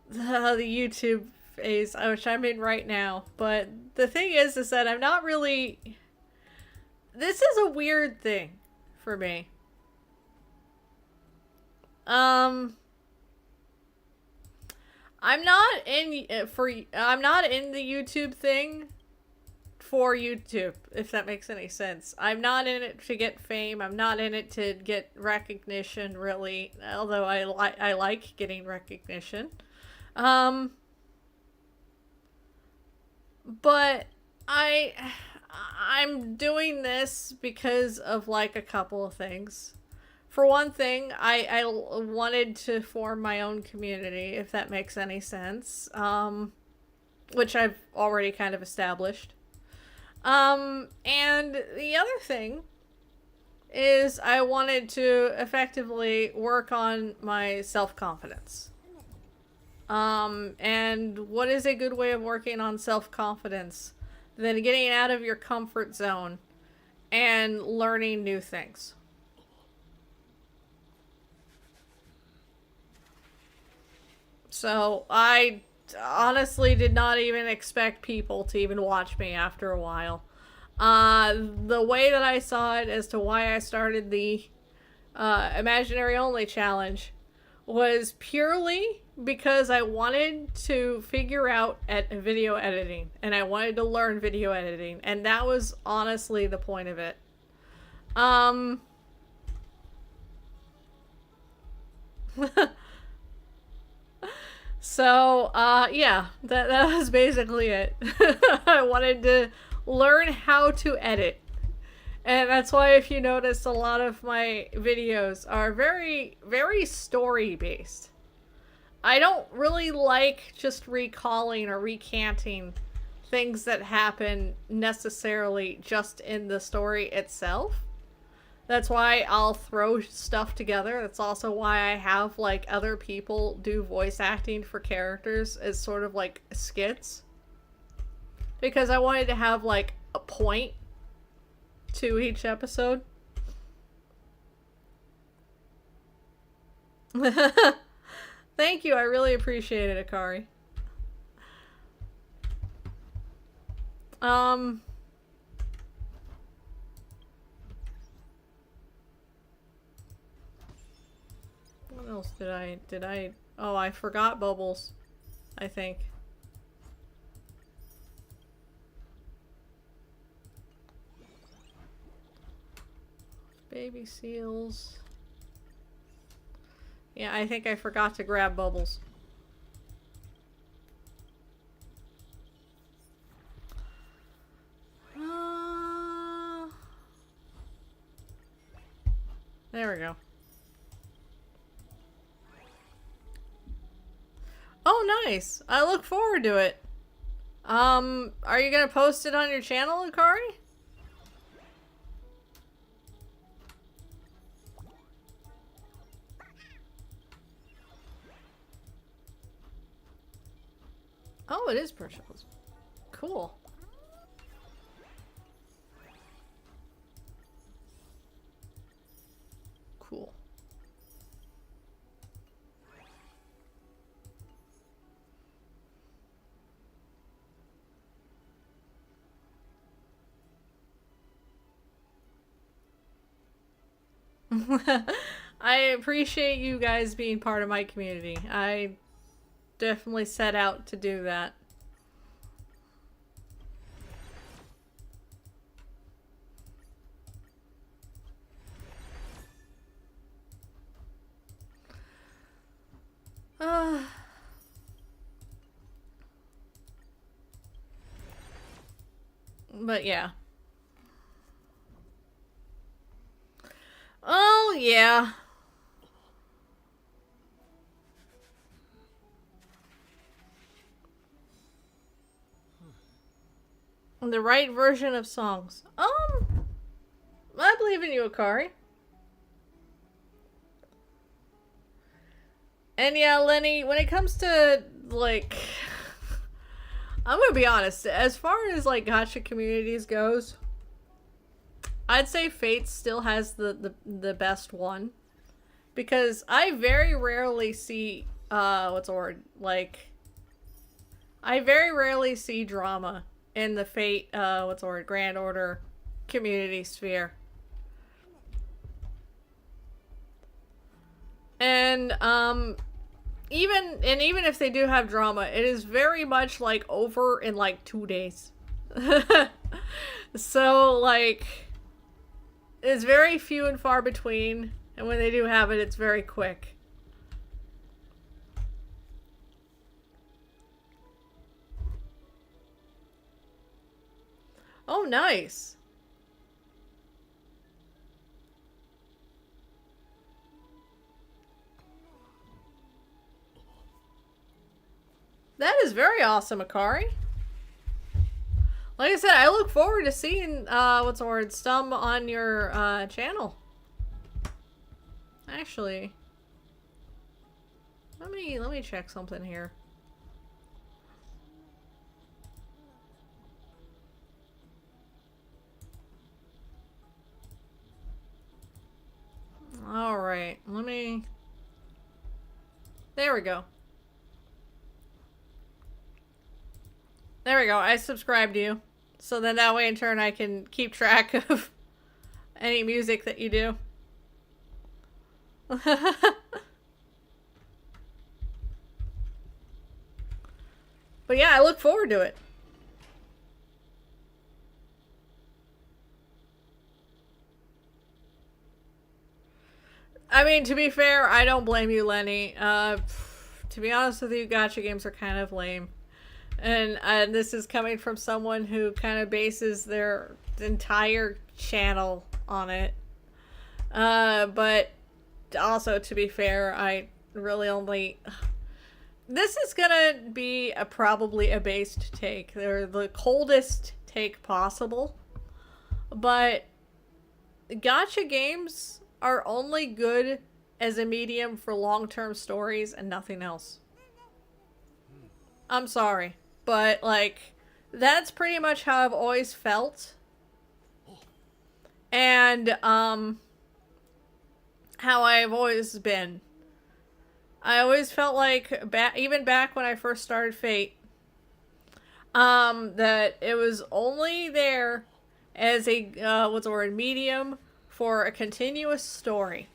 S1: the YouTube phase, which I'm in right now. But the thing is that I'm not really. This is a weird thing for me. Um, I'm not in for. I'm not in the YouTube thing for YouTube, if that makes any sense. I'm not in it to get fame. I'm not in it to get recognition, really. Although I like getting recognition. Um, but I I'm doing this because of like a couple of things. For one thing, I wanted to form my own community, if that makes any sense. Which I've already kind of established. And the other thing is I wanted to effectively work on my self-confidence. And what is a good way of working on self-confidence than getting out of your comfort zone and learning new things? So I honestly did not even expect people to even watch me after a while. The way that I saw it as to why I started the imaginary only challenge was purely because I wanted to figure out video editing and I wanted to learn video editing, and that was honestly the point of it. Um So, yeah, that was basically it. I wanted to learn how to edit. And that's why if you notice a lot of my videos are very, very story based. I don't really like just recalling or recanting things that happen necessarily just in the story itself. That's why I'll throw stuff together. That's also why I have like other people do voice acting for characters as sort of like skits. Because I wanted to have like a point to each episode. Thank you, I really appreciate it, Akari. What else did I oh, I forgot bubbles, I think. Baby seals. Yeah, I think I forgot to grab bubbles. There we go. Oh, nice. I look forward to it. Are you gonna post it on your channel, Akari? Oh, it is purchased. Cool. Cool. I appreciate you guys being part of my community. I definitely set out to do that. But yeah. Oh, yeah. The right version of songs. I believe in you, Akari. And yeah, Lenny, when it comes to, like... I'm gonna be honest, as far as, like, gacha communities goes, I'd say Fate still has the best one. Because I very rarely see, what's the word? Like, I very rarely see drama in the Fate, what's the word? Grand Order community sphere. And, even if they do have drama, it is very much, like, over in, like, 2 days. So, like, it's very few and far between, and when they do have it, it's very quick. Oh, nice. That is very awesome, Akari. Like I said, I look forward to seeing, what's the word, Stum on your, channel. Actually, let me check something here. Alright, there we go. There we go, I subscribed to you. So then that way in turn I can keep track of any music that you do. But yeah, I look forward to it. I mean, to be fair, I don't blame you, Lenny. To be honest with you, gacha games are kind of lame. And this is coming from someone who kind of bases their entire channel on it. But also, to be fair, I really only... This is gonna be probably a based take. They're the coldest take possible. But gacha games are only good as a medium for long-term stories and nothing else. I'm sorry, but, like, that's pretty much how I've always felt. And, how I've always been. I always felt like, even back when I first started Fate, that it was only there as a, what's the word, medium for a continuous story.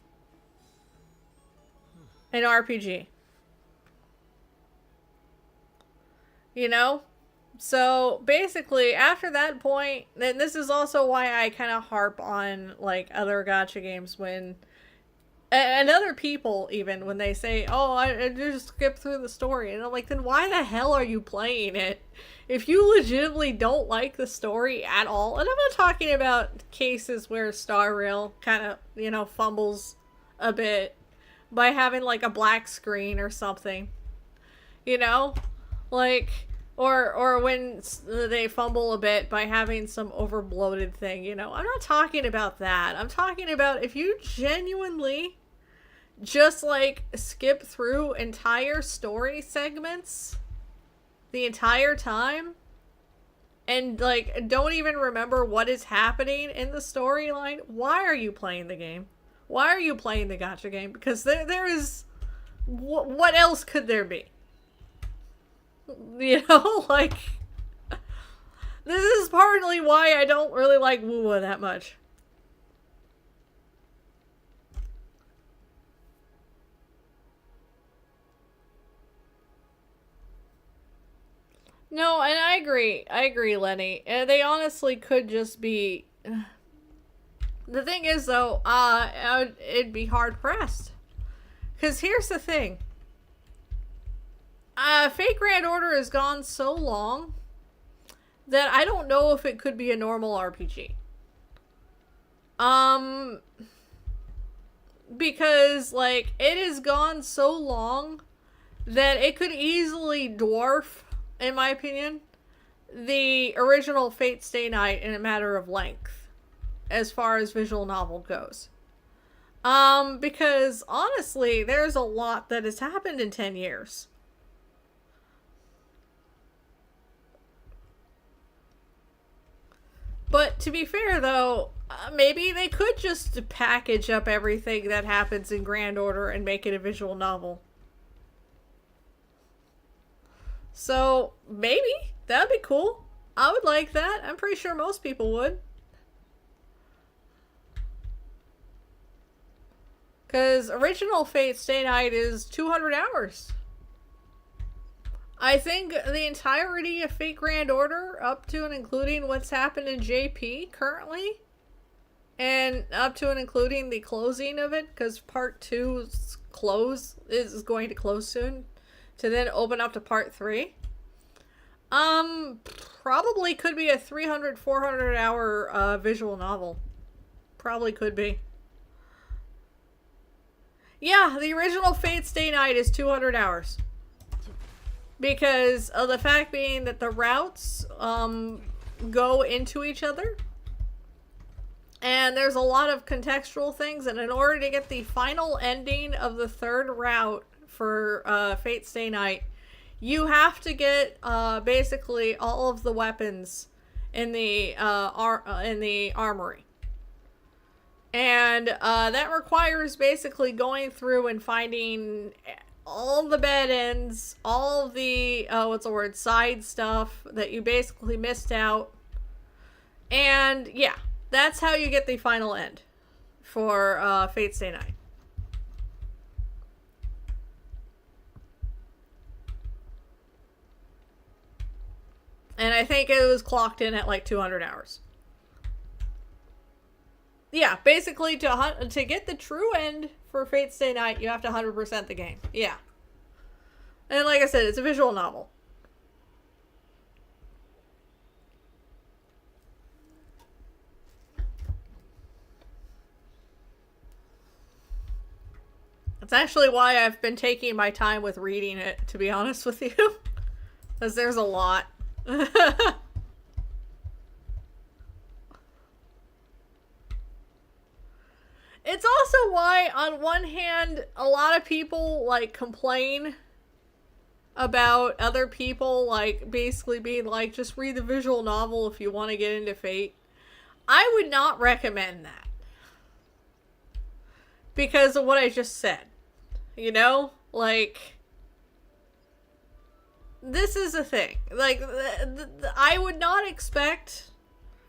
S1: An RPG. You know? So, basically, after that point, and this is also why I kind of harp on, like, other gacha games when... And other people, even, when they say, oh, I just skip through the story. And I'm like, then why the hell are you playing it? If you legitimately don't like the story at all, and I'm not talking about cases where Star Rail kind of, you know, fumbles a bit by having, like, a black screen or something. You know? Like, Or when they fumble a bit by having some overbloated thing, you know. I'm not talking about that. I'm talking about if you genuinely just like skip through entire story segments the entire time and like don't even remember what is happening in the storyline, why are you playing the game? Why are you playing the gacha game? Because there is what else could there be? You know, like, this is partly why I don't really like Wuwa that much. No, and I agree, Lenny. They honestly could just be. The thing is, though, it'd be hard pressed. Because here's the thing. Fate Grand Order has gone so long that I don't know if it could be a normal RPG. Because, like, it has gone so long that it could easily dwarf, in my opinion, the original Fate Stay Night in a matter of length, as far as visual novel goes. Because, honestly, there's a lot that has happened in 10 years. But to be fair, though, maybe they could just package up everything that happens in Grand Order and make it a visual novel. So, maybe. That'd be cool. I would like that. I'm pretty sure most people would. Because original Fate Stay Night is 200 hours. I think the entirety of Fate Grand Order, up to and including what's happened in JP currently, and up to and including the closing of it, because Part 2's close is going to close soon, to then open up to Part 3, probably could be a 300, 400 hour visual novel. Probably could be. Yeah, the original Fate Stay Night is 200 hours. Because of the fact being that the routes go into each other. And there's a lot of contextual things. And in order to get the final ending of the third route for Fate Stay Night, you have to get basically all of the weapons in the armory. And that requires basically going through and finding all the bed ends, all the, side stuff that you basically missed out. And, yeah, that's how you get the final end for Fate Stay Night. And I think it was clocked in at like 200 hours. Yeah, basically to get the true end for Fate Stay Night, you have to 100% the game. Yeah. And like I said, it's a visual novel. That's actually why I've been taking my time with reading it, to be honest with you. Because there's a lot. It's also why, on one hand, a lot of people, like, complain about other people, like, basically being like, just read the visual novel if you want to get into Fate. I would not recommend that. Because of what I just said. You know? Like, this is a thing. Like, I would not expect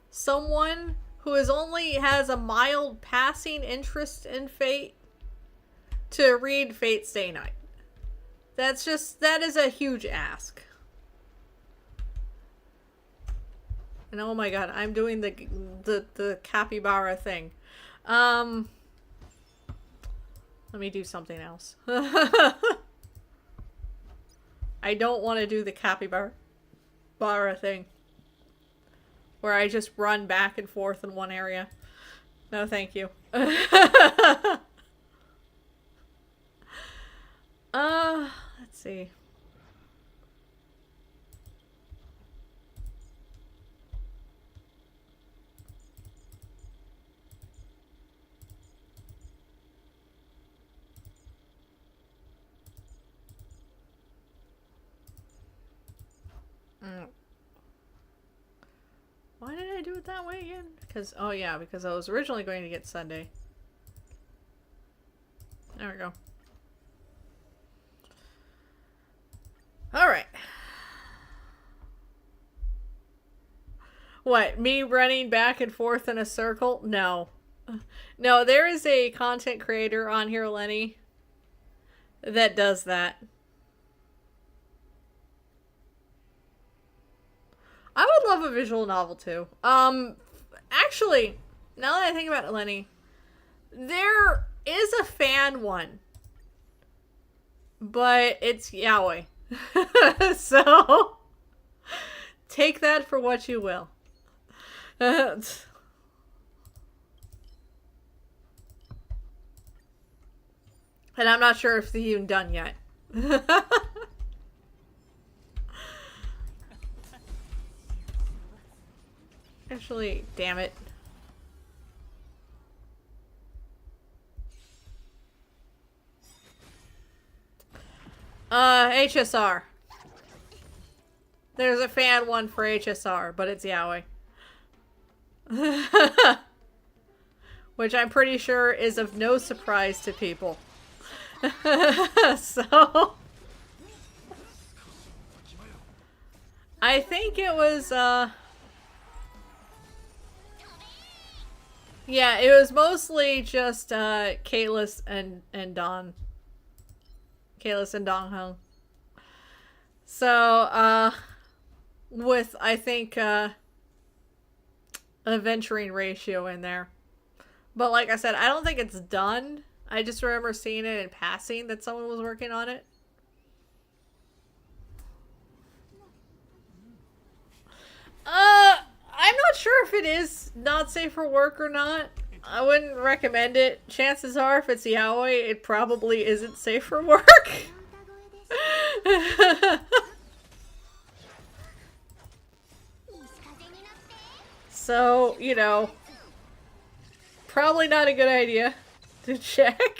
S1: someone who only has a mild passing interest in Fate to read Fate Stay Night. That is a huge ask. And oh my god, I'm doing the capybara thing. Let me do something else. I don't want to do the capybara thing, where I just run back and forth in one area. No, thank you. Let's see. it that way again? Because, oh yeah, because I was originally going to get Sunday. There we go. Alright. What, me running back and forth in a circle? No. No, there is a content creator on here, Lenny, that does that. I would love a visual novel too. Actually, now that I think about it, Lenny, there is a fan one, but it's yaoi. So, take that for what you will. And I'm not sure if it's even done yet. Actually, damn it. HSR. There's a fan one for HSR, but it's yaoi. Which I'm pretty sure is of no surprise to people. So I think it was yeah, it was mostly just Kalis and Don. Kalis and Dong Hung. So with I think a venturing ratio in there. But like I said, I don't think it's done. I just remember seeing it in passing that someone was working on it. I'm not sure if it is not safe for work or not. I wouldn't recommend it. Chances are, if it's yaoi, it probably isn't safe for work. So, you know, probably not a good idea to check.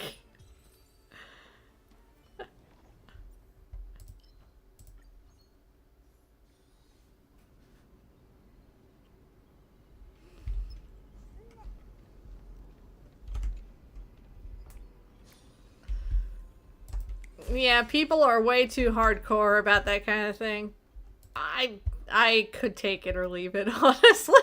S1: Yeah, people are way too hardcore about that kind of thing. I could take it or leave it, honestly.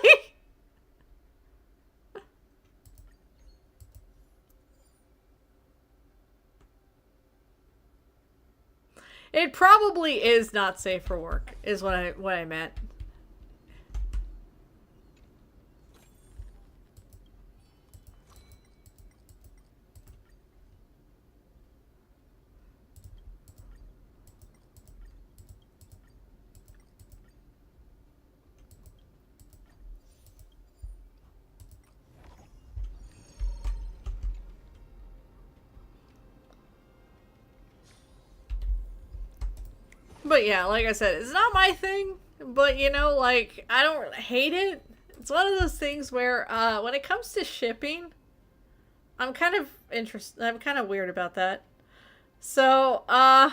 S1: It probably is not safe for work, is what I meant. But yeah, like I said, it's not my thing. But you know, like, I don't hate it. It's one of those things where when it comes to shipping, I'm kind of I'm kind of weird about that. So, I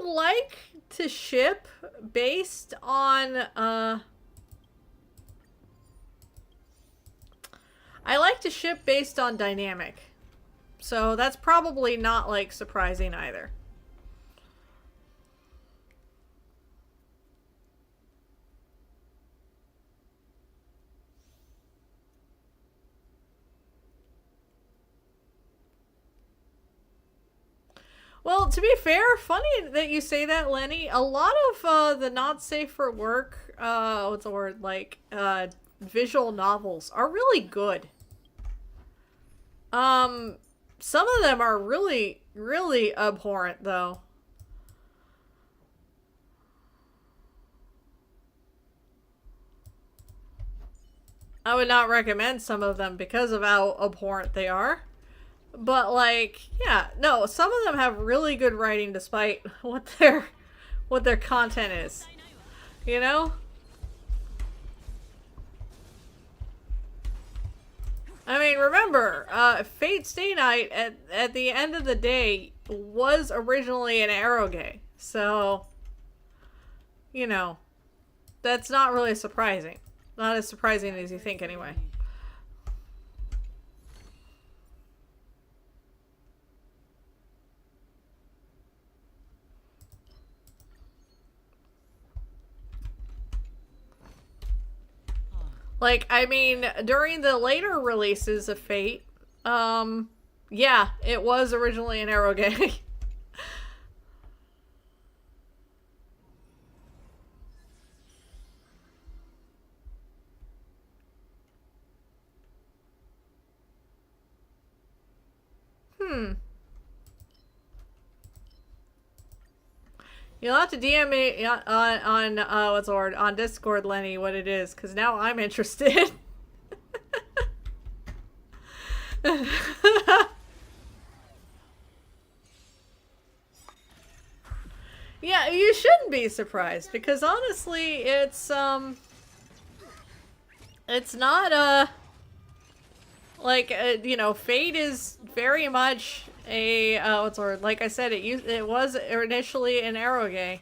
S1: like to ship based on I like to ship based on dynamic. So that's probably not like surprising either. Well, to be fair, funny that you say that, Lenny. A lot of the not safe for work, what's the word, like, visual novels are really good. Some of them are really, really abhorrent, though. I would not recommend some of them because of how abhorrent they are. But like, yeah, no, some of them have really good writing despite what their content is. You know? I mean, remember, Fate Stay Night at the end of the day was originally an eroge. So, you know. that's not really surprising. Not as surprising as you think, anyway. Like, I mean, during the later releases of Fate, yeah, it was originally an eroge. You'll have to DM me on what's the word, on Discord, Lenny, what it is, because now I'm interested. Yeah, you shouldn't be surprised, because honestly, it's not like you know, Fate is very much a what's the word? Like I said, it was initially an eroge.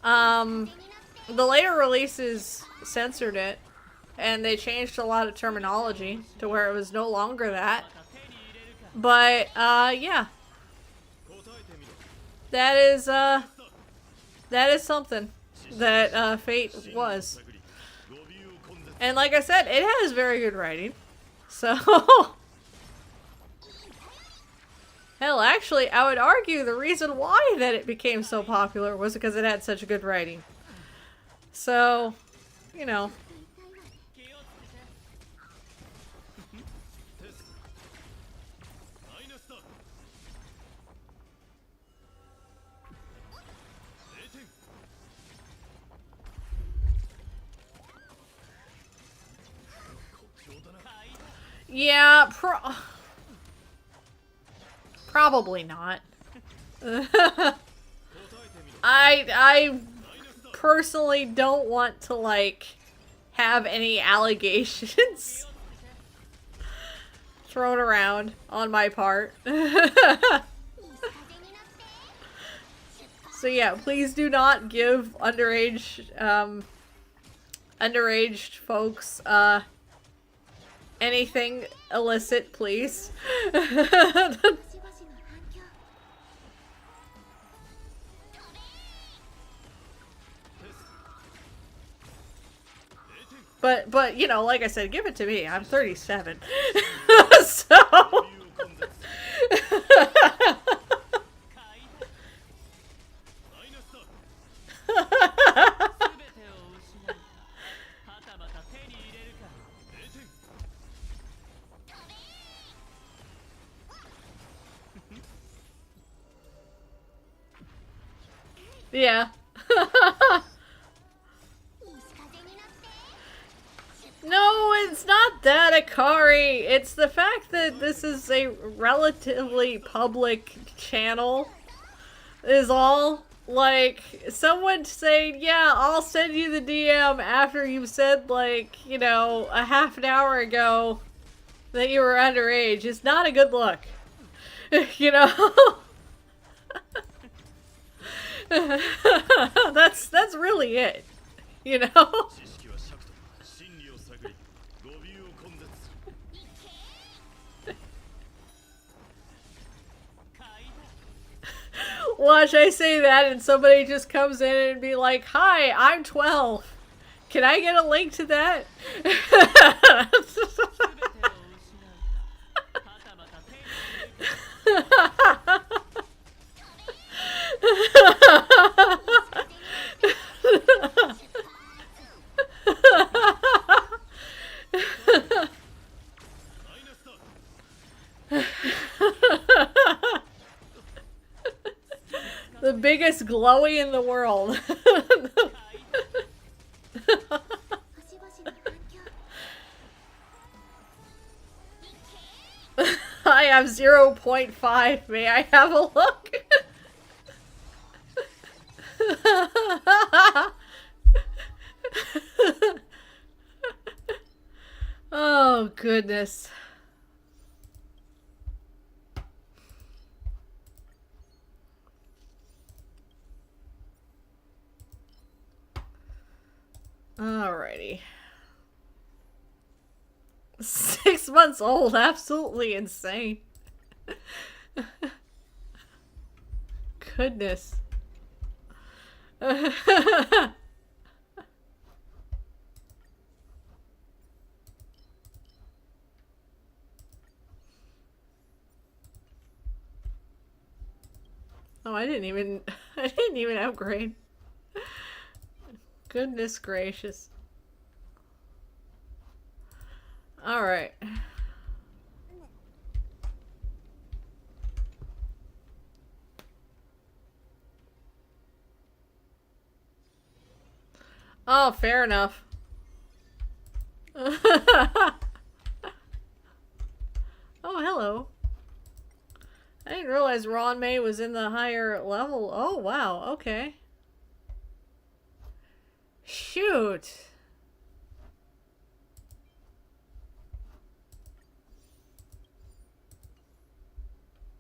S1: The later releases censored it, and they changed a lot of terminology to where it was no longer that. But yeah, that is something that Fate was. And like I said, it has very good writing. So hell, actually, I would argue the reason why that it became so popular was because it had such good writing. So, you know. Yeah, probably not. I personally don't want to, like, have any allegations thrown around on my part. So yeah, please do not give underage folks anything illicit, please. But you know, like I said, give it to me. I'm 37. So yeah. No, it's not that, Akari. It's the fact that this is a relatively public channel is all. Like, someone saying, yeah, I'll send you the DM after you've said, like, you know, a half an hour ago that you were underage is not a good look. You know? That's really it. You know? Watch, I say that and somebody just comes in and be like, hi, I'm 12. Can I get a link to that? The biggest glowy in the world. I have 0.5. May I have a look? Oh, goodness. Alrighty. 6 months old, absolutely insane. Goodness. Oh, I didn't even upgrade. Goodness gracious. All right. Oh, fair enough. Oh, hello. I didn't realize Ron May was in the higher level. Oh, wow. Okay. Shoot.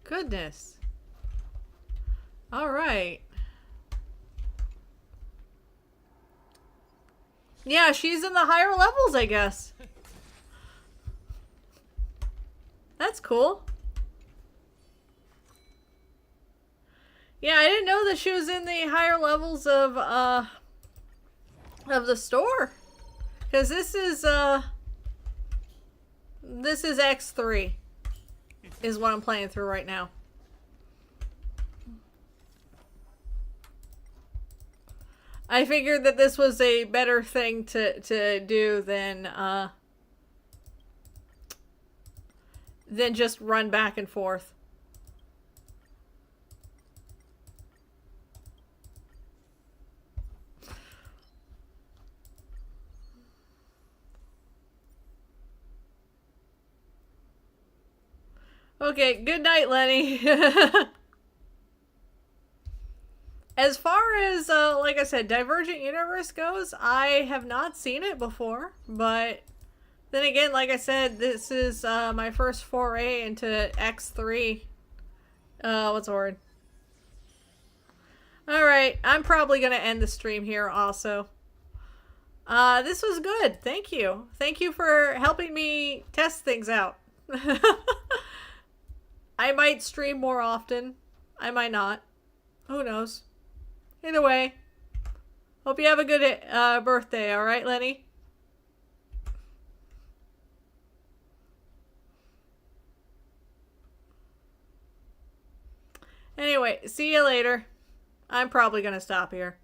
S1: Goodness. All right. Yeah, she's in the higher levels, I guess. That's cool. Yeah, I didn't know that she was in the higher levels of the store. Cuz this is X3 is what I'm playing through right now. I figured that this was a better thing to do than just run back and forth. Okay, good night, Lenny. As far as, like I said, Divergent Universe goes, I have not seen it before, but then again, like I said, this is my first foray into X3. What's the word? Alright, I'm probably going to end the stream here also. This was good. Thank you. Thank you for helping me test things out. I might stream more often. I might not. Who knows? Either way, hope you have a good birthday, alright, Lenny? Anyway, see you later. I'm probably gonna stop here.